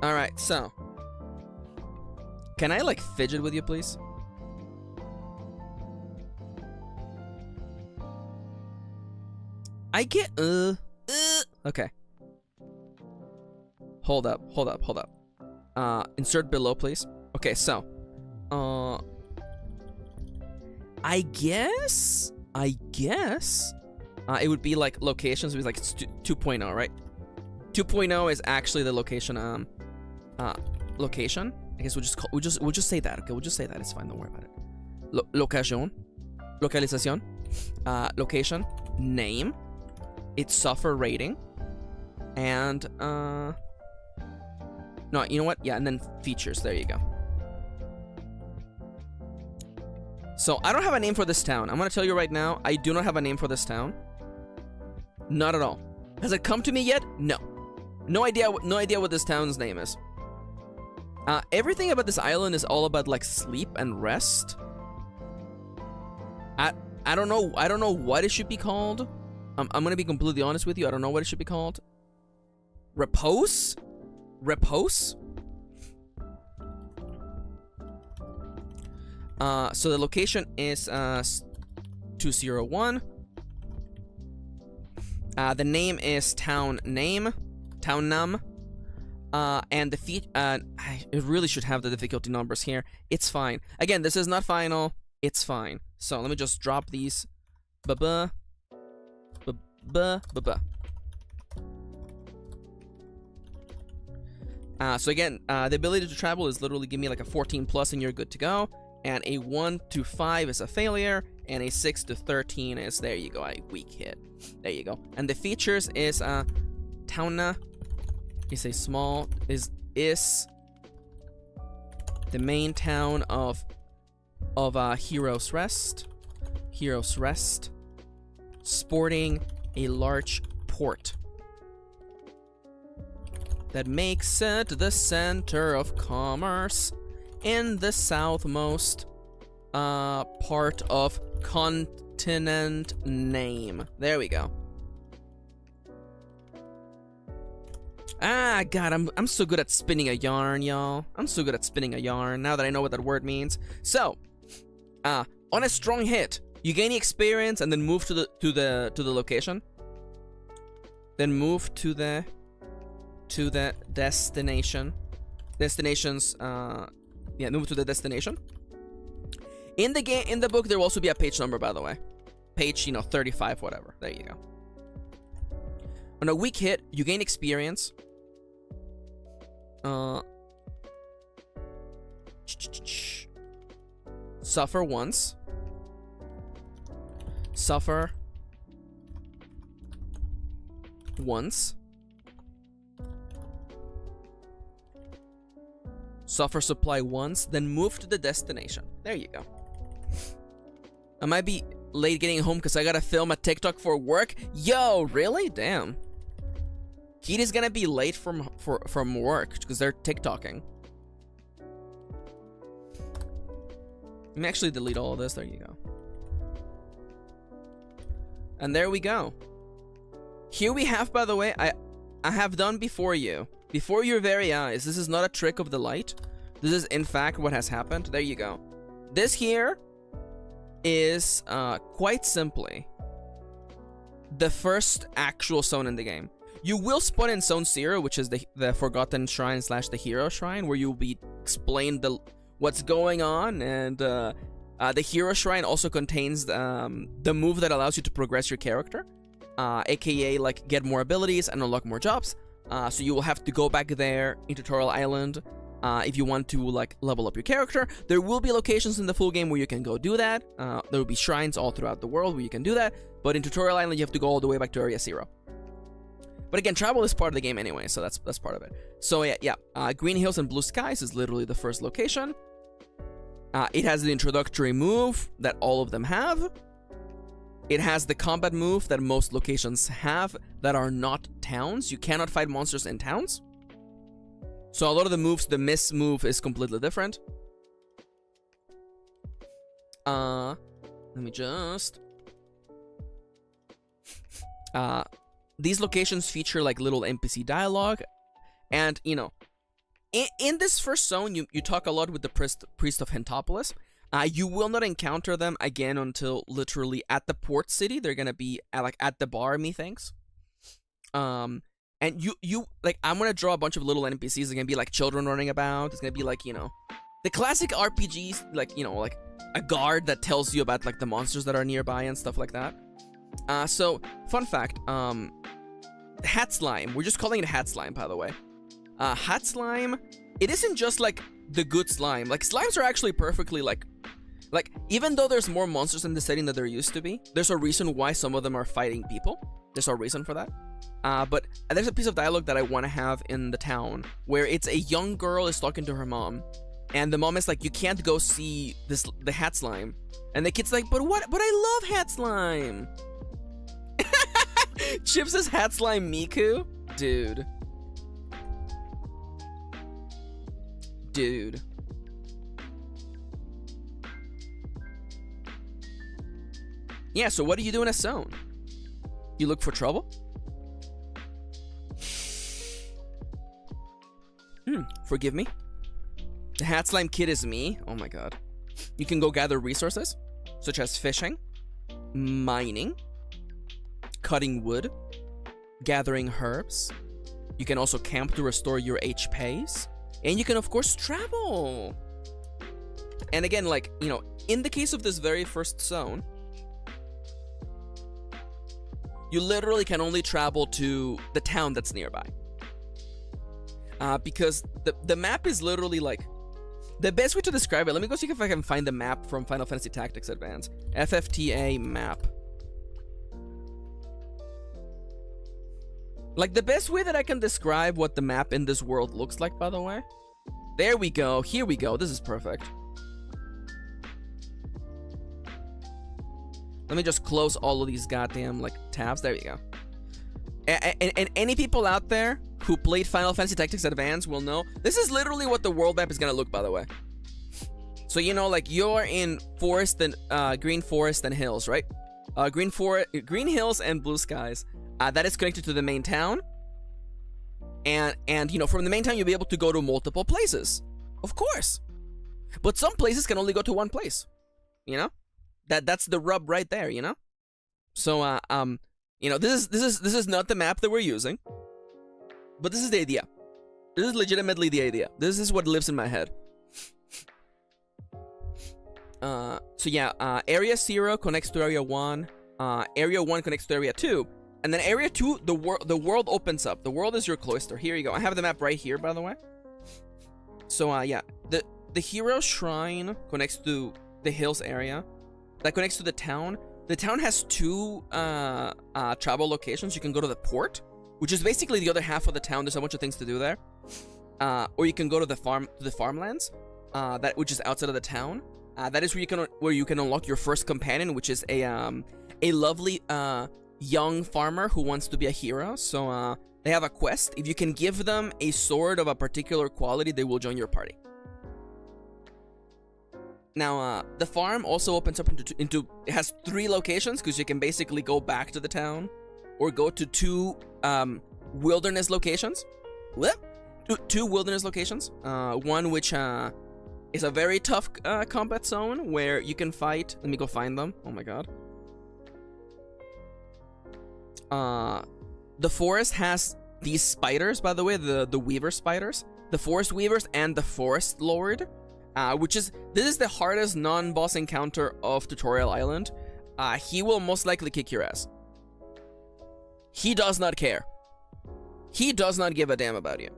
All right, so can I like fidget with you, please? I get okay. Hold up. Insert below, please. Okay, so I guess it would be like locations. It would be like 2.0, right? 2.0 is actually the location. Location. I guess we'll just say that. Okay, we'll just say that. It's fine. Don't worry about it. Localización. Location. Name. Its suffer rating. And no, you know what? Yeah, and then features. There you go. So I don't have a name for this town. I'm gonna tell you right now, I do not have a name for this town. Not at all. Has it come to me yet? No. No idea what this town's name is. Everything about this island is all about like sleep and rest. I don't know what it should be called. I'm gonna be completely honest with you. I don't know what it should be called. Repose? So the location is 201. The name is town name. And the it really should have the difficulty numbers here. It's fine. Again, this is not final. It's fine. So let me just drop these. So again, the ability to travel is literally give me like a 14 plus and you're good to go. And a 1 to 5 is a failure, and a 6 to 13 is, there you go, a weak hit. There you go. And the features is Tauna is a small is the main town of Heroes Rest, sporting a large port that makes it the center of commerce in the southmost part of continent name. There we go. Ah, God, I'm so good at spinning a yarn, y'all. I'm so good at spinning a yarn now that I know what that word means. So, on a strong hit, you gain the experience and then move to the location. Then move to the destination. Yeah, move to the destination. In the book, there will also be a page number, by the way. Page, 35, whatever. There you go. On a weak hit, you gain experience. Suffer once. Suffer once. Suffer supply once, then move to the destination. There you go. I might be late getting home because I gotta film a TikTok for work. Yo, really? Damn. Kitty's gonna be late from work because they're TikToking. Let me actually delete all of this. There you go. And there we go. Here we have, by the way, I have done before your very eyes. This is not a trick of the light. This is in fact what has happened. There you go. This here is quite simply the first actual zone in the game. You will spawn in Zone 0, which is the Forgotten Shrine / the Hero Shrine, where you'll be explained what's going on, and the Hero Shrine also contains the move that allows you to progress your character, aka like get more abilities and unlock more jobs. So you will have to go back there in Tutorial Island if you want to like level up your character. There will be locations in the full game where you can go do that. There will be shrines all throughout the world where you can do that. But in Tutorial Island, you have to go all the way back to Area 0. But again, travel is part of the game anyway, so that's part of it. So yeah. Green Hills and Blue Skies is literally the first location. It has the introductory move that all of them have. It has the combat move that most locations have that are not towns. You cannot fight monsters in towns. So a lot of the moves, the miss move is completely different. Let me just... These locations feature like little NPC dialogue, and you know, in this first zone, you talk a lot with the priest of Hentopolis. You will not encounter them again until literally at the port city. They're gonna be at the bar, methinks. And you like, I'm gonna draw a bunch of little NPCs. They're gonna be like children running about. It's gonna be like, you know, the classic RPGs, like, you know, like a guard that tells you about like the monsters that are nearby and stuff like that. So fun fact, hat slime. We're just calling it hat slime, by the way. Hat slime. It isn't just like the good slime. Like, slimes are actually perfectly like even though there's more monsters in the setting than there used to be, there's a reason why some of them are fighting people. There's a reason for that. But there's a piece of dialogue that I want to have in the town where it's a young girl is talking to her mom, and the mom is like, you can't go see the hat slime, and the kid's like, but I love hat slime. Chips is hat slime Miku? Dude. Yeah, so what do you do in a zone? You look for trouble? Forgive me. The hat slime kid is me. Oh my god. You can go gather resources, such as fishing, mining, cutting wood, gathering herbs. You can also camp to restore your HPs. And you can, of course, travel. And again, like, you know, in the case of this very first zone, you literally can only travel to the town that's nearby. Because the map is literally like, the best way to describe it, let me go see if I can find the map from Final Fantasy Tactics Advance. FFTA map. Like, the best way that I can describe what the map in this world looks like, by the way. There we go. Here we go. This is perfect. Let me just close all of these goddamn, like, tabs. There we go. And any people out there who played Final Fantasy Tactics Advance will know this is literally what the world map is gonna look, by the way. So, you know, like, you're in forest and green forest and hills, right? Green hills and blue skies. That is connected to the main town. And you know, from the main town, you'll be able to go to multiple places. Of course. But some places can only go to one place. You know? That's the rub right there, you know? So, you know, this is not the map that we're using. But this is the idea. This is legitimately the idea. This is what lives in my head. So yeah, Area 0 connects to Area 1. Area 1 connects to Area 2. And then Area 2, the world opens up. The world is your cloister. Here you go. I have the map right here, by the way. So, yeah. The hero shrine connects to the hills area. That connects to the town. The town has two travel locations. You can go to the port, which is basically the other half of the town. There's a bunch of things to do there. Or you can go to the farmlands, which is outside of the town. That is where you can unlock your first companion, which is a lovely young farmer who wants to be a hero. So they have a quest. If you can give them a sword of a particular quality, they will join your party. Now, the farm also opens up into it has 3 locations, because you can basically go back to the town, or go to 2 wilderness locations. What? 2 wilderness locations. One which is a very tough combat zone where you can fight. Let me go find them. Oh my god. The forest has these spiders, by the way, the weaver spiders, the forest weavers, and the forest lord. This is the hardest non-boss encounter of Tutorial Island. He will most likely kick your ass. He does not care. He does not give a damn about you.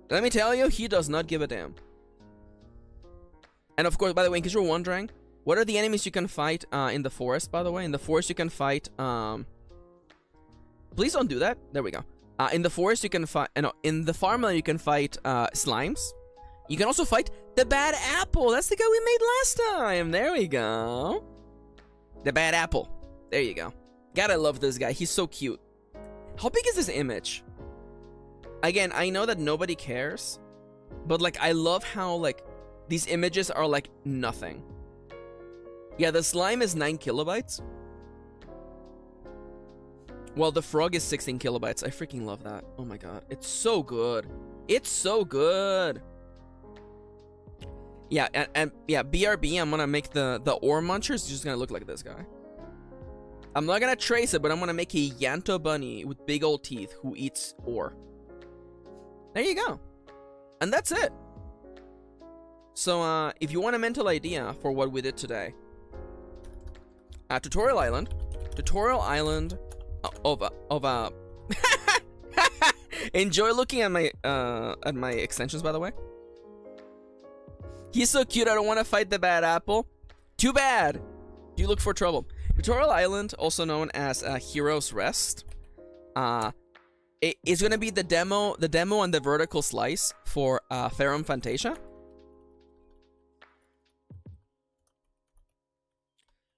Let me tell you, he does not give a damn. And of course, by the way, in case you're wondering, what are the enemies you can fight in the forest, by the way? In the forest you can fight... Please don't do that. There we go. In the forest you can fight... No, in the farmland you can fight slimes. You can also fight the bad apple. That's the guy we made last time. There we go. The bad apple. There you go. God, I love this guy. He's so cute. How big is this image? Again, I know that nobody cares, but like, I love how like these images are like nothing. Yeah, the slime is 9 kilobytes. Well, the frog is 16 kilobytes. I freaking love that. Oh my god. It's so good. It's so good. Yeah, and yeah, BRB, I'm gonna make the ore munchers. It's just gonna look like this guy. I'm not gonna trace it, but I'm gonna make a Yanto bunny with big old teeth who eats ore. There you go. And that's it. So, if you want a mental idea for what we did today, Tutorial Island of enjoy looking at my extensions, by the way. He's so cute, I don't want to fight the bad apple. Too bad. You look for trouble. Tutorial Island, also known as Hero's Rest. It is going to be the demo and the vertical slice for Ferrum Fantasia.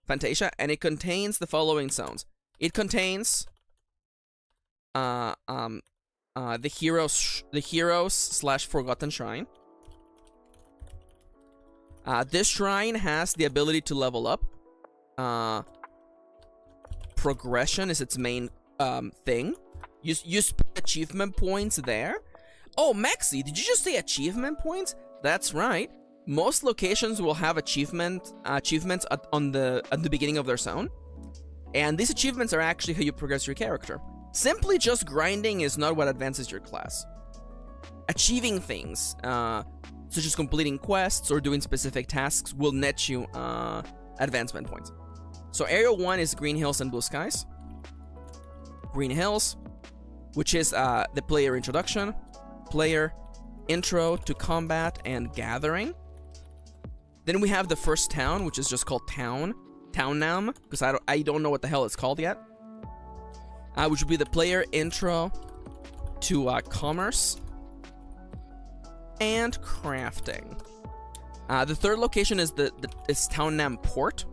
And it contains the following zones. It contains the heroes / Forgotten Shrine. This shrine has the ability to level up. Progression is its main thing. You spend achievement points there. Oh, Maxi, did you just say achievement points? That's right. Most locations will have achievements at the beginning of their zone. And these achievements are actually how you progress your character. Simply just grinding is not what advances your class. Achieving things, such as completing quests or doing specific tasks, will net you advancement points. So Area 1 is Green Hills and Blue Skies. Green Hills, which is the player introduction, player intro to combat and gathering. Then we have the first town, which is just called Townnam, because I don't know what the hell it's called yet. Which would be the player intro to commerce and crafting. The third location is is Townnam Port.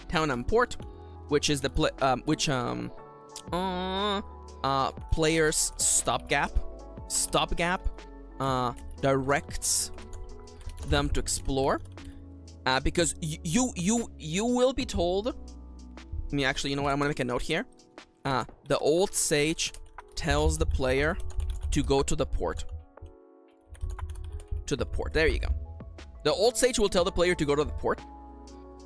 Townnam Port, which is the player's stopgap directs them to explore, because you will be told. I mean, actually, you know what? I'm gonna make a note here. The old sage tells the player to go to the port. There you go. The old sage will tell the player to go to the port.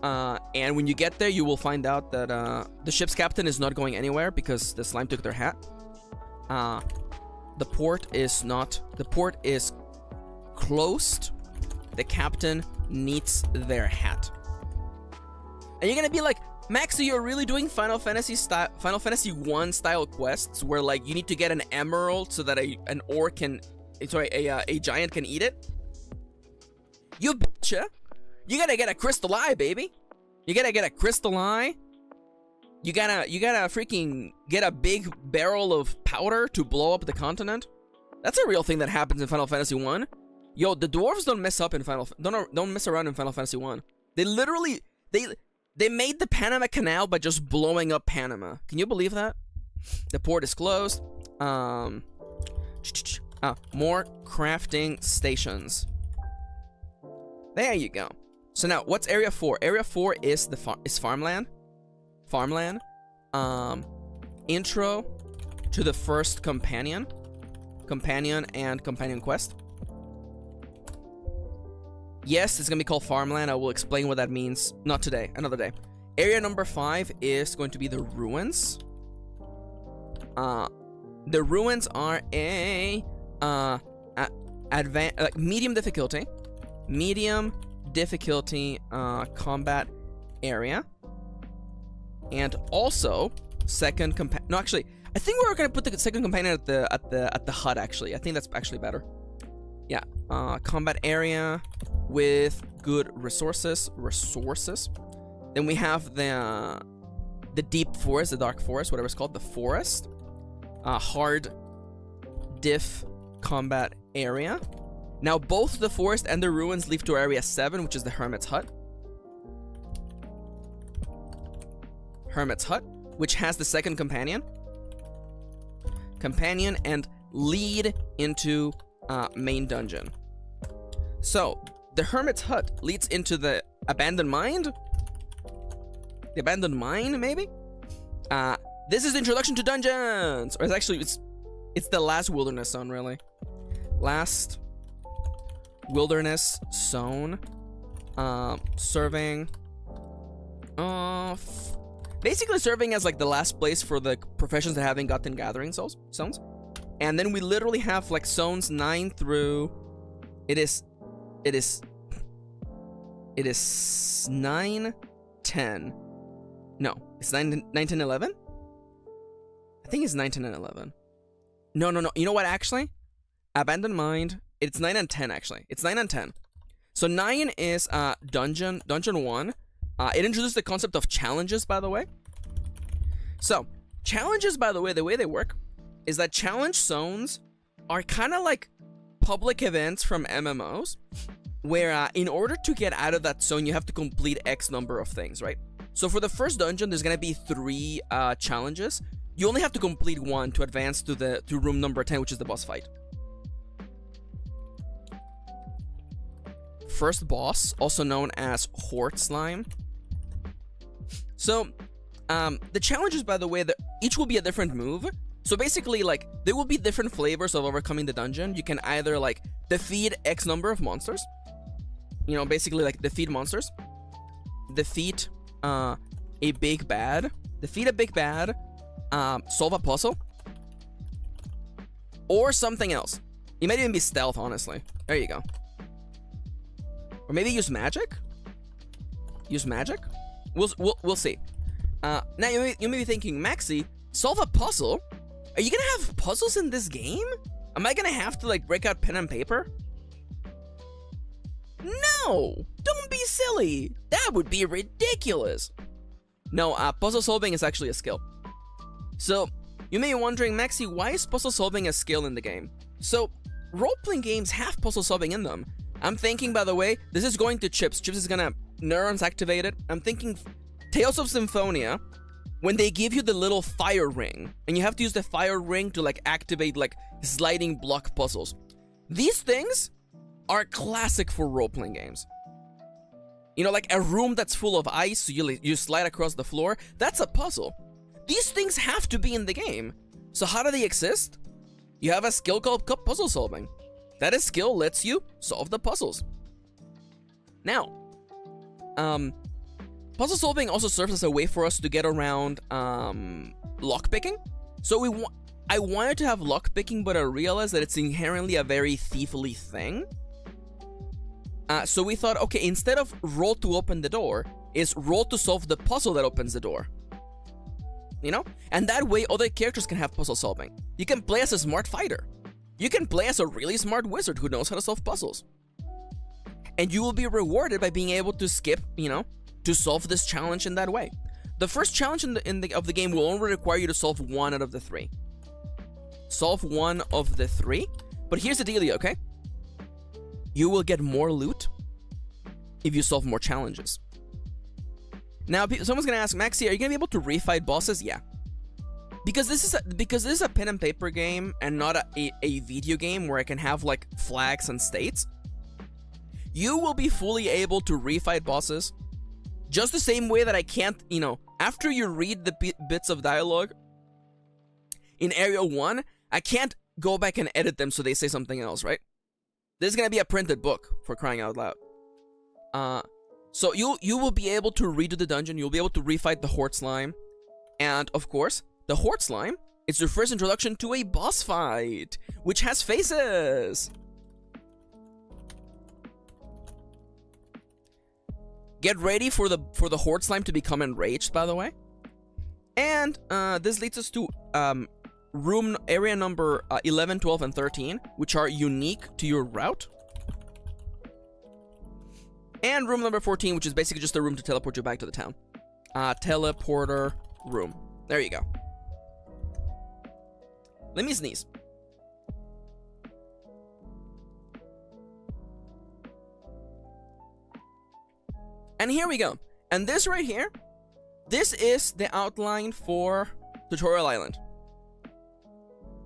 And when you get there, you will find out that the ship's captain is not going anywhere because the slime took their hat. The port is closed. The captain needs their hat. And you're gonna be like, Maxi, you're really doing Final Fantasy 1 style quests where like you need to get an emerald so that a giant can eat it? You betcha. You gotta get a crystal eye, baby. You gotta get a crystal eye. You gotta freaking get a big barrel of powder to blow up the continent. That's a real thing that happens in Final Fantasy 1. Yo, the dwarves don't mess around in Final Fantasy 1. They literally they made the Panama Canal by just blowing up Panama. Can you believe that? The port is closed. More crafting stations. There you go. So now, what's Area 4? Area 4 is farmland. Intro to the first companion and companion quest. Yes, it's gonna be called farmland. I will explain what that means. Not today, another day. Area number 5 is going to be the ruins. The ruins are medium difficulty combat area, and also second companion. No, actually, I think we're gonna put the second companion at the hut. Actually, I think that's actually better. Yeah, combat area with good resources. Then we have the deep forest, the dark forest, whatever it's called, the forest. Hard diff combat area. Now both the forest and the ruins lead to area 7, which is the hermit's hut. Which has the second companion and lead into main dungeon. So the hermit's hut leads into the abandoned mine. The abandoned mine, maybe. This is the introduction to dungeons! Or it's the last wilderness zone, really. Last wilderness zone. Serving... basically serving as like the last place for the professions that haven't gotten gathering zones. And then we literally have like zones 9 through... It is 9, 10. No, it's 9, 10, 11? I think it's 9, 10, and 11. No. You know what, actually? Abandoned Mind. It's 9 and 10, actually. It's 9 and 10. So 9 is Dungeon 1. It introduced the concept of challenges, by the way. So, challenges, by the way they work is that challenge zones are kind of like public events from MMOs, where in order to get out of that zone, you have to complete X number of things, right? So for the first dungeon, there's gonna be 3 challenges. You only have to complete 1 to advance to room number 10, which is the boss fight. First boss, also known as Horde Slime. So, the challenges, by the way, each will be a different move. So basically, like, there will be different flavors of overcoming the dungeon. You can either, like, defeat X number of monsters. You know, basically, like, defeat monsters. Defeat a big bad. Defeat a big bad. Solve a puzzle. Or something else. It might even be stealth, honestly. There you go. Or maybe use magic? Use magic? We'll see. Now, you may be thinking, Maxi, solve a puzzle? Are you gonna have puzzles in this game? Am I gonna have to, like, break out pen and paper? No! Don't be silly! That would be ridiculous! No, puzzle solving is actually a skill. So, you may be wondering, Maxi, why is puzzle solving a skill in the game? So, role-playing games have puzzle solving in them. I'm thinking, by the way, this is going to Chips. Chips is gonna... Neurons activated. I'm thinking Tales of Symphonia, when they give you the little fire ring, and you have to use the fire ring to, like, activate, like, sliding block puzzles. These things are classic for role-playing games. You know, like a room that's full of ice, so you slide across the floor. That's a puzzle. These things have to be in the game. So how do they exist? You have a skill called puzzle solving. That skill lets you solve the puzzles. Now, puzzle solving also serves as a way for us to get around lockpicking. So I wanted to have lockpicking, but I realized that it's inherently a very thiefly thing. So we thought, okay, instead of roll to open the door, is roll to solve the puzzle that opens the door. You know? And that way, other characters can have puzzle solving. You can play as a smart fighter. You can play as a really smart wizard who knows how to solve puzzles. And you will be rewarded by being able to skip, you know, to solve this challenge in that way. The first challenge of the game will only require you to solve 1 out of the 3. Solve 1 of the 3. But here's the dealio, okay? You will get more loot if you solve more challenges. Now, someone's gonna ask, Maxi, are you gonna be able to refight bosses? Yeah. Because this is a pen and paper game and not a video game where I can have, like, flags and states. You will be fully able to refight bosses just the same way that I can't, you know, after you read the bits of dialogue in Area 1, I can't go back and edit them so they say something else, right? This is gonna be a printed book, for crying out loud. So you will be able to redo the dungeon, you'll be able to refight the Horde Slime, and of course, the Horde Slime is your first introduction to a boss fight, which has faces! Get ready for the Horde Slime to become enraged, by the way. And this leads us to area number 11, 12, and 13, which are unique to your route. And room number 14, which is basically just a room to teleport you back to the town. Teleporter room. There you go. Let me sneeze. And here we go. And this right here, this is the outline for Tutorial Island.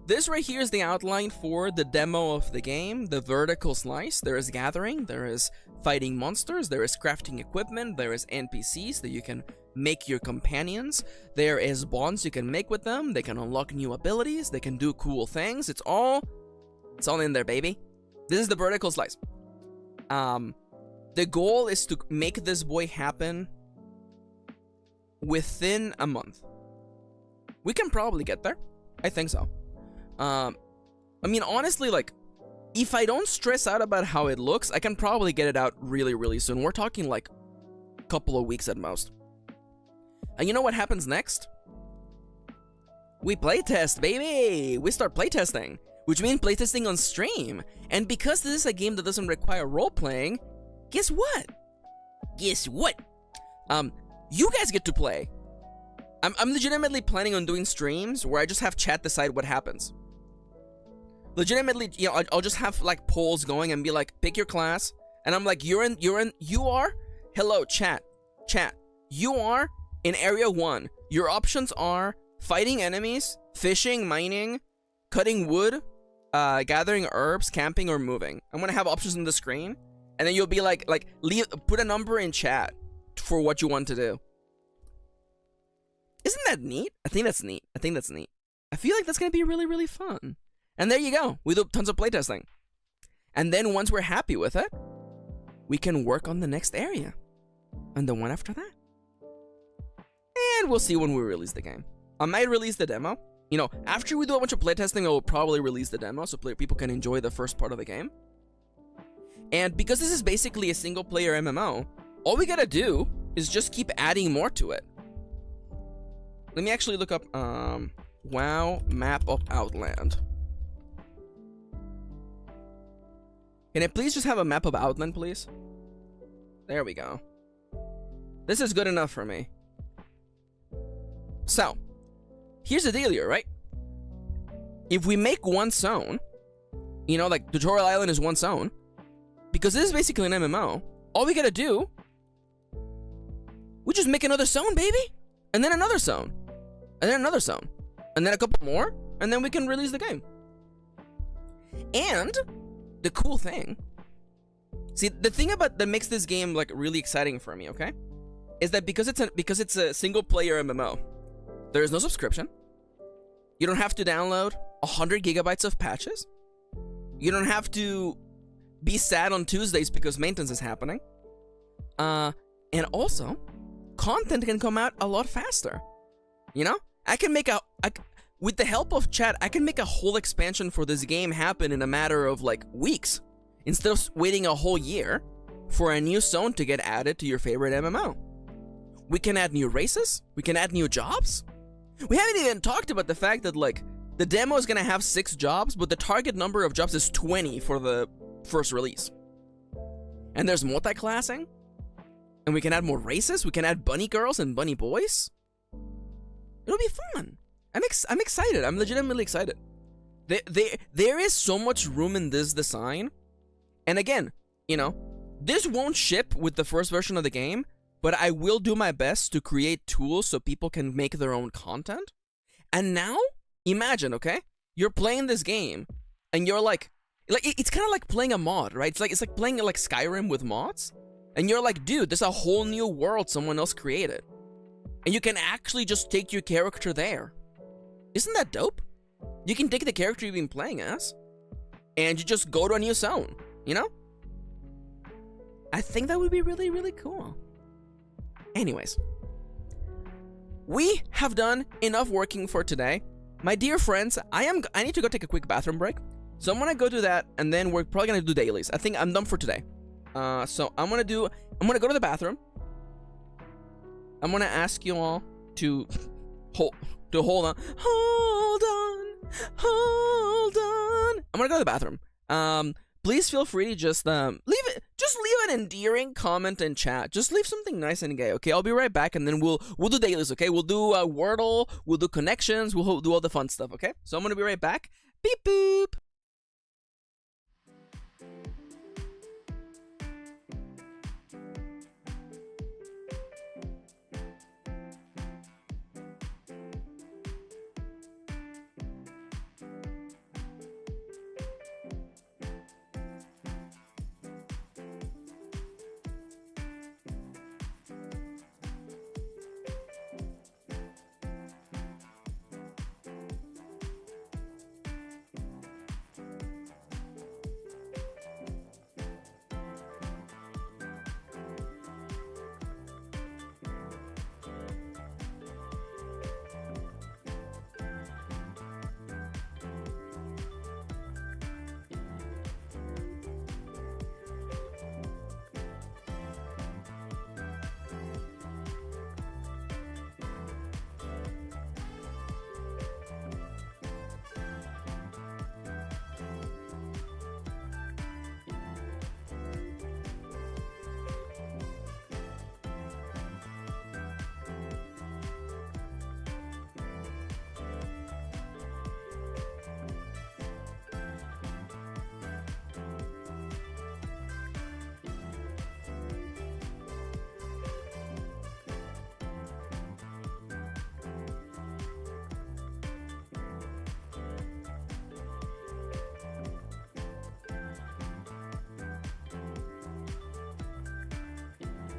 This right here is the outline for the demo of the game, the vertical slice. There is gathering, there is fighting monsters, there is crafting equipment, there is NPCs that you can make your companions. There is bonds you can make with them. They can unlock new abilities. They can do cool things. It's all in there, baby. This is the vertical slice. The goal is to make this boy happen within a month. We can probably get there. I think so. I mean, honestly, like, if I don't stress out about how it looks, I can probably get it out really, really soon. We're talking like a couple of weeks at most. And you know what happens next? We playtest, baby! We start playtesting, which means playtesting on stream. And because this is a game that doesn't require role-playing, guess what? Guess what? You guys get to play. I'm legitimately planning on doing streams where I just have chat decide what happens. Legitimately, you know, I'll just have like polls going and be like, pick your class, and I'm like, you are, hello, chat, you are in area 1. Your options are fighting enemies, fishing, mining, cutting wood, gathering herbs, camping, or moving. I'm gonna have options on the screen, and then you'll be like put a number in chat for what you want to do. Isn't that neat? I think that's neat. I feel like that's gonna be really, really fun. And there you go. We do tons of playtesting. And then once we're happy with it, we can work on the next area. And the one after that. And we'll see when we release the game. I might release the demo. You know, after we do a bunch of playtesting, I will probably release the demo so people can enjoy the first part of the game. And because this is basically a single-player MMO, all we gotta do is just keep adding more to it. Let me actually look up, WoW map of Outland. Can I please just have a map of Outland, please? There we go. This is good enough for me. So, here's the deal here, right? If we make one zone, you know, like Tutorial Island is one zone, because this is basically an MMO, all we gotta do, we just make another zone, baby! And then another zone. And then another zone. And then a couple more, and then we can release the game. And the cool thing, see, the thing that makes this game like really exciting for me, okay, is that because it's a single player MMO, there is no subscription. You don't have to download 100 gigabytes of patches. You don't have to be sad on Tuesdays because maintenance is happening. And also, content can come out a lot faster. You know, I can make with the help of chat, I can make a whole expansion for this game happen in a matter of like weeks, instead of waiting a whole year for a new zone to get added to your favorite MMO. We can add new races, we can add new jobs. We haven't even talked about the fact that like the demo is gonna have 6 jobs, but the target number of jobs is 20 for the first release. And there's multi-classing, and we can add more races, we can add bunny girls and bunny boys. It'll be fun. I'm excited. I'm legitimately excited. There is so much room in this design. And again, you know, this won't ship with the first version of the game, but I will do my best to create tools so people can make their own content. And now, imagine, okay? You're playing this game, and you're like it's kind of like playing a mod, right? It's like playing like Skyrim with mods. And you're like, dude, there's a whole new world someone else created. And you can actually just take your character there. Isn't that dope? You can take the character you've been playing as, and you just go to a new zone, you know? I think that would be really, really cool. Anyways, we have done enough working for today. My dear friends, I need to go take a quick bathroom break. So I'm gonna go do that, and then we're probably gonna do dailies. I think I'm done for today. So I'm gonna go to the bathroom. I'm gonna ask you all to hold on. I'm gonna go to the bathroom. Please feel free to just leave an endearing comment in chat. Just leave something nice and gay, okay? I'll be right back, and then we'll do dailies, okay? We'll do Wordle, we'll do connections, we'll do all the fun stuff, okay? So I'm gonna be right back. Beep boop.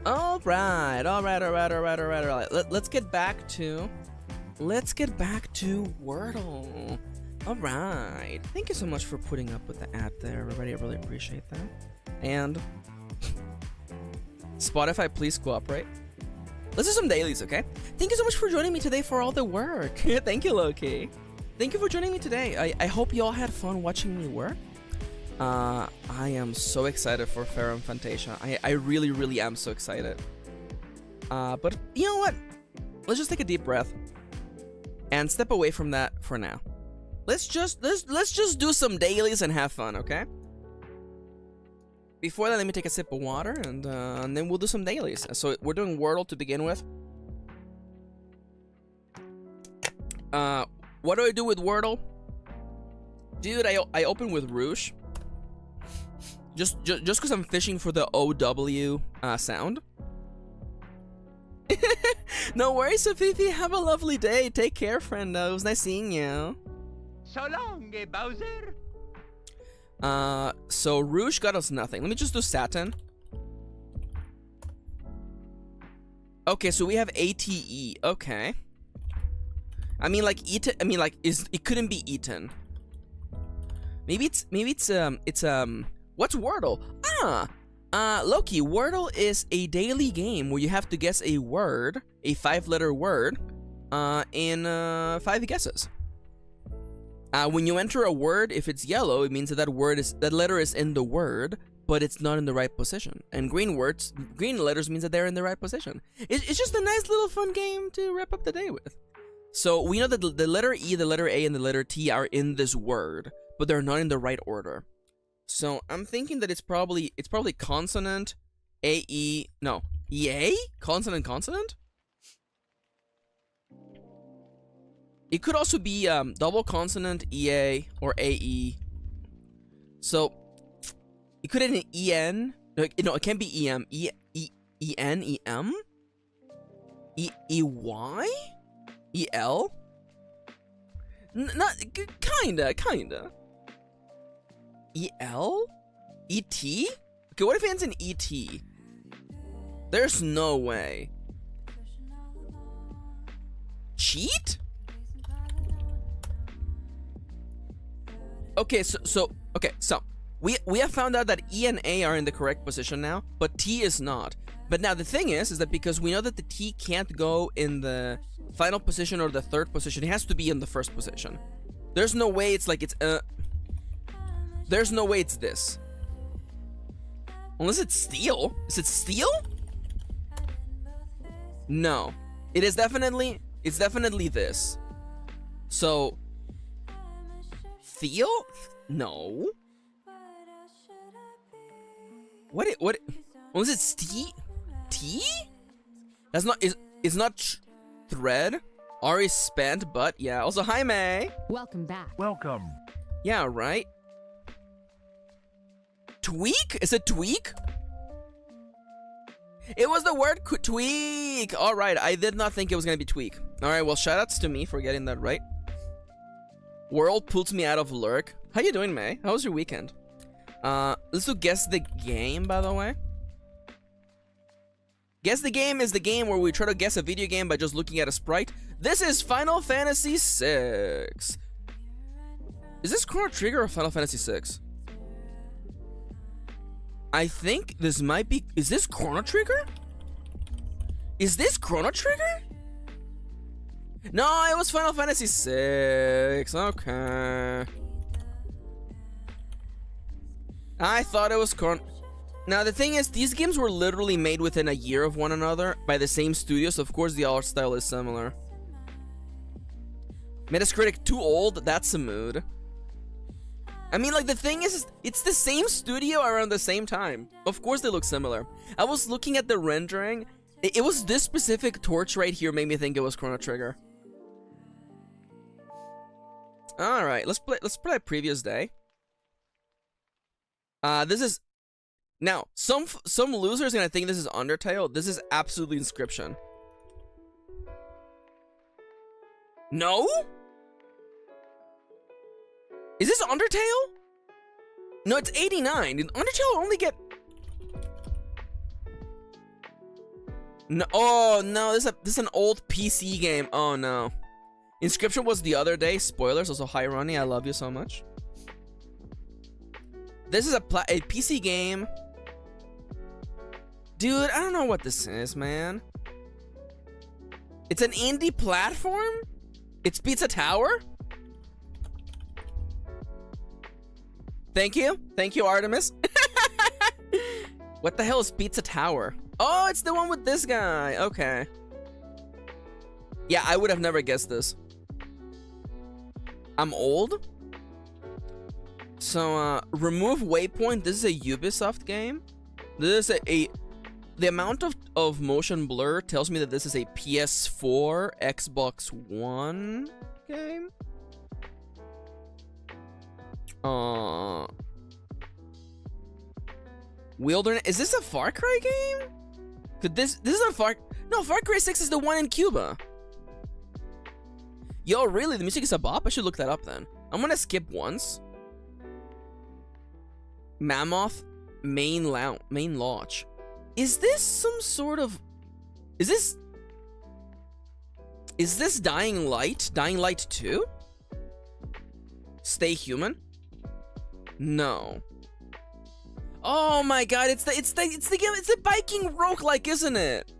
All right. Let's get back to Wordle. All right. Thank you so much for putting up with the ad there, everybody. I really appreciate that. And Spotify, please cooperate. Let's do some dailies, okay? Thank you so much for joining me today for all the work. Thank you, Loki. Thank you for joining me today. I hope you all had fun watching me work. I am so excited for Pharaoh and Fantasia. I really, really am so excited. But you know what? Let's just take a deep breath and step away from that for now. Let's just do some dailies and have fun, okay? Before that, let me take a sip of water, and then we'll do some dailies. So we're doing Wordle to begin with. What do I do with Wordle? Dude, I open with Rouge. Just because I'm fishing for the OW sound. No worries, Sophie. Have a lovely day. Take care, friend. It was nice seeing you. So long, Bowser. So Rouge got us nothing. Let me just do Satin. Okay, so we have ATE. Okay. I mean, like Eaton. I mean, like it couldn't be Eaton. Maybe it's what's Wordle? Loki. Wordle is a daily game where you have to guess a word, a 5-letter word, in 5 guesses. When you enter a word, if it's yellow, it means that that letter is in the word, but it's not in the right position. And green letters means that they're in the right position. It's just a nice little fun game to wrap up the day with. So we know that the letter E, the letter A, and the letter T are in this word, but they're not in the right order. So I'm thinking that it's probably consonant, EA, consonant. It could also be double consonant, EA, or AE. So, it could be an EN. No, it can't be EM. EN, EM? EY? EL? Not, kinda. EL? ET? Okay, what if it ends in ET? There's no way. Cheat? Okay, so we have found out that E and A are in the correct position now, but T is not. But now the thing is that because we know that the T can't go in the final position or the third position, it has to be in the first position. There's no way it's like there's no way it's this. Unless it's steel. Is it steel? No. It's definitely this. So Theo? No. What? Was it T? That's not. It's not thread. R is spent, but yeah. Also, hi May. Welcome back. Welcome. Yeah, right. Tweak? Is it tweak? It was the word tweak. All right, I did not think it was gonna be tweak. All right, well, shoutouts to me for getting that right. World pulls me out of lurk. How you doing, May? How was your weekend? Let's do guess the game, by the way. Guess the game is the game where we try to guess a video game by just looking at a sprite. This is Final Fantasy VI. Is this Chrono Trigger or Final Fantasy VI? I think this might be... Is this Chrono Trigger? Is this Chrono Trigger? No, it was Final Fantasy VI. Okay. I thought it was Chrono... Now, the thing is, these games were literally made within a year of one another by the same studio, so of course the art style is similar. Metacritic too old? That's a mood. I mean, like, the thing is, it's the same studio around the same time. Of course they look similar. I was looking at the rendering. It was this specific torch right here made me think it was Chrono Trigger. Alright, let's play previous day. This is... Now, some losers are gonna think this is Undertale. This is absolutely Inscription. No? Is this Undertale? No, it's 89. Did Undertale only get... No, oh no, this is an old PC game. Oh no. Inscription was the other day. Spoilers. Also, hi Ronnie, I love you so much. This is a PC game. Dude, I don't know what this is, man. It's an indie platform? It's Pizza Tower? Thank you, Artemis. What the hell is Pizza Tower? Oh, it's the one with this guy. Okay. Yeah, I would have never guessed this. I'm old. So, remove waypoint. This is a Ubisoft game. This is the amount of motion blur tells me that this is a PS4, Xbox One game. Wilderness. Is this a Far Cry game? Could this is a Far Cry 6 is the one in Cuba. Yo, really? The music is a bop? I should look that up then. I'm gonna skip once. Mammoth main lodge. Is this some sort of... Is this Dying Light? Dying Light 2? Stay Human? No. Oh my god, it's the game, it's the biking roguelike, isn't it?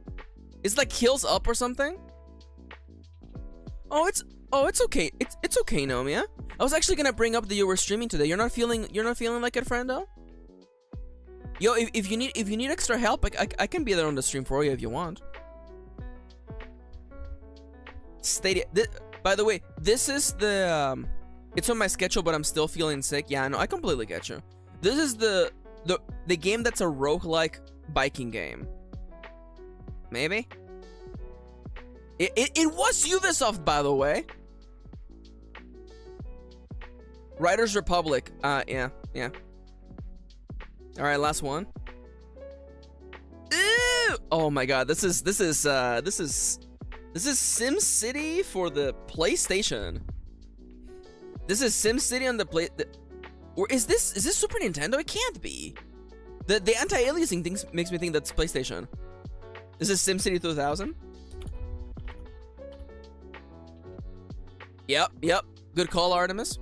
It's like Hills Up or something? Oh, it's okay. It's okay, Nomia. I was actually gonna bring up that you were streaming today. You're not feeling like it, friendo? Yo, if you need extra help, I can be there on the stream for you if you want. Stadia. By the way, this is the it's on my schedule, but I'm still feeling sick. Yeah, no, I completely get you. This is the game that's a roguelike biking game. Maybe. It was Ubisoft, by the way. Riders Republic. Yeah. All right, last one. Ew! Oh my god, this is SimCity for the PlayStation. This is SimCity on the or is this Super Nintendo? It can't be. The anti-aliasing thing makes me think that's PlayStation. This is SimCity 2000. Yep. Good call, Artemis.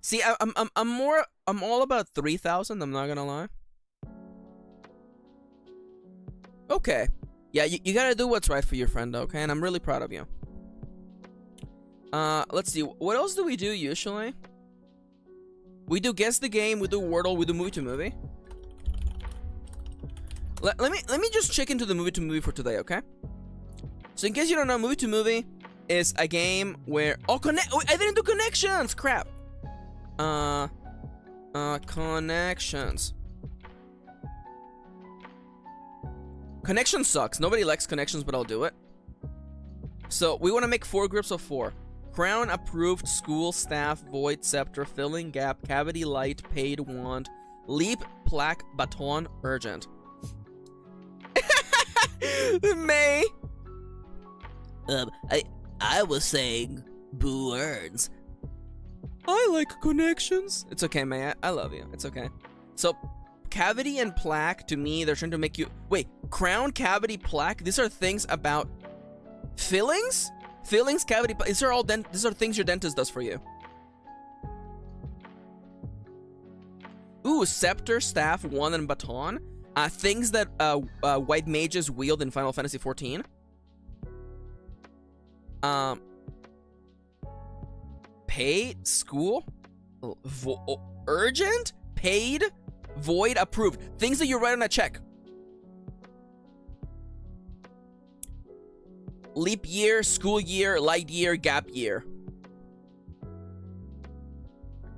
See, I'm all about 3000. I'm not gonna lie. Okay, yeah, you gotta do what's right for your friend, okay? And I'm really proud of you. Let's see, what else do we do usually? We do guess the game, we do Wordle, we do movie to movie. Let me just check into the movie to movie for today, okay? So in case you don't know, movie to movie is a game where I didn't do connections. Crap. Connections. Connections sucks. Nobody likes connections, but I'll do it. So we want to make 4 groups of 4. Crown, approved, school, staff, void, scepter, filling, gap, cavity, light, paid, wand, leap, plaque, baton, urgent. May. I was saying boo earns. I like connections. It's okay, May. I love you. It's okay. So, cavity and plaque, to me, they're trying to make you... Wait, crown, cavity, plaque? These are things about... Fillings? Fillings, cavity... These are things your dentist does for you. Ooh, scepter, staff, wand, and baton. Things that white mages wield in Final Fantasy XIV. Paid, school, urgent, paid, void, approved. Things that you write on a check. Leap year, school year, light year, gap year.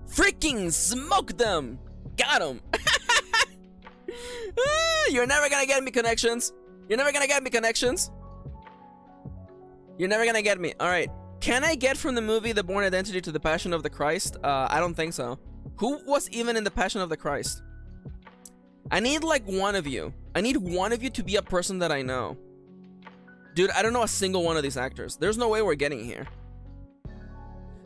Freaking smoke them! Got them! You're never gonna get me, connections. You're never gonna get me, connections. You're never gonna get me. Alright. Can I get from the movie The Born Identity to The Passion of the Christ? I don't think so. Who was even in The Passion of the Christ? I need like one of you. I need one of you to be a person that I know. Dude, I don't know a single one of these actors. There's no way we're getting here.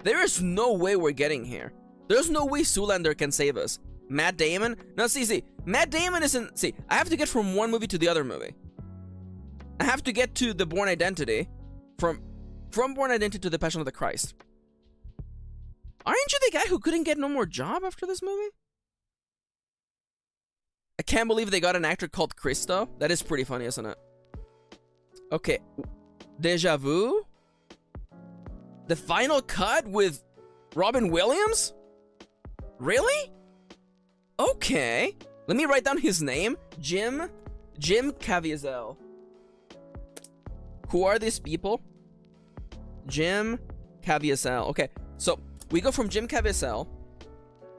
There is no way we're getting here. There's no way Zoolander can save us. Matt Damon? No, see. Matt Damon is in... See, I have to get from one movie to the other movie. I have to get to the Bourne Identity. From Bourne Identity to the Passion of the Christ. Aren't you the guy who couldn't get no more job after this movie? I can't believe they got an actor called Christo. That is pretty funny, isn't it? Okay. Deja Vu? The final cut with Robin Williams? Really? Okay. Let me write down his name. Jim Caviezel. Who are these people? Jim Caviezel. Okay, so we go from Jim Caviezel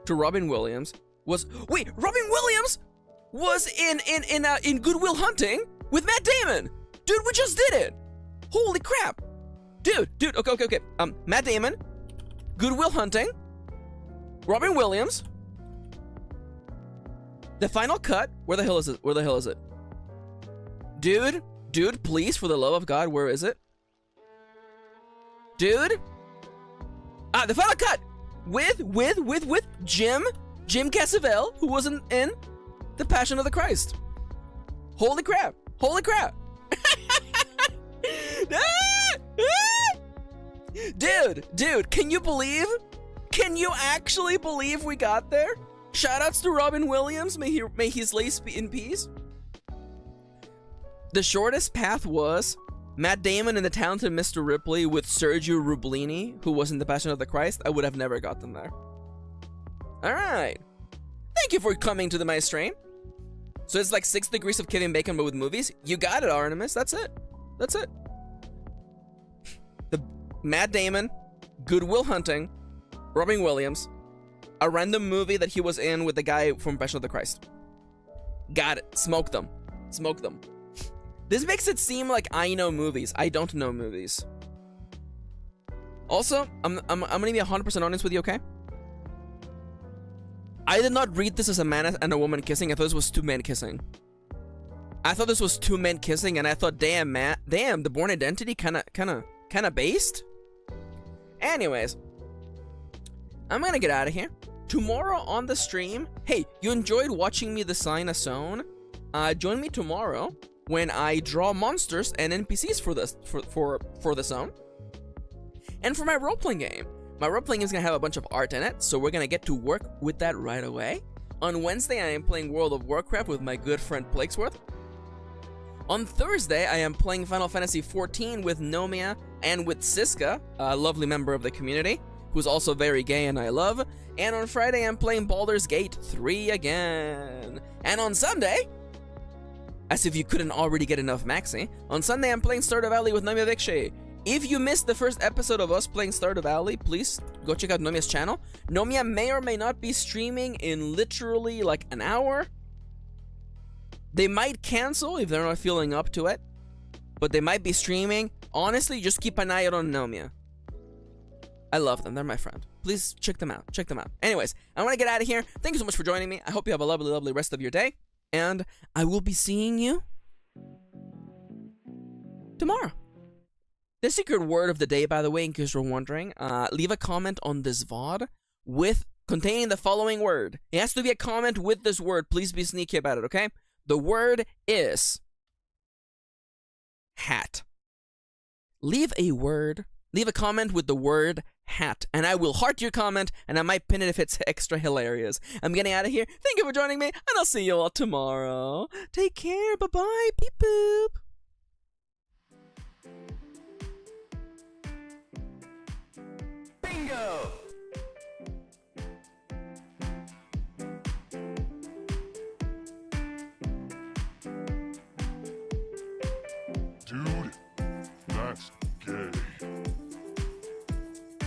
to Robin Williams. Wait, Robin Williams was in Good Will Hunting with Matt Damon. Dude, we just did it. Holy crap. Dude, okay. Matt Damon, Good Will Hunting, Robin Williams. The final cut. Where the hell is it? Dude, please, for the love of God, where is it? Dude? The final cut with Jim Caviezel, who was in The Passion of the Christ. Holy crap. Dude, can you actually believe we got there? Shoutouts to Robin Williams, may his lace be in peace. The shortest path was Matt Damon and the talented Mr. Ripley with Sergio Rublini, who was in The Passion of the Christ. I would have never gotten there. Alright. Thank you for coming to my stream. So it's like 6 degrees of Kevin Bacon, but with movies. You got it, Artemis. That's it. The Matt Damon, Good Will Hunting, Robin Williams, a random movie that he was in with the guy from Passion of the Christ. Got it. Smoke them. This makes it seem like I know movies. I don't know movies. Also, I'm gonna be 100% honest with you, okay? I did not read this as a man and a woman kissing. I thought this was 2 men kissing. And I thought, damn, the Bourne Identity kinda based. Anyways, I'm gonna get out of here. Tomorrow on the stream, hey, you enjoyed watching me design a zone? Join me tomorrow when I draw monsters and NPCs for the zone. And for my role-playing game. My role-playing is gonna have a bunch of art in it, so we're gonna get to work with that right away. On Wednesday, I am playing World of Warcraft with my good friend Plakesworth. On Thursday, I am playing Final Fantasy XIV with Nomia and with Siska, a lovely member of the community, who's also very gay and I love. And on Friday, I'm playing Baldur's Gate 3 again. And on Sunday, as if you couldn't already get enough Maxi, on Sunday I'm playing Stardew Valley with Nomia Vikshay. If you missed the first episode of us playing Stardew Valley, please go check out Nomia's channel. Nomia may or may not be streaming in literally like an hour. They might cancel if they're not feeling up to it, but they might be streaming. Honestly, just keep an eye out on Nomia. I love them. They're my friend. Please check them out. Anyways, I want to get out of here. Thank you so much for joining me. I hope you have a lovely, lovely rest of your day. And I will be seeing you tomorrow. The secret word of the day, by the way, in case you're wondering, leave a comment on this VOD containing the following word. It has to be a comment with this word. Please be sneaky about it, okay? The word is hat. Leave a comment with the word hat, and I will heart your comment, and I might pin it if it's extra hilarious. I'm getting out of here. Thank you for joining me, and I'll see you all tomorrow. Take care. Bye-bye. Beep boop. Bingo!